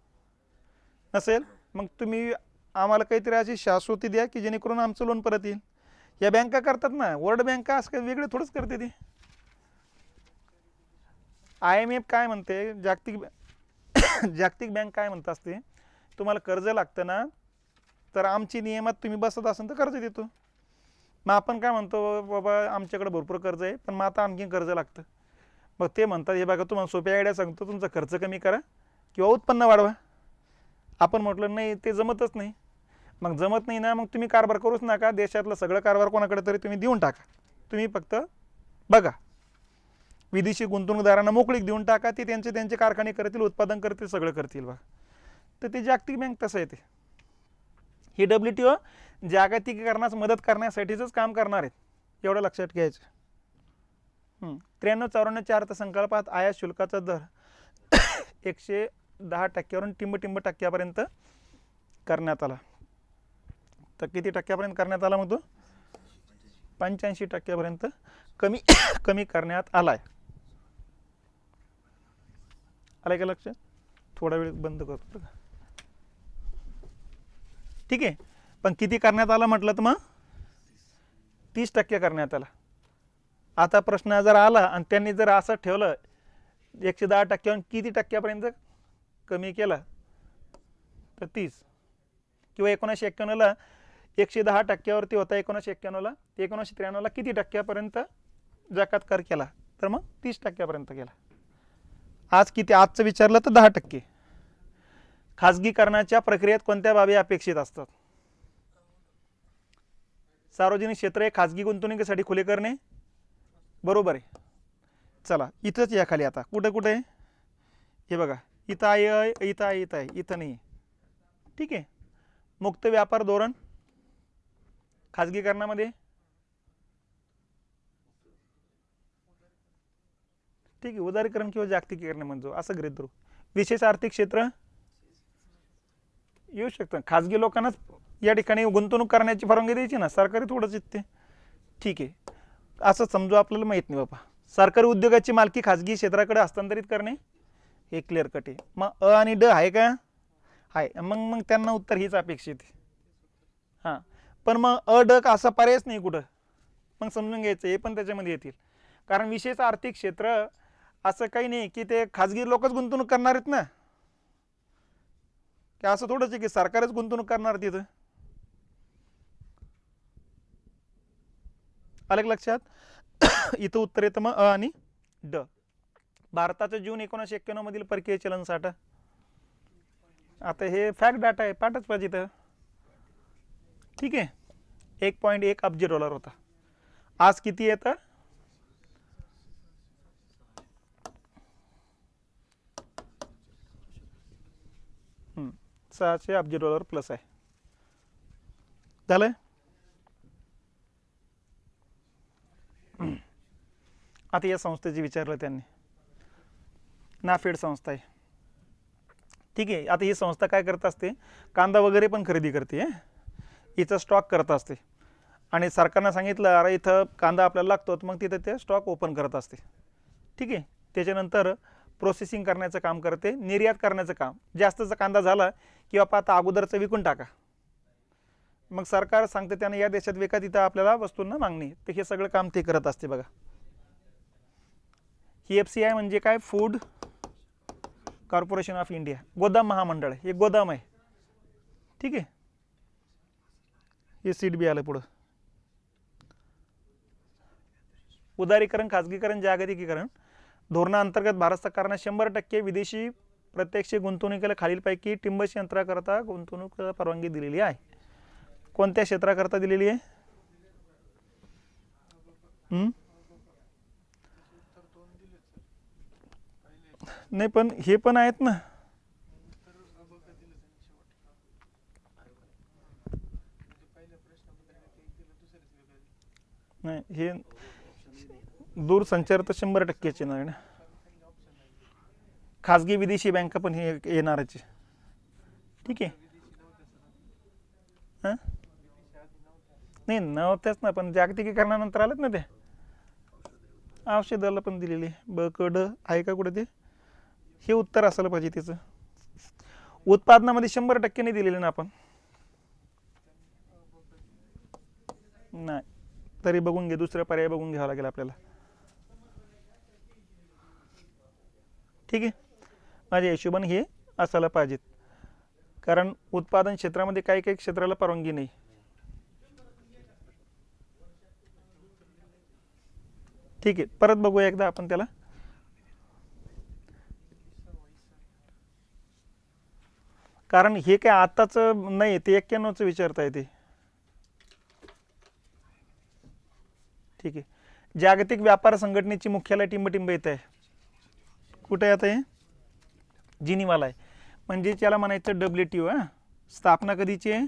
Speaker 1: नसेल मग तुम्ही आम्हाला काहीतरी अशी शाश्वती द्या की जेणेकरून आमचं लोन परत येईल. या बँका करतात ना, वर्ल्ड बँका असं काही वेगळे थोडंच करते ती. IMF काय म्हणते, जागतिक बँक काय म्हणत असते, तुम्हाला कर्ज लागतं ना, तर आमची नियमात तुम्ही बसत असाल तर कर्ज देतो. मग आपण काय म्हणतो, बाबा आमच्याकडे भरपूर कर्ज आहे पण मग आता आणखी कर्ज लागतं. मग ते म्हणतात, हे बघा तुम्हाला सोपी आयडिया सांगतो, तुमचा खर्च कमी करा किंवा उत्पन्न वाढवा. आपण म्हटलं नाही, ते जमतच नाही. मग जमत नाही ना, मग तुम्ही कारभार करूच नका, देशातलं सगळं कारभार कोणाकडे तरी तुम्ही देऊन टाका. तुम्ही फक्त बघा, विदेशी गुंतवणूकदारांना मोकळीक देऊन टाका, ते त्यांचे कारखाने करतील, उत्पादन करतील, सगळं करतील बघा. तर ते जागतिक बँक तसं येते. ही WTO जागतिकीकरणास मदत करण्यासाठीच काम करणार आहेत, एवढं लक्षात घ्यायचं. 93-94 अर्थसंकल्पात आयात शुल्काचा दर 110% टिंब टक्क्यापर्यंत करण्यात आला. तर किती टक्क्यापर्यंत करण्यात आला? मग तो 85% कमी करण्यात आलाय. आलाय का लक्षात? थोडा वेळ बंद करतो. ठीक आहे, पण किती करण्यात आलं म्हटलं तर मग 30% करण्यात आला. आता प्रश्न जर आला आणि त्यांनी जर असं ठेवलं 110% किती टक्क्यापर्यंत कमी केला, तर 30. किंवा 1991ला 110%वरती होता, 1991ला 1993ला किती टक्क्यापर्यंत जकात कर केला, तर मग 30% केला. आज किती? आजचं विचारलं तर 10%. खाजगीकरणाच्या प्रक्रियेत कोणत्या बाबी अपेक्षित असतात? सार्वजनिक क्षेत्र हे खाजगी गुंतवणुकीसाठी खुले करणे, बरोबर आहे. चला इथंच या खाली. आता कुठे हे बघा, इथं आहे, इथं आहे, इथं आहे, इथं नाही. ठीक आहे, मुक्त व्यापार धोरण खाजगीकरणामध्ये. ठीक आहे, उदारीकरण किंवा जागतिकीकरण म्हणजे असं गृहीत धरू. विशेष आर्थिक क्षेत्र येऊ शकतं. खाजगी लोकांनाच या ठिकाणी गुंतवणूक करण्याची परवानगी द्यायची ना, सरकारी थोडंच येते. ठीक आहे, असं समजू, आपल्याला माहीत नाही बाबा. सरकारी उद्योगाची मालकी खाजगी क्षेत्राकडे हस्तांतरित करणे, हे क्लिअर कट आहे. मग आणि ड आहे का? आहे. मग त्यांना उत्तर हीच अपेक्षित आहे. हां, पण मग ड असं पर्यायच नाही कुठं. मग समजून घ्यायचं, हे पण त्याच्यामध्ये येतील. कारण विशेष आर्थिक क्षेत्र असं काही नाही की ते खाजगी लोकच गुंतवणूक करणार आहेत ना, की असं थोडंच आहे की सरकारच गुंतवणूक करणार तिथं. अलग लक्षात. इथं उत्तर येतं मग आणि ड. भारताचं जून 1991 मधील परकीय चलन साठा. आता हे फॅक्ट डाटा आहे, पाठच पाहिजे. तर ठीक आहे, 1.1 अब्ज डॉलर होता. आज किती येतं? 600 अब्ज डॉलर प्लस आहे. झालं. आता या संस्थेचे विचारलं त्यांनी, नाफेड संस्था आहे. ठीक आहे. आता ही संस्था काय करत असते, कांदा वगैरे पण खरेदी करते, हिचा स्टॉक करत असते आणि सरकारनं सांगितलं अरे इथं कांदा आपल्याला लागतो, मग तिथं ते स्टॉक ओपन करत असते. ठीक आहे. त्याच्यानंतर प्रोसेसिंग करण्याचं काम करते, निर्यात करण्याचं काम. जास्तचा कांदा झाला की बापा आता अगोदरचं विकून टाका, मग सरकार सांगते त्याने या देशात विका, तिथं आपल्याला वस्तूंना मागणी. तर हे सगळं काम ते करत असते बघा. ही FCI म्हणजे काय, फूड कॉर्पोरेशन ऑफ इंडिया, गोदाम महामंडळ. हे गोदाम आहे. ठीक आहे. हे सीट बी आलं पुढं. उदारीकरण, खाजगीकरण, जागतिकीकरण धोरणाअंतर्गत भारत सरकारने 100% विदेशी प्रत्यक्ष गुंतवणुकीला खालीलपैकी टिंबश यंत्राकरता गुंतवणूक परवानगी दिलेली आहे. कोणत्या क्षेत्राकरता दिलेली आहे? नाही पण हे पण आहेत ना. नाही, हे दूरसंचार तर 100%चे नाही ना. खाजगी विदेशी बँका पण हे येणारच. ठीक आहे. हां नाही नव्हत्याच ना, पण जागतिकीकरणानंतर आलेत ना ते. औषधाला पण दिलेली बकड आहे का कुठे ते? हे उत्तर असायला पाहिजे त्याचं. उत्पादनामध्ये 100% नाही दिलेले ना आपण. नाही तरी बघून घे, दुसरा पर्याय बघून घ्यावा लागेल आपल्याला. ठीक आहे. माझ्या हिशोबाने हे असायला पाहिजेत, कारण उत्पादन क्षेत्रामध्ये काही काही क्षेत्राला परवानगी नाही. ठीक आहे. परत बघूया एकदा आपण त्याला. कारण हे काय आताच नाही, ते 91चं विचारता येते. ठीक आहे. जागतिक व्यापार संघटनेची मुख्यालय टिंबटिंब येत आहे. कुठे येत आहे? जिनिवाला आहे. म्हणजे त्याला म्हणायचं WTO. स्थापना कधीची आहे?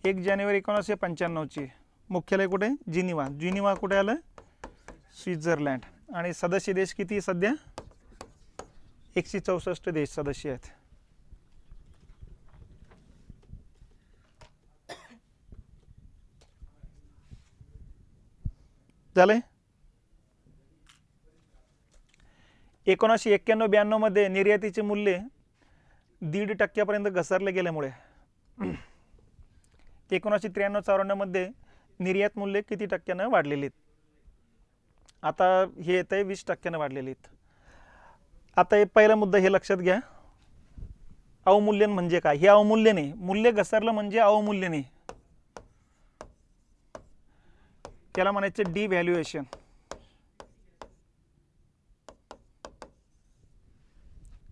Speaker 1: 1 जानेवारी 1995ची. मुख्यालय कुठे? जिनिवा. जिनिवा कुठे आलं? स्वित्झर्लंड. आणि सदस्य देश किती सध्या? 164 देश सदस्य आहेत. झालंय. 1991-92 मध्ये निर्यातीचे मूल्य 1.5% घसरले गेल्यामुळे 1993-94 मध्ये निर्यात मूल्य किती टक्क्यानं वाढलेली आहेत? आता हे येत आहे 20% वाढलेली आहेत. आता हे पहिला मुद्दा हे लक्षात घ्या, अवमूल्यन म्हणजे काय? हे अवमूल्य नाही, मूल्य घसरलं म्हणजे अवमूल्य नाही, त्याला म्हणायचं डिव्हॅल्युएशन.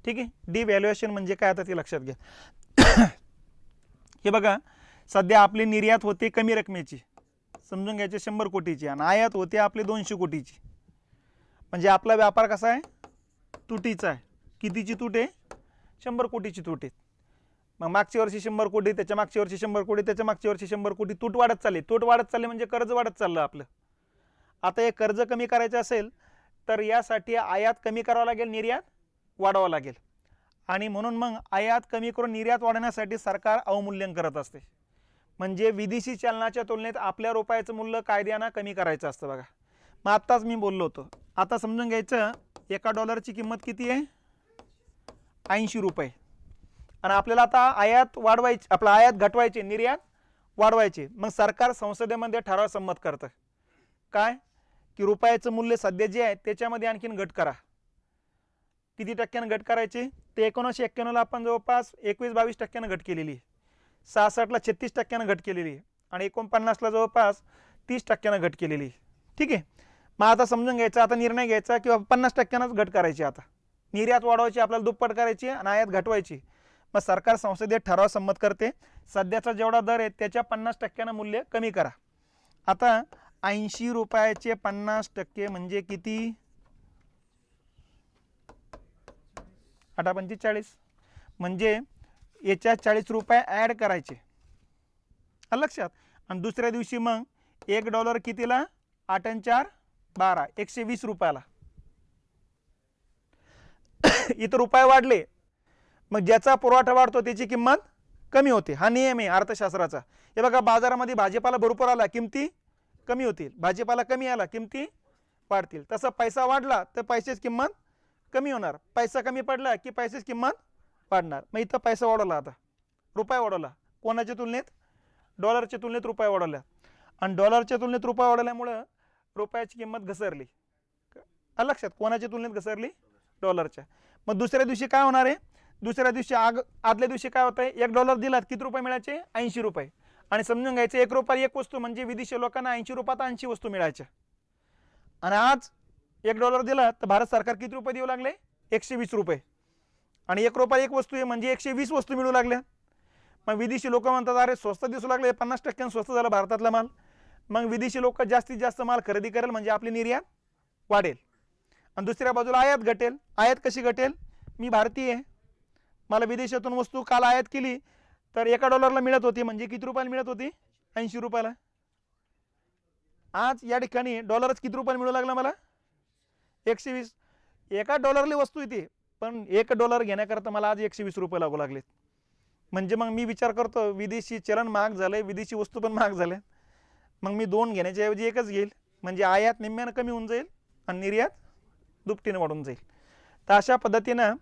Speaker 1: ठीक आहे. डिव्हॅल्युएशन म्हणजे काय आता ते लक्षात घ्या. हे बघा, सध्या आपली निर्यात होते कमी रकमेची, समजून घ्यायचे 100 कोटीची, आणि आयात होते आपली 200 कोटीची. म्हणजे आपला व्यापार कसा आहे? तुटीचा आहे. कितीची तूट आहे? 100 कोटीची तूट आहे. मग मागच्या वर्षी 100 कोटी, त्याच्या मागच्या वर्षी 100 कोटी, त्याच्या मागच्या वर्षी 100 कोटी, तूट वाढत चालली. तूट वाढत चालली म्हणजे कर्ज वाढत चाललं आपलं. आता हे कर्ज कमी करायचं असेल तर यासाठी आयात कमी करावं लागेल, निर्यात वाढवावं लागेल. आणि म्हणून मग आयात कमी करून निर्यात वाढवण्यासाठी सरकार अवमूल्यन करत असते. म्हणजे विदेशी चलनाच्या तुलनेत आपल्या रुपयाचं मूल्य कायद्यानं कमी करायचं असतं बघा. मग आत्ताच मी बोललो होतो. आता समजून घ्यायचं, एका डॉलरची किंमत किती आहे? 80 रुपये. आणि आपल्याला आता आयात वाढवायची, आपला आयात घटवायची, निर्यात वाढवायची. मग सरकार संसदेमध्ये ठराव संमत करतं काय, की रुपयाचं मूल्य सध्या जे आहे त्याच्यामध्ये आणखीन घट करा. किती टक्क्यानं घट करायची? ते 1991ला आपण जवळपास 21-22% घट केलेली, 66ला 36% घट केलेली, आणि 49ला जवळपास 30% घट केलेली. ठीक आहे. मग आता समजून घ्यायचं, आता निर्णय घ्यायचा की 50%नंच घट करायची. आता निर्यात वाढवायची, आपल्याला दुप्पट करायची आणि आयात घटवायची. मग सरकार संसदेत ठराव संमत करते, सध्याचा जेवढा दर आहे त्याच्या 50% मूल्य कमी करा. आता 80 रुपयाचे 50% म्हणजे किती? 8×45 म्हणजे याच्यात 40 रुपये ॲड करायचे, लक्षात. आणि दुसऱ्या दिवशी मग $1 कितीला? 8×4 12, 120 रुपयाला. इथं रुपये वाढले, मग ज्याचा पुरवठा वाढतो त्याची किंमत कमी होते. हा नियम आहे अर्थशास्त्राचा. हे बघा, बाजारामध्ये भाजीपाला भरपूर आला, किमती कमी होतील. भाजीपाला कमी आला, किमती वाढतील. तसं पैसा वाढला तर पैशाची किंमत कमी होणार, पैसा कमी पडला की पैशाची किंमत वाढणार. मग इथं पैसा वाढवला, आता रुपये वाढवला. कोणाच्या तुलनेत? डॉलरच्या तुलनेत रुपये वाढवल्या. आणि डॉलरच्या तुलनेत रुपये वाढवल्यामुळं रुपयाची किंमत घसरली, लक्षात. कोणाच्या तुलनेत घसरली? डॉलरच्या. मग दुसऱ्या दिवशी काय होणार आहे? दुसऱ्या दिवशी आदल्या दिवशी काय होतं आहे? $1 दिलात, किती रुपये मिळायचे? 80 रुपये. आणि समजून घ्यायचं, 1 रुपया 1 वस्तू म्हणजे विदेशी लोकांना 80 रुपयात 80 वस्तू मिळायच्या. आणि आज $1 दिला तर भारत सरकार किती रुपये देऊ लागले? 120 रुपये. आणि 1 रुपया 1 वस्तू आहे म्हणजे 120 वस्तू मिळू लागल्या. मग विदेशी लोक म्हणतात, अरे स्वस्त दिसू लागले, 50% स्वस्त झाला भारतातला माल. मग विदेशी लोक जास्तीत जास्त माल खरेदी करेल म्हणजे आपली निर्यात वाढेल. आणि दुसऱ्या बाजूला आयात घटेल. आयात कशी घटेल? मी भारतीय आहे, मला विदेशातून वस्तू काल आयात केली तर $1 मिळत होती, म्हणजे किती रुपयाला मिळत होती? 80 रुपयाला. आज या ठिकाणी डॉलरच किती रुपयाला मिळू लागला मला? 120. $1 वस्तू येते, पण $1 घेण्याकरता मला आज 120 रुपये लागू लागलेत. म्हणजे मग मी विचार करतो, विदेशी चलन महाग झाले, विदेशी वस्तू पण महाग झाल्या. मग मी 2 घेण्याच्या ऐवजी एकच घेईल, म्हणजे आयात निम्म्यानं कमी होऊन जाईल आणि निर्यात दुपटीने वाढून जाईल. तर अशा पद्धतीनं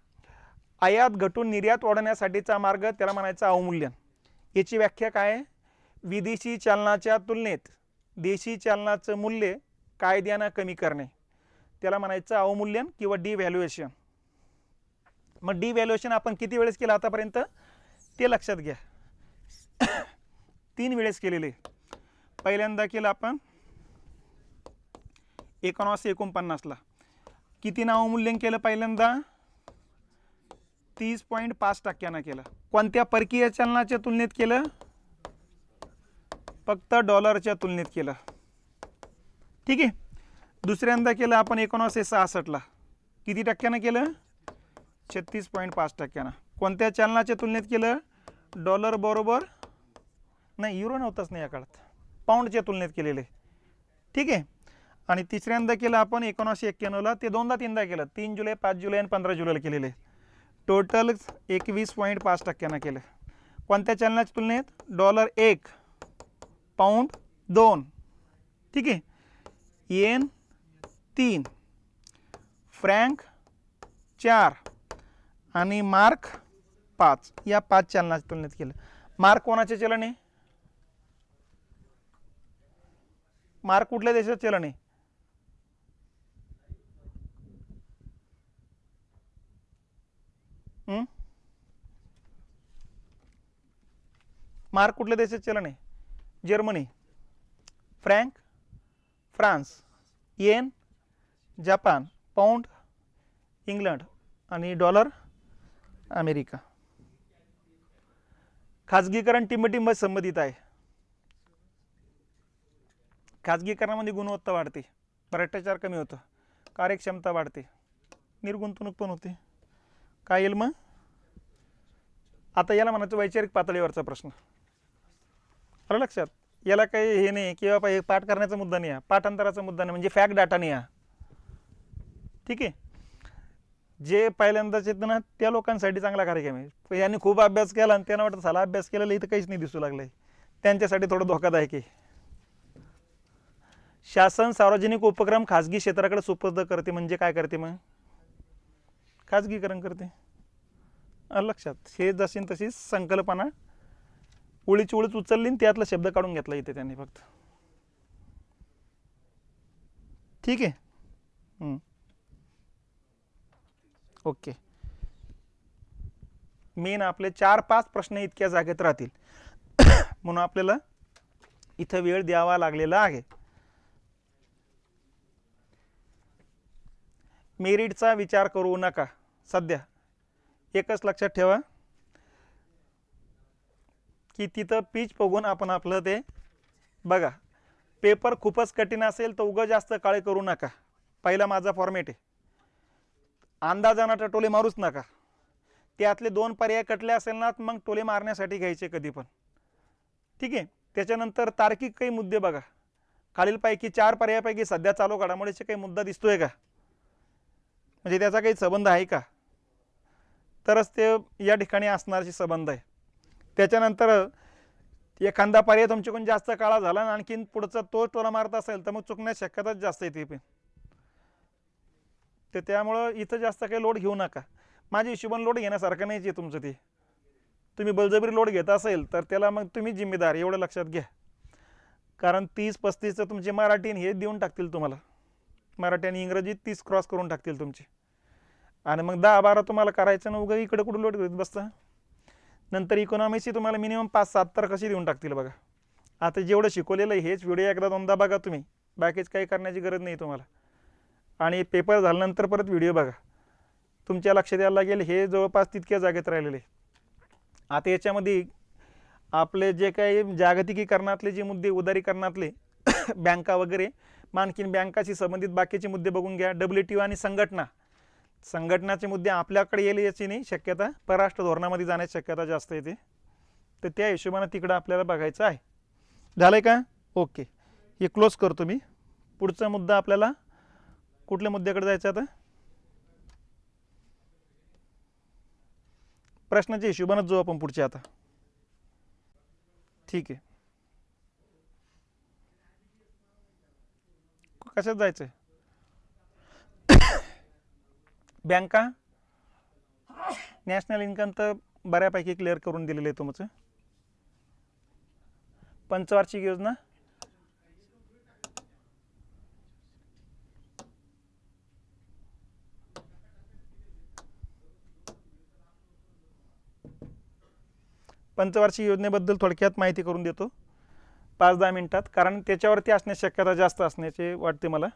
Speaker 1: आयात घटून निर्यात वाढवण्यासाठीचा मार्ग त्याला म्हणायचा अवमूल्यन. याची व्याख्या काय आहे? विदेशी चलनाच्या तुलनेत देशी चलनाचं मूल्य कायद्यानं कमी करणे, त्याला म्हणायचं अवमूल्यन किंवा डिव्हॅल्युएशन. मग डिव्हॅल्युएशन आपण किती वेळेस केलं आतापर्यंत ते लक्षात घ्या. 3 वेळेस केलेले. पहिल्यांदा केलं आपण 1949ला. किती अवमूल्यन केलं? पहिल्यांदा 30.5% केलं. कोणत्या परकीय चलनाच्या तुलनेत केलं? फक्त डॉलरच्या तुलनेत केलं, ठीक आहे. दुसऱ्यांदा केलं आपण 1966ला. किती टक्क्यानं केलं? 36.5%. कोणत्या चलनाच्या तुलनेत केलं? डॉलर बरोबर नाही, युरो नव्हताच नाही या काळात, पाऊंडच्या तुलनेत केलेले, ठीक आहे. आणि तिसऱ्यांदा केलं आपण 1991ला. ते 2दा-3दा केलं, 3 जुलै, 5 जुलै आणि 15 जुलैला केलेले. टोटल 21.5% केलं. कोणत्या चलनाच्या तुलनेत? डॉलर 1, पाऊंड 2, ठीक आहे, येन 3, फ्रँक 4 आणि मार्क 5. या 5 चलनाच्या तुलनेत केलं. मार्क कोणाचे चलन आहे? मार्क कुठल्या देशाचं चलन आहे? मार्क कुठल्या देशाचं चलन आहे? जर्मनी, फ्रँक फ्रान्स, येन जपान, पाऊंड इंग्लंड आणि डॉलर अमेरिका. खाजगीकरण टिंबटिंब संबंधित आहे. खाजगीकरणामध्ये गुणवत्ता वाढते, भ्रष्टाचार कमी होतो, कार्यक्षमता वाढते, निर्गुंतवणूक पण होते. काय येईल मग? आता याला म्हणायचं वैचारिक पातळीवरचा प्रश्न. आलं लक्षात? याला काही हे नाही की बाबा हे पाठ करण्याचा मुद्दा नाही आहे, पाठांतराचा मुद्दा नाही, म्हणजे फॅक्ट डाटा नाही आहे, ठीक आहे. जे पहिल्यांदाच येतं ना त्या लोकांसाठी चांगला कार्यक्रम आहे. यांनी खूप अभ्यास केला आणि त्यांना वाटतं साला अभ्यास केलेला इथं काहीच नाही दिसू लागलंय, त्यांच्यासाठी थोडं धोकादायक आहे. शासन सार्वजनिक उपक्रम खाजगी क्षेत्राकडे सुपूर्द करते, म्हणजे काय करते? मग खाजगीकरण करते. लक्षात? हे जशी तशी संकल्पना उळीची उळीच उचलली, त्यातला शब्द काढून घेतला इथे त्यांनी फक्त, ठीक आहे. ओके. मेन आपले 4-5 प्रश्न इतक्या जागेत राहतील म्हणून आपल्याला इथं वेळ द्यावा लागलेला आहे. मेरिटचा विचार करू नका सध्या, एकच लक्षात ठेवा, की तिथं पीच बघून आपण आपलं ते बघा. पेपर खूपच कठीण असेल तर उगाच जास्त काळे करू नका. पहिला माझा फॉर्मॅट आहे, अंदाजानं टोले मारूच नका. त्यातले 2 पर्याय कटले असेल ना मग टोले मारण्यासाठी घ्यायचे कधी पण. ठीक आहे. त्याच्यानंतर तार्किक काही मुद्दे बघा. खालीलपैकी 4 पर्यायापैकी सध्या चालू घडामोडीचे काही मुद्दा दिसतोय का, म्हणजे त्याचा काही संबंध आहे का, तरच ते या ठिकाणी असणारचे संबंध आहे. त्याच्यानंतर एखादा पर्याय तुमच्याकडून जास्त काळा झाला आणि आणखीन पुढचा तो टोला मारत असेल तर मग चुकण्याची शक्यता जास्त येते पण. तर त्यामुळं इथं जास्त काही लोड घेऊ नका. माझ्या हिशोबाने लोड घेण्यासारखं नाहीच आहे तुमचं ते. तुम्ही बळजबरी लोड घेत असेल तर त्याला मग तुम्ही जिम्मेदार, एवढं लक्षात घ्या. कारण 30-35चं तुमचे मराठी हे देऊन टाकतील तुम्हाला. मराठी आणि इंग्रजी 30 क्रॉस करून टाकतील तुमचे. आणि मग 10-12 तुम्हाला करायचं ना, उगा इकडे कुठं लोड घेत बसता. नंतर इकॉनॉमिक्सची तुम्हाला मिनिमम 5-7 तर कशी देऊन टाकतील बघा. आता जेवढं शिकवलेलं आहे हेच व्हिडिओ एकदा 2दा बघा तुम्ही, बाकीच काही करण्याची गरज नाही तुम्हाला. आणि पेपर झाल्यानंतर परत व्हिडिओ बघा, तुमच्या लक्षात यायला लागेल हे जवळपास तितक्या जागेत राहिलेले. आता याच्यामध्ये आपले जे काही जागतिकीकरणातले जे मुद्दे, उदारीकरणातले बँका वगैरे, आणखीन बँकाशी संबंधित बाकीचे मुद्दे बघून घ्या. WTO आणि संघटनाचे मुद्दे आपल्याकडे येईल याची नाही शक्यता, परराष्ट्र धोरणामध्ये जाण्याची शक्यता जास्त येते. तर त्या हिशोबाने तिकडं आपल्याला बघायचं आहे. झालंय का? ओके, हे क्लोज करतो मी. पुढचा मुद्दा आपल्याला कुठल्या मुद्द्याकडे जायचं आता? प्रश्नाच्या हिशोबानेच जाऊ आपण पुढचे आता. ठीक आहे, कशात जायचं आहे? बँका, नॅशनल इन्कम तर बऱ्यापैकी क्लिअर करून दिलेलं आहे तुमचं. पंचवार्षिक योजना, पंचवार्षिक योजनेबद्दल थोडक्यात माहिती करून देतो 5-10 मिनिटात, कारण त्याच्यावरती असण्याची शक्यता जास्त असण्याचे वाटते मला.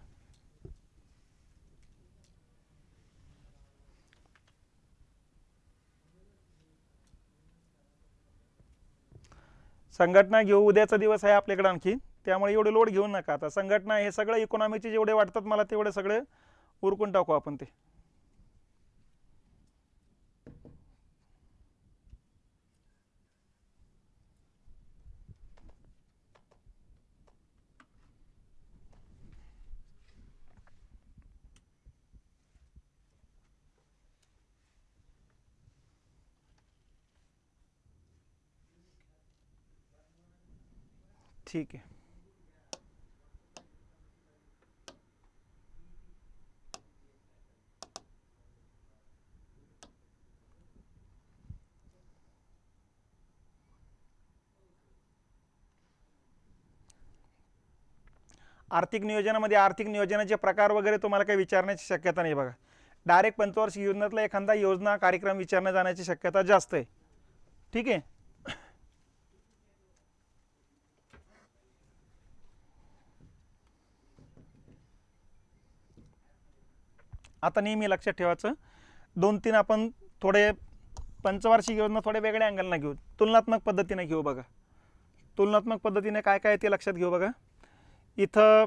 Speaker 1: संघटना घेऊ, उद्याचा दिवस आहे आपल्याकडे आणखी, त्यामुळे एवढे लोड घेऊ नका. आता संघटना हे सगळं इकॉनॉमीचे जेवढे वाटतात मला तेवढे सगळे उरकून टाकू आपण ते. ठीक आहे. आर्थिक नियोजनामध्ये आर्थिक नियोजनाचे प्रकार वगैरे तुम्हाला काही विचारण्याची शक्यता नाही बघा. डायरेक्ट पंचवार्षिक योजनेतला एखादा योजना कार्यक्रम विचारण्यात जाण्याची शक्यता जास्त आहे. ठीक आहे. आता नेहमी लक्षात ठेवायचं, 2-3 आपण थोडे पंचवार्षिक योजना थोडे वेगळ्या अँगलनं घेऊ, तुलनात्मक पद्धतीने घेऊ बघा. तुलनात्मक पद्धतीने काय काय ते लक्षात घेऊ बघा. इथं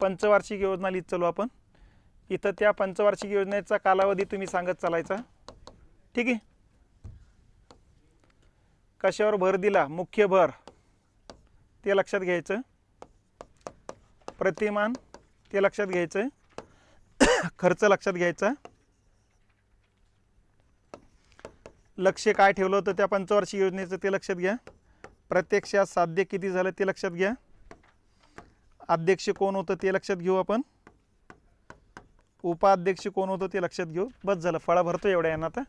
Speaker 1: पंचवार्षिक योजना लिहित चालू आपण. इथं त्या पंचवार्षिक योजनेचा कालावधी तुम्ही सांगत चालायचा. ठीक आहे. कशावर भर दिला, मुख्य भर ते लक्षात घ्यायचं. प्रतिमान ते लक्षात घ्यायचं. खर्च लक्षात घ्यायचा. लक्ष काय ठेवलं होतं त्या पंचवार्षिक योजनेचं ते लक्षात घ्या. प्रत्यक्षात साध्य किती झालं ते लक्षात घ्या. अध्यक्ष कोण होतं ते लक्षात घेऊ आपण. उपाध्यक्ष कोण होतं ते लक्षात घेऊ. बस झालं, फळा भरतो एवढ्या यांना. आता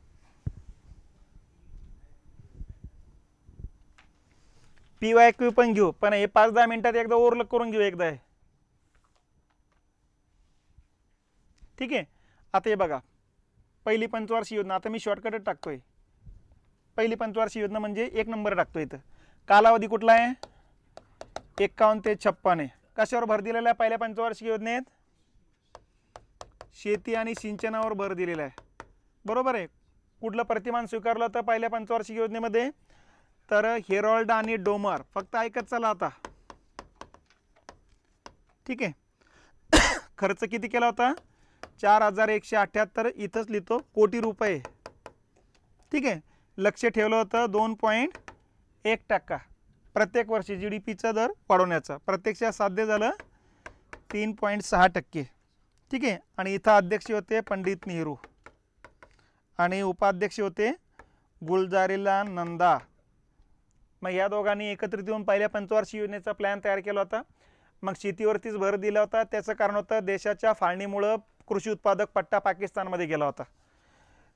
Speaker 1: PYQ पण घेऊ, पण हे 5-10 मिनिटात एकदा ओव्हरलक करून घेऊ एकदा हे. ठीक आहे. आता हे बघा, पहिली पंचवार्षिक योजना, आता मी शॉर्टकटच टाकतोय. पहिली पंचवार्षिक योजना म्हणजे 1 नंबर टाकतो इथं. कालावधी कुठला आहे? 51 ते 56 आहे. कशावर भर दिलेला आहे पहिल्या पंचवार्षिक योजनेत? शेती आणि सिंचनावर भर दिलेला आहे. बरोबर आहे. कुठलं प्रतिमान स्वीकारलं तर पहिल्या पंचवार्षिक योजनेमध्ये? तर हेरॉल्ड आणि डोमर फक्त ऐकत चला आता, ठीक आहे. खर्च किती केला होता? 4178. इथंच लिहितो कोटी रुपये, ठीक आहे. लक्ष ठेवलं होतं 2.1% प्रत्येक वर्षी GDPचा दर वाढवण्याचा. प्रत्यक्षात साध्य झालं 3.6%, ठीक आहे. आणि इथं अध्यक्ष होते पंडित नेहरू आणि उपाध्यक्ष होते गुलजारीलाल नंदा. मग या दोघांनी एकत्रित येऊन पहिल्या पंचवार्षिक योजनेचा प्लॅन तयार केला होता. मग शेतीवरतीच भर दिला होता. त्याचं कारण होतं देशाच्या फाळणीमुळं कृषी उत्पादक पट्टा पाकिस्तानमध्ये गेला होता.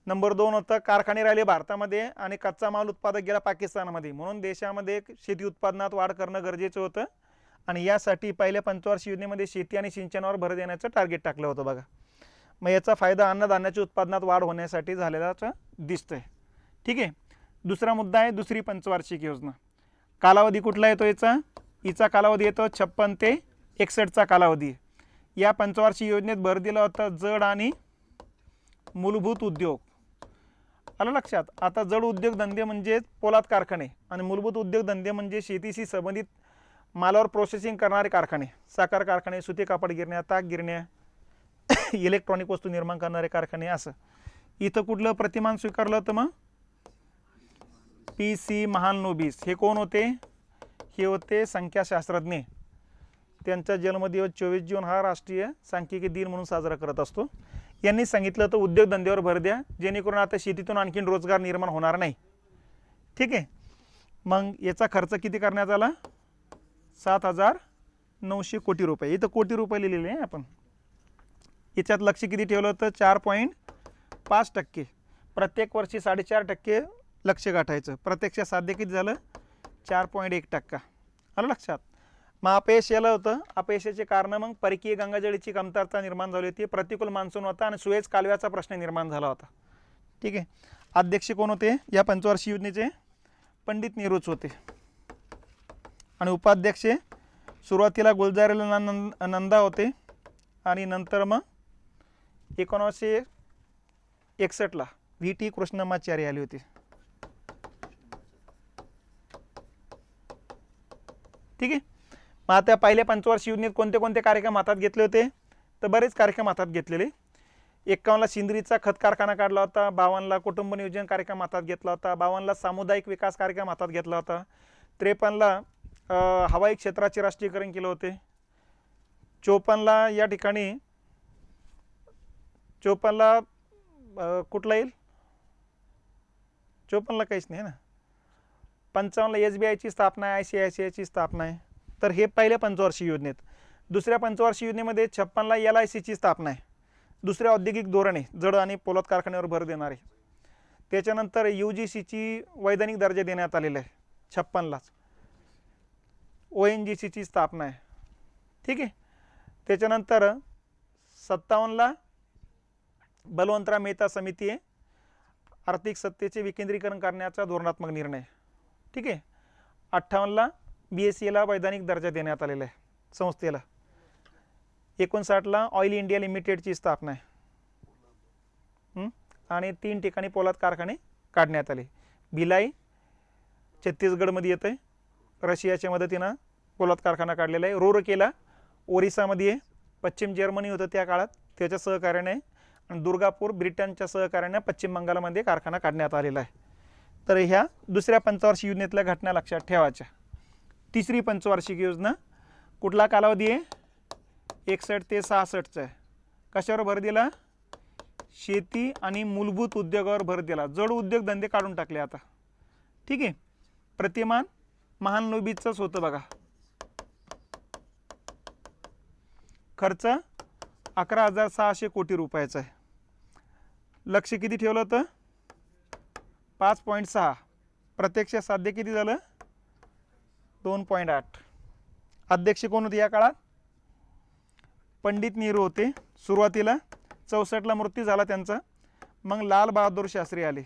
Speaker 1: नंबर 2 होतं कारखाने राहिले भारतामध्ये आणि कच्चा माल उत्पादक गेला पाकिस्तानमध्ये, म्हणून देशामध्ये शेती उत्पादनात वाढ करणं गरजेचं होतं. आणि यासाठी पहिल्या पंचवार्षिक योजनेमध्ये शेती आणि सिंचनावर भर देण्याचं टार्गेट टाकलं होतं बघा. मग याचा फायदा अन्नधान्याच्या उत्पादनात वाढ होण्यासाठी झालेलाच दिसतोय, ठीक आहे. दुसरा मुद्दा आहे दुसरी पंचवार्षिक योजना. कालावधी कुठला येतो याचा? हिचा कालावधी येतो 56 ते 61चा कालावधी. या पंचवार्षिक योजनेत भर दिला होता जड आणि मूलभूत उद्योग. आलं लक्षात? आता जड उद्योगधंदे म्हणजे पोलाद कारखाने आणि मूलभूत उद्योगधंदे म्हणजे शेतीशी संबंधित मालावर प्रोसेसिंग करणारे कारखाने, साखर कारखाने, सुती कापड गिरण्या, ताग गिरण्या, इलेक्ट्रॉनिक वस्तू निर्माण करणारे कारखाने. असं इथं कुठलं प्रतिमान स्वीकारलं होतं? मग PC महालनोबिस. हे कोण होते? हे होते संख्याशास्त्रज्ञ. त्यांचा जन्मदिवस 24 जून हा राष्ट्रीय सांख्यिकी दिन म्हणून साजरा करत असतो. यांनी सांगितलं होतं उद्योगधंद्यावर भर द्या, जेणेकरून आता शेतीतून आणखीन रोजगार निर्माण होणार नाही, ठीक आहे. मग याचा खर्च किती करण्यात आला? 7,900 कोटी रुपये. इथं कोटी रुपये लिहिलेले आहे आपण. याच्यात लक्ष किती ठेवलं होतं? 4.5%. प्रत्येक वर्षी 4.5% लक्ष गाठायचं. प्रत्यक्षात साध्य किती झालं? 4.1%. आलं लक्षात? मग अपयश याला होतं. अपयशाचे कारण मग परकीय गंगाजळीची कमतरता निर्माण झाली होती, प्रतिकूल मान्सून होता आणि सुएझ कालव्याचा प्रश्न निर्माण झाला होता, ठीक आहे. अध्यक्ष कोण होते या पंचवार्षिक योजनेचे? पंडित नेहरूच होते. आणि उपाध्यक्ष सुरुवातीला गुलजारीलाल नंदा होते आणि नंतर मग 1961ला VT कृष्णमाचारी आली होती, ठीक आहे. मग आता पहिल्या पंचवार्षिक योजनेत कोणते कोणते कार्यक्रम हातात घेतले होते? तर बरेच कार्यक्रम हातात घेतलेले. 51ला सिंदरीचा खत कारखाना काढला होता. 52ला कुटुंब नियोजन कार्यक्रम हातात घेतला होता. 52ला सामुदायिक विकास कार्यक्रम हातात घेतला होता. 53ला हवाई क्षेत्राचे राष्ट्रीयकरण केले होते. 54ला या ठिकाणी 54ला कुठला येईल? 54ला काहीच नाही ना. 55ला SBIची स्थापना आहे, ICICIची स्थापना आहे. तर हे पहिल्या पंचवार्षिक योजनेत. दुसऱ्या पंचवार्षिक योजनेमध्ये 56ला LICची स्थापना आहे, दुसरे औद्योगिक धोरणे जड आणि पोलाद कारखान्यावर भर देणारे. त्याच्यानंतर UGCची वैधानिक दर्जा देण्यात आलेला आहे 56लाच. ONGCची स्थापना आहे, ठीक आहे. त्याच्यानंतर 57ला बलवंतराव मेहता समिती आहे, आर्थिक सत्तेचे विकेंद्रीकरण करण्याचा धोरणात्मक निर्णय, ठीक आहे. 58ला BSEला वैधानिक दर्जा देण्यात आलेला आहे संस्थेला. 59ला ऑइल इंडिया लिमिटेडची स्थापना आहे आणि 3 ठिकाणी पोलाद कारखाने काढण्यात आले. भिलाई छत्तीसगडमध्ये येतं आहे, रशियाच्या मदतीनं पोलाद कारखाना काढलेला आहे. रूरकेला ओरिसामध्ये आहे, पश्चिम जर्मनी होतं त्या काळात, त्याच्या सहकार्याने. आणि दुर्गापूर ब्रिटनच्या सहकार्याने पश्चिम बंगालमध्ये कारखाना काढण्यात आलेला आहे. तर ह्या दुसऱ्या पंचवार्षिक योजनेतल्या घटना लक्षात ठेवायच्या. तिसरी पंचवार्षिक योजना कुठला कालावधी आहे? 61 ते 66चा आहे. कशावर भर दिला? शेती आणि मूलभूत उद्योगावर भर दिला. जड उद्योगधंदे काढून टाकले आता, ठीक आहे. प्रतिमान महालनोबिसचंच होतं बघा. खर्च 11,600 कोटी रुपयाचा आहे. लक्ष किती ठेवलं होतं? 5.6. प्रत्यक्षात साध्य किती झालं? 2.8. अध्यक्ष कोण होते या काळात? पंडित नेहरू होते. सुरुवातीला 64ला मृत्यू झाला त्यांचा. मग लाल बहादूर शास्त्री आले,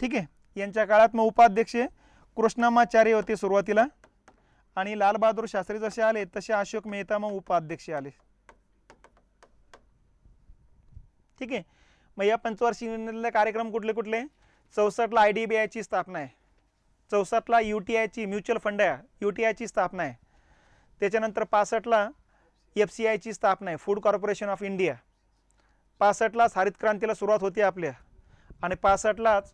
Speaker 1: ठीक आहे. यांच्या काळात मग उपाध्यक्ष कृष्णमाचारी होते सुरुवातीला आणि लाल बहादूर शास्त्री जसे आले तसे अशोक मेहता मग उपाध्यक्ष आले, ठीक आहे. मग या पंचवार्षिक योजनेतले कार्यक्रम कुठले कुठले? 64ला IDBIची स्थापना आहे, 64ला UTIची म्युच्युअल फंड आहे UTIची स्थापना आहे, त्याच्यानंतर 65ला FCIची स्थापना आहे, फूड कॉर्पोरेशन ऑफ इंडिया, 65लाच हरित क्रांतीला सुरुवात होती आपल्या, आणि 65लाच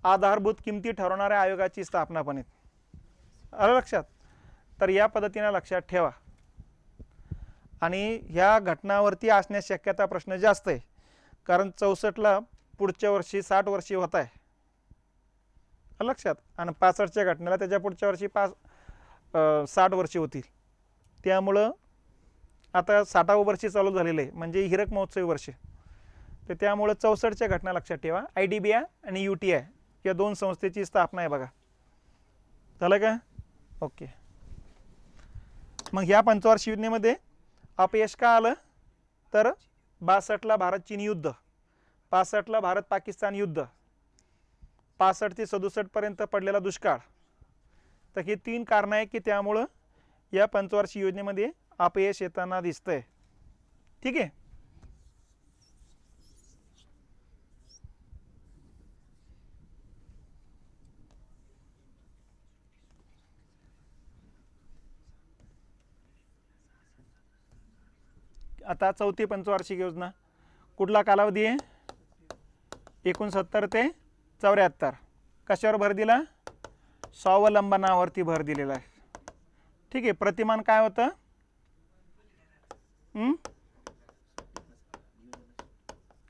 Speaker 1: आधारभूत किमती ठरवणाऱ्या आयोगाची स्थापना पण आहे. आलं लक्षात? तर या पद्धतीने लक्षात ठेवा. आणि ह्या घटनावरती असण्याची शक्यता प्रश्न जास्त आहे, कारण 64ला पुढच्या वर्षी 60 वर्षी होत आहे. लक्षात? आणि 65च्या घटनेला त्याच्या पुढच्या वर्षी 60 वर्षी होतील. त्यामुळं आता 60वं वर्षी चालू झालेलं आहे, म्हणजे हिरक महोत्सवी वर्ष. तर त्यामुळं 64च्या घटना लक्षात ठेवा. IDBI आणि UTI या दोन संस्थेची स्थापना आहे बघा. झालं का? ओके. मग ह्या पंचवार्षिक योजनेमध्ये अपयश का आलं? तर 62ला भारत चीन युद्ध, 65ला भारत पाकिस्तान युद्ध, 65 ते 67 पर्यंत पडलेला दुष्काळ. तर ही 3 कारणं आहे की त्यामुळं या पंचवार्षिक योजनेमध्ये अपयश येताना दिसतंय. ठीक आहे. आता चौथी पंचवार्षिक योजना कुठला कालावधी आहे? 69 ते 74. कशावर भर दिला? स्वावलंबनावरती भर दिलेला आहे. ठीक आहे. प्रतिमान काय होतं?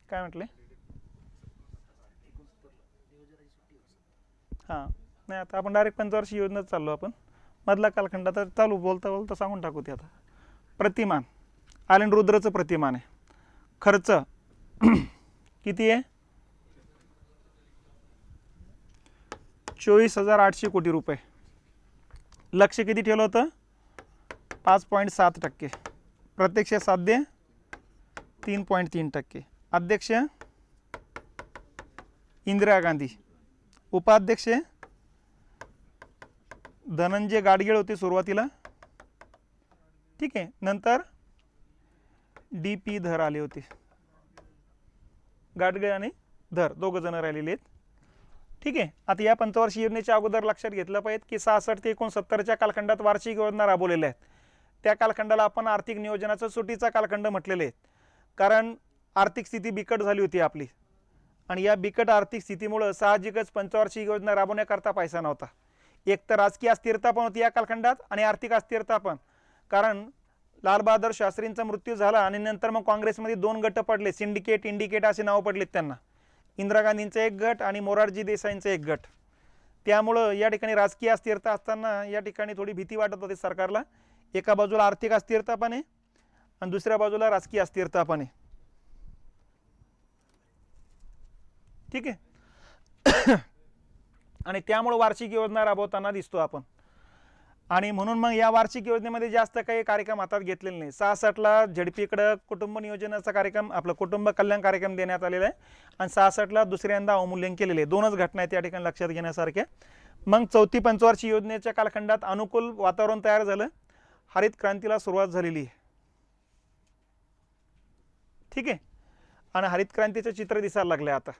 Speaker 1: काय म्हटले? हां, नाही आता आपण डायरेक्ट पंचवार्षिक योजनेत चाललो. आपण मधला कालखंड आता चालू बोलता बोलता सांगून टाकू ते. आता प्रतिमान आलेन रुद्रचं प्रतिमान आहे. खर्च किती आहे? 24,800 कोटी रुपये. लक्ष किती ठेवलं होतं? 5.7%. प्रत्यक्ष साध्य 3.3%. अध्यक्ष इंदिरा गांधी, उपाध्यक्ष धनंजय गाडगीळ होते सुरुवातीला. ठीक आहे. नंतर DP धर आले होते. गाडगीळ आणि धर दोघं जण राहिलेले आहेत. ठीक आहे. आता या पंचवार्षिक योजनेच्या अगोदर लक्षात घेतलं पाहिजे की 66 ते 69च्या कालखंडात वार्षिक योजना राबवलेल्या आहेत. त्या कालखंडाला आपण आर्थिक नियोजनाचा सुटीचा कालखंड म्हटलेले आहेत, कारण आर्थिक स्थिती बिकट झाली होती आपली, आणि या बिकट आर्थिक स्थितीमुळे साहजिकच पंचवार्षिक योजना राबवण्याकरता पैसा नव्हता. एक तर राजकीय अस्थिरता पण होती या कालखंडात आणि आर्थिक अस्थिरता पण, कारण लालबहादूर शास्त्रींचा मृत्यू झाला आणि नंतर मग काँग्रेसमध्ये 2 गट पडले, सिंडिकेट इंडिकेट असे नाव पडलेत त्यांना. इंदिरा गांधींचा एक गट आणि मोरारजी देसाईंचा एक गट. त्यामुळं या ठिकाणी राजकीय अस्थिरता असताना या ठिकाणी थोडी भीती वाटत होती सरकारला. एका बाजूला आर्थिक अस्थिरता पण आहे आणि दुसऱ्या बाजूला राजकीय अस्थिरता पण आहे. ठीक आहे. आणि त्यामुळे वार्षिक योजना राबवताना दिसतो आपण. आणि म्हणून मग या वार्षिक योजनेमध्ये जास्त काही कार्यक्रम हातात घेतलेले नाही. 66ला झडपीकडं कुटुंब नियोजनाचा कार्यक्रम, आपलं कुटुंब कल्याण कार्यक्रम देण्यात आलेला आहे, आणि 66ला दुसऱ्यांदा अवमूल्यन केलेले आहे. 2च घटना आहेत या ठिकाणी लक्षात घेण्यासारख्या. मग चौथी पंचवार्षिक योजनेच्या कालखंडात अनुकूल वातावरण तयार झालं, हरित क्रांतीला सुरुवात झालेली आहे. ठीक आहे. आणि हरित क्रांतीचं चित्र दिसायला लागले आता,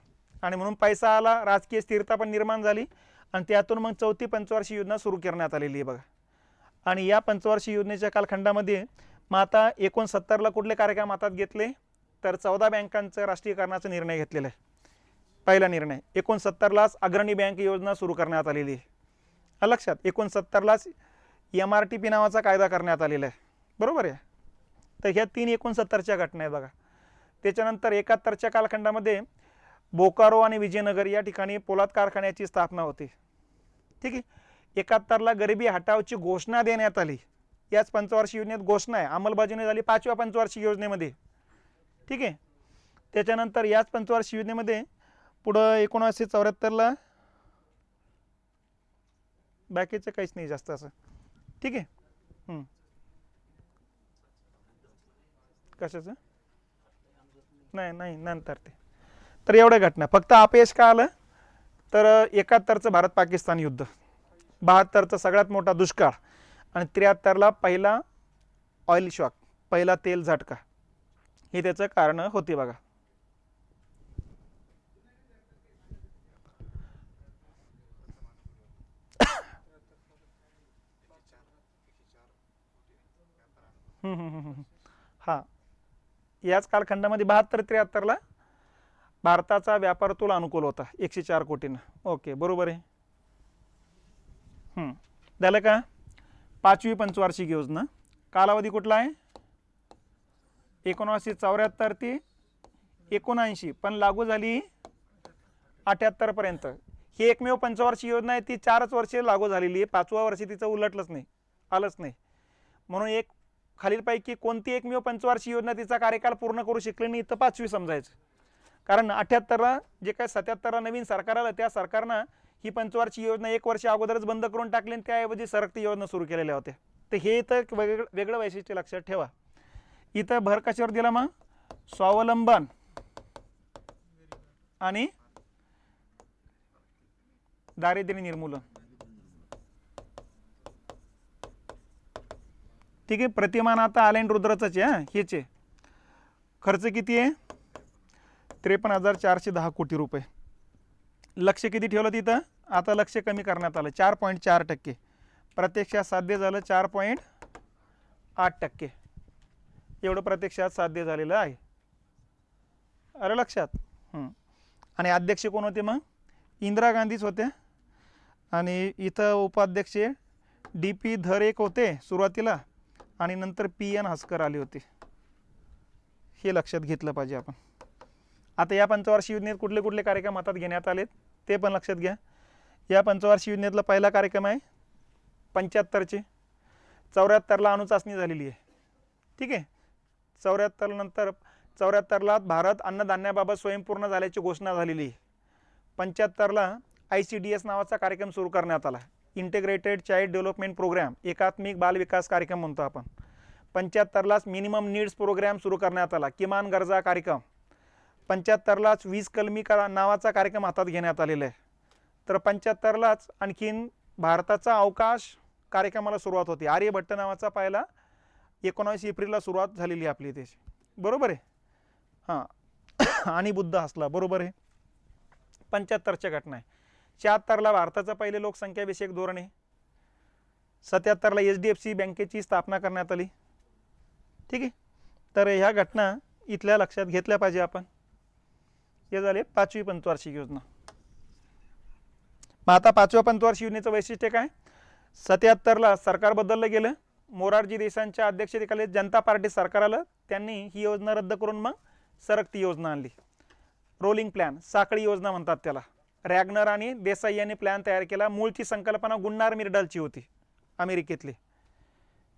Speaker 1: आणि म्हणून पैसा आला, राजकीय स्थिरता पण निर्माण झाली, आणि त्यातून मग चौथी पंचवार्षिक योजना सुरू करण्यात आलेली आहे बघा. आणि या पंचवार्षिक योजनेच्या कालखंडामध्ये मग आता 69ला कुठले कार्यक्रम हातात घेतले? तर 14 बँकांचं राष्ट्रीयकरणाचा निर्णय घेतलेला आहे. पहिला निर्णय. 69लाच अग्रणी बँक योजना सुरू करण्यात आलेली आहे. लक्षात? 69लाच MRTP नावाचा कायदा करण्यात आलेला आहे. बरोबर आहे. तर ह्या 3 69च्या घटना आहेत बघा. त्याच्यानंतर 71च्या कालखंडामध्ये बोकारो आणि विजयनगर या ठिकाणी पोलाद कारखान्याची स्थापना होती. ठीक आहे. 71ला गरिबी हटावची घोषणा देण्यात आली. याच पंचवार्षिक योजनेत घोषणा आहे, अंमलबजावणी झाली 5व्या पंचवार्षिक योजनेमध्ये. ठीक आहे. त्याच्यानंतर याच पंचवार्षिक योजनेमध्ये पुढं 1974ला बाकीचं काहीच नाही जास्त असं. ठीक आहे. कशाचं नाही नंतर ते. तर एवढ्या घटना. फक्त अपयश का आलं? तर 71चं भारत पाकिस्तान युद्ध, 72चा सगळ्यात मोठा दुष्काळ, आणि 73ला पहिला ऑइल शॉक, पहिला तेल झटका, हे त्याचं कारण होते बघा. हां, याच कालखंडामध्ये 72-73ला भारताचा व्यापार तुला अनुकूल होता 104 कोटीनं. ओके, बरोबर आहे. झालं का? 5वी पंचवार्षिक योजना कालावधी कुठला आहे? 1974 ते 79, पण लागू झाली 78 पर्यंत. ही एकमेव पंचवार्षिक योजना आहे, ती 4च वर्षे लागू झालेली आहे. 5व्या वर्षी तिचं उलटलंच नाही, आलंच नाही. म्हणून एक खालीलपैकी कोणती एकमेव पंचवार्षिक योजना तिचा कार्यकाल पूर्ण करू शकली नाही, तर 5वी समजायचं. कारण 78ला जे काय 77ला नवीन सरकार आलं, त्या सरकारनं ही पंचवार्षिक योजना 1 वर्ष अगोदरच बंद करून टाकली आणि त्याऐवजी सरकती योजना सुरू केलेल्या होत्या. तर हे तर वेगळं वैशिष्ट्य लक्षात ठेवा. इथं भर कशावर दिला मग? स्वावलंबन आणि दारिद्र्य निर्मूलन. ठीक आहे. प्रतिमान आता आलेन रुद्रचंच आहे. हेच आहे. खर्च किती आहे? 53,410 कोटी रुपये. लक्ष किती ठेवलं तिथं? आता लक्ष कमी करण्यात आलं, 4.4%. प्रत्यक्षात साध्य झालं 4.8%. एवढं प्रत्यक्षात साध्य झालेलं आहे. अरे लक्षात. आणि अध्यक्ष कोण होते मग? इंदिरा गांधीच होते. आणि इथं उपाध्यक्ष DP धर एक होते सुरुवातीला, आणि नंतर PN हस्कर आले होते. हे लक्षात घेतलं पाहिजे आपण. आता या पंचवार्षिक योजनेत कुठले कुठले कार्यक्रम हातात घेण्यात आलेत ते पण लक्षात घ्या. या पंचवार्षिक योजनेतला पहिला कार्यक्रम आहे 75चे. 74ला अणुचाचणी झालेली आहे. ठीक आहे. 74 नंतर 74ला भारत अन्नधान्याबाबत स्वयंपूर्ण झाल्याची घोषणा झालेली आहे. 75ला ICDS नावाचा कार्यक्रम सुरू करण्यात आला, इंटिग्रेटेड चाइल्ड डेव्हलपमेंट प्रोग्राम, एकात्मिक बाल विकास कार्यक्रम म्हणतो आपण. 75लाच मिनिमम नीड्स प्रोग्राम सुरू करण्यात आला, किमान गरजा कार्यक्रम. 75लाच वीज कलमी नावाचा कार्यक्रम हातात घेण्यात आलेला आहे. तर 75लाच आणखीन भारताचा अवकाश कार्यक्रमाला सुरुवात होती. आर्यभट्ट नावाचा पहिला 19 एप्रिलला सुरुवात झालेली आपली देश. बरोबर आहे. हां, आणि बुद्ध हसला. बरोबर आहे. 75च्या घटना आहे. 76ला भारताचं पहिले लोकसंख्या विषयक धोरण आहे. 77ला HDFC बँकेची स्थापना करण्यात आली. ठीक आहे. तर ह्या घटना इथल्या लक्षात घेतल्या पाहिजे आपण. हे झाले 5वी पंचवार्षिक योजना. मग आता 5व्या पंचवार्षिक योजनेचं वैशिष्ट्य काय? 77ला सरकार बदललं गेलं. मोरारजी देसाईंच्या अध्यक्षतेखाली जनता पार्टी सरकार आलं. त्यांनी ही योजना रद्द करून मग सरकती योजना आणली. रोलिंग प्लॅन, साखळी योजना म्हणतात त्याला. रॅगनर आणि देसाई यांनी प्लॅन तयार केला. मूळची संकल्पना गुन्नार मिर्डालची होती, अमेरिकेतली.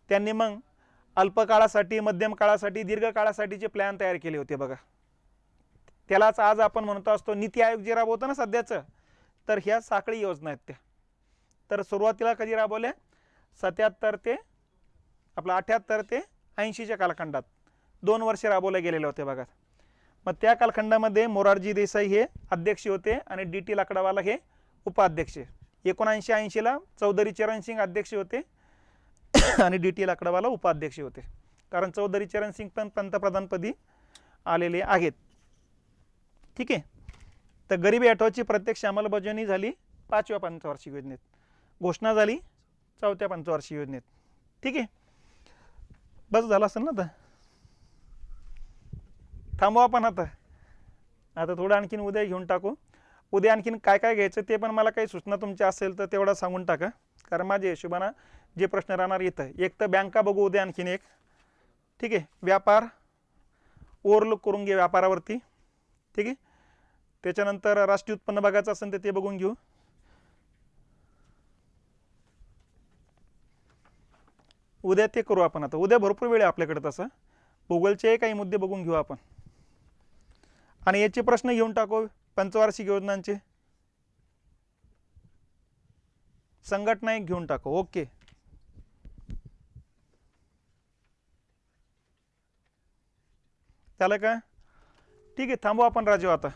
Speaker 1: त्यांनी मग अल्पकाळासाठी, मध्यम काळासाठी, दीर्घ काळासाठीचे प्लॅन तयार केले होते बघा. त्यालाच आज आपण म्हणतो असतो नीती आयोग जे राबवतं ना सध्याचं, तर ह्या साखळी योजना आहेत त्या. तर सुरुवातीला कधी राबवल्या? 78 ते 80च्या कालखंडात 2 वर्षे राबवले गेलेले होते बघा. मग त्या कालखंडामध्ये मोरारजी देसाई हे अध्यक्ष होते आणि DT लाकडावाला हे उपाध्यक्ष. 1980ला चौधरी चरण सिंग अध्यक्ष होते आणि DT लाकडावाला उपाध्यक्ष होते. कारण चौधरी चरण सिंग पण पंतप्रधानपदी आलेले आहेत. ठीक आहे. तर गरिबी हटवाची प्रत्यक्ष अंमलबजावणी झाली 5व्या पंचवार्षिक योजनेत. घोषणा झाली 4थ्या पंचवार्षिक योजनेत. ठीक आहे. बस झालं असेल ना. आता थांबू आपण. आता थोडं आणखीन उद्या घेऊन टाकू. उद्या आणखीन काय काय घ्यायचं ते पण मला काही सूचना तुमच्या असेल तर तेवढा सांगून टाका. कारण माझ्या हिशोबानं जे प्रश्न राहणार येतं, एक तर बँका बघू उद्या आणखीन एक. ठीक आहे. व्यापार ओव्हरलुक करून घे व्यापारावरती. ठीक आहे. त्याच्यानंतर राष्ट्रीय उत्पन्न बघायचं असेल तर ते बघून घेऊ. उद्या ते करू आपण. आता उद्या भरपूर वेळ आहे आपल्याकडे. तसं भूगोलचे काही मुद्दे बघून घेऊ आपण. आणि याचे प्रश्न घेऊन टाकू पंचवार्षिक योजनांचे. संघटना एक घेऊन टाकू. ओके. झालं का? ठीक आहे. थांबू आपण राजू आता.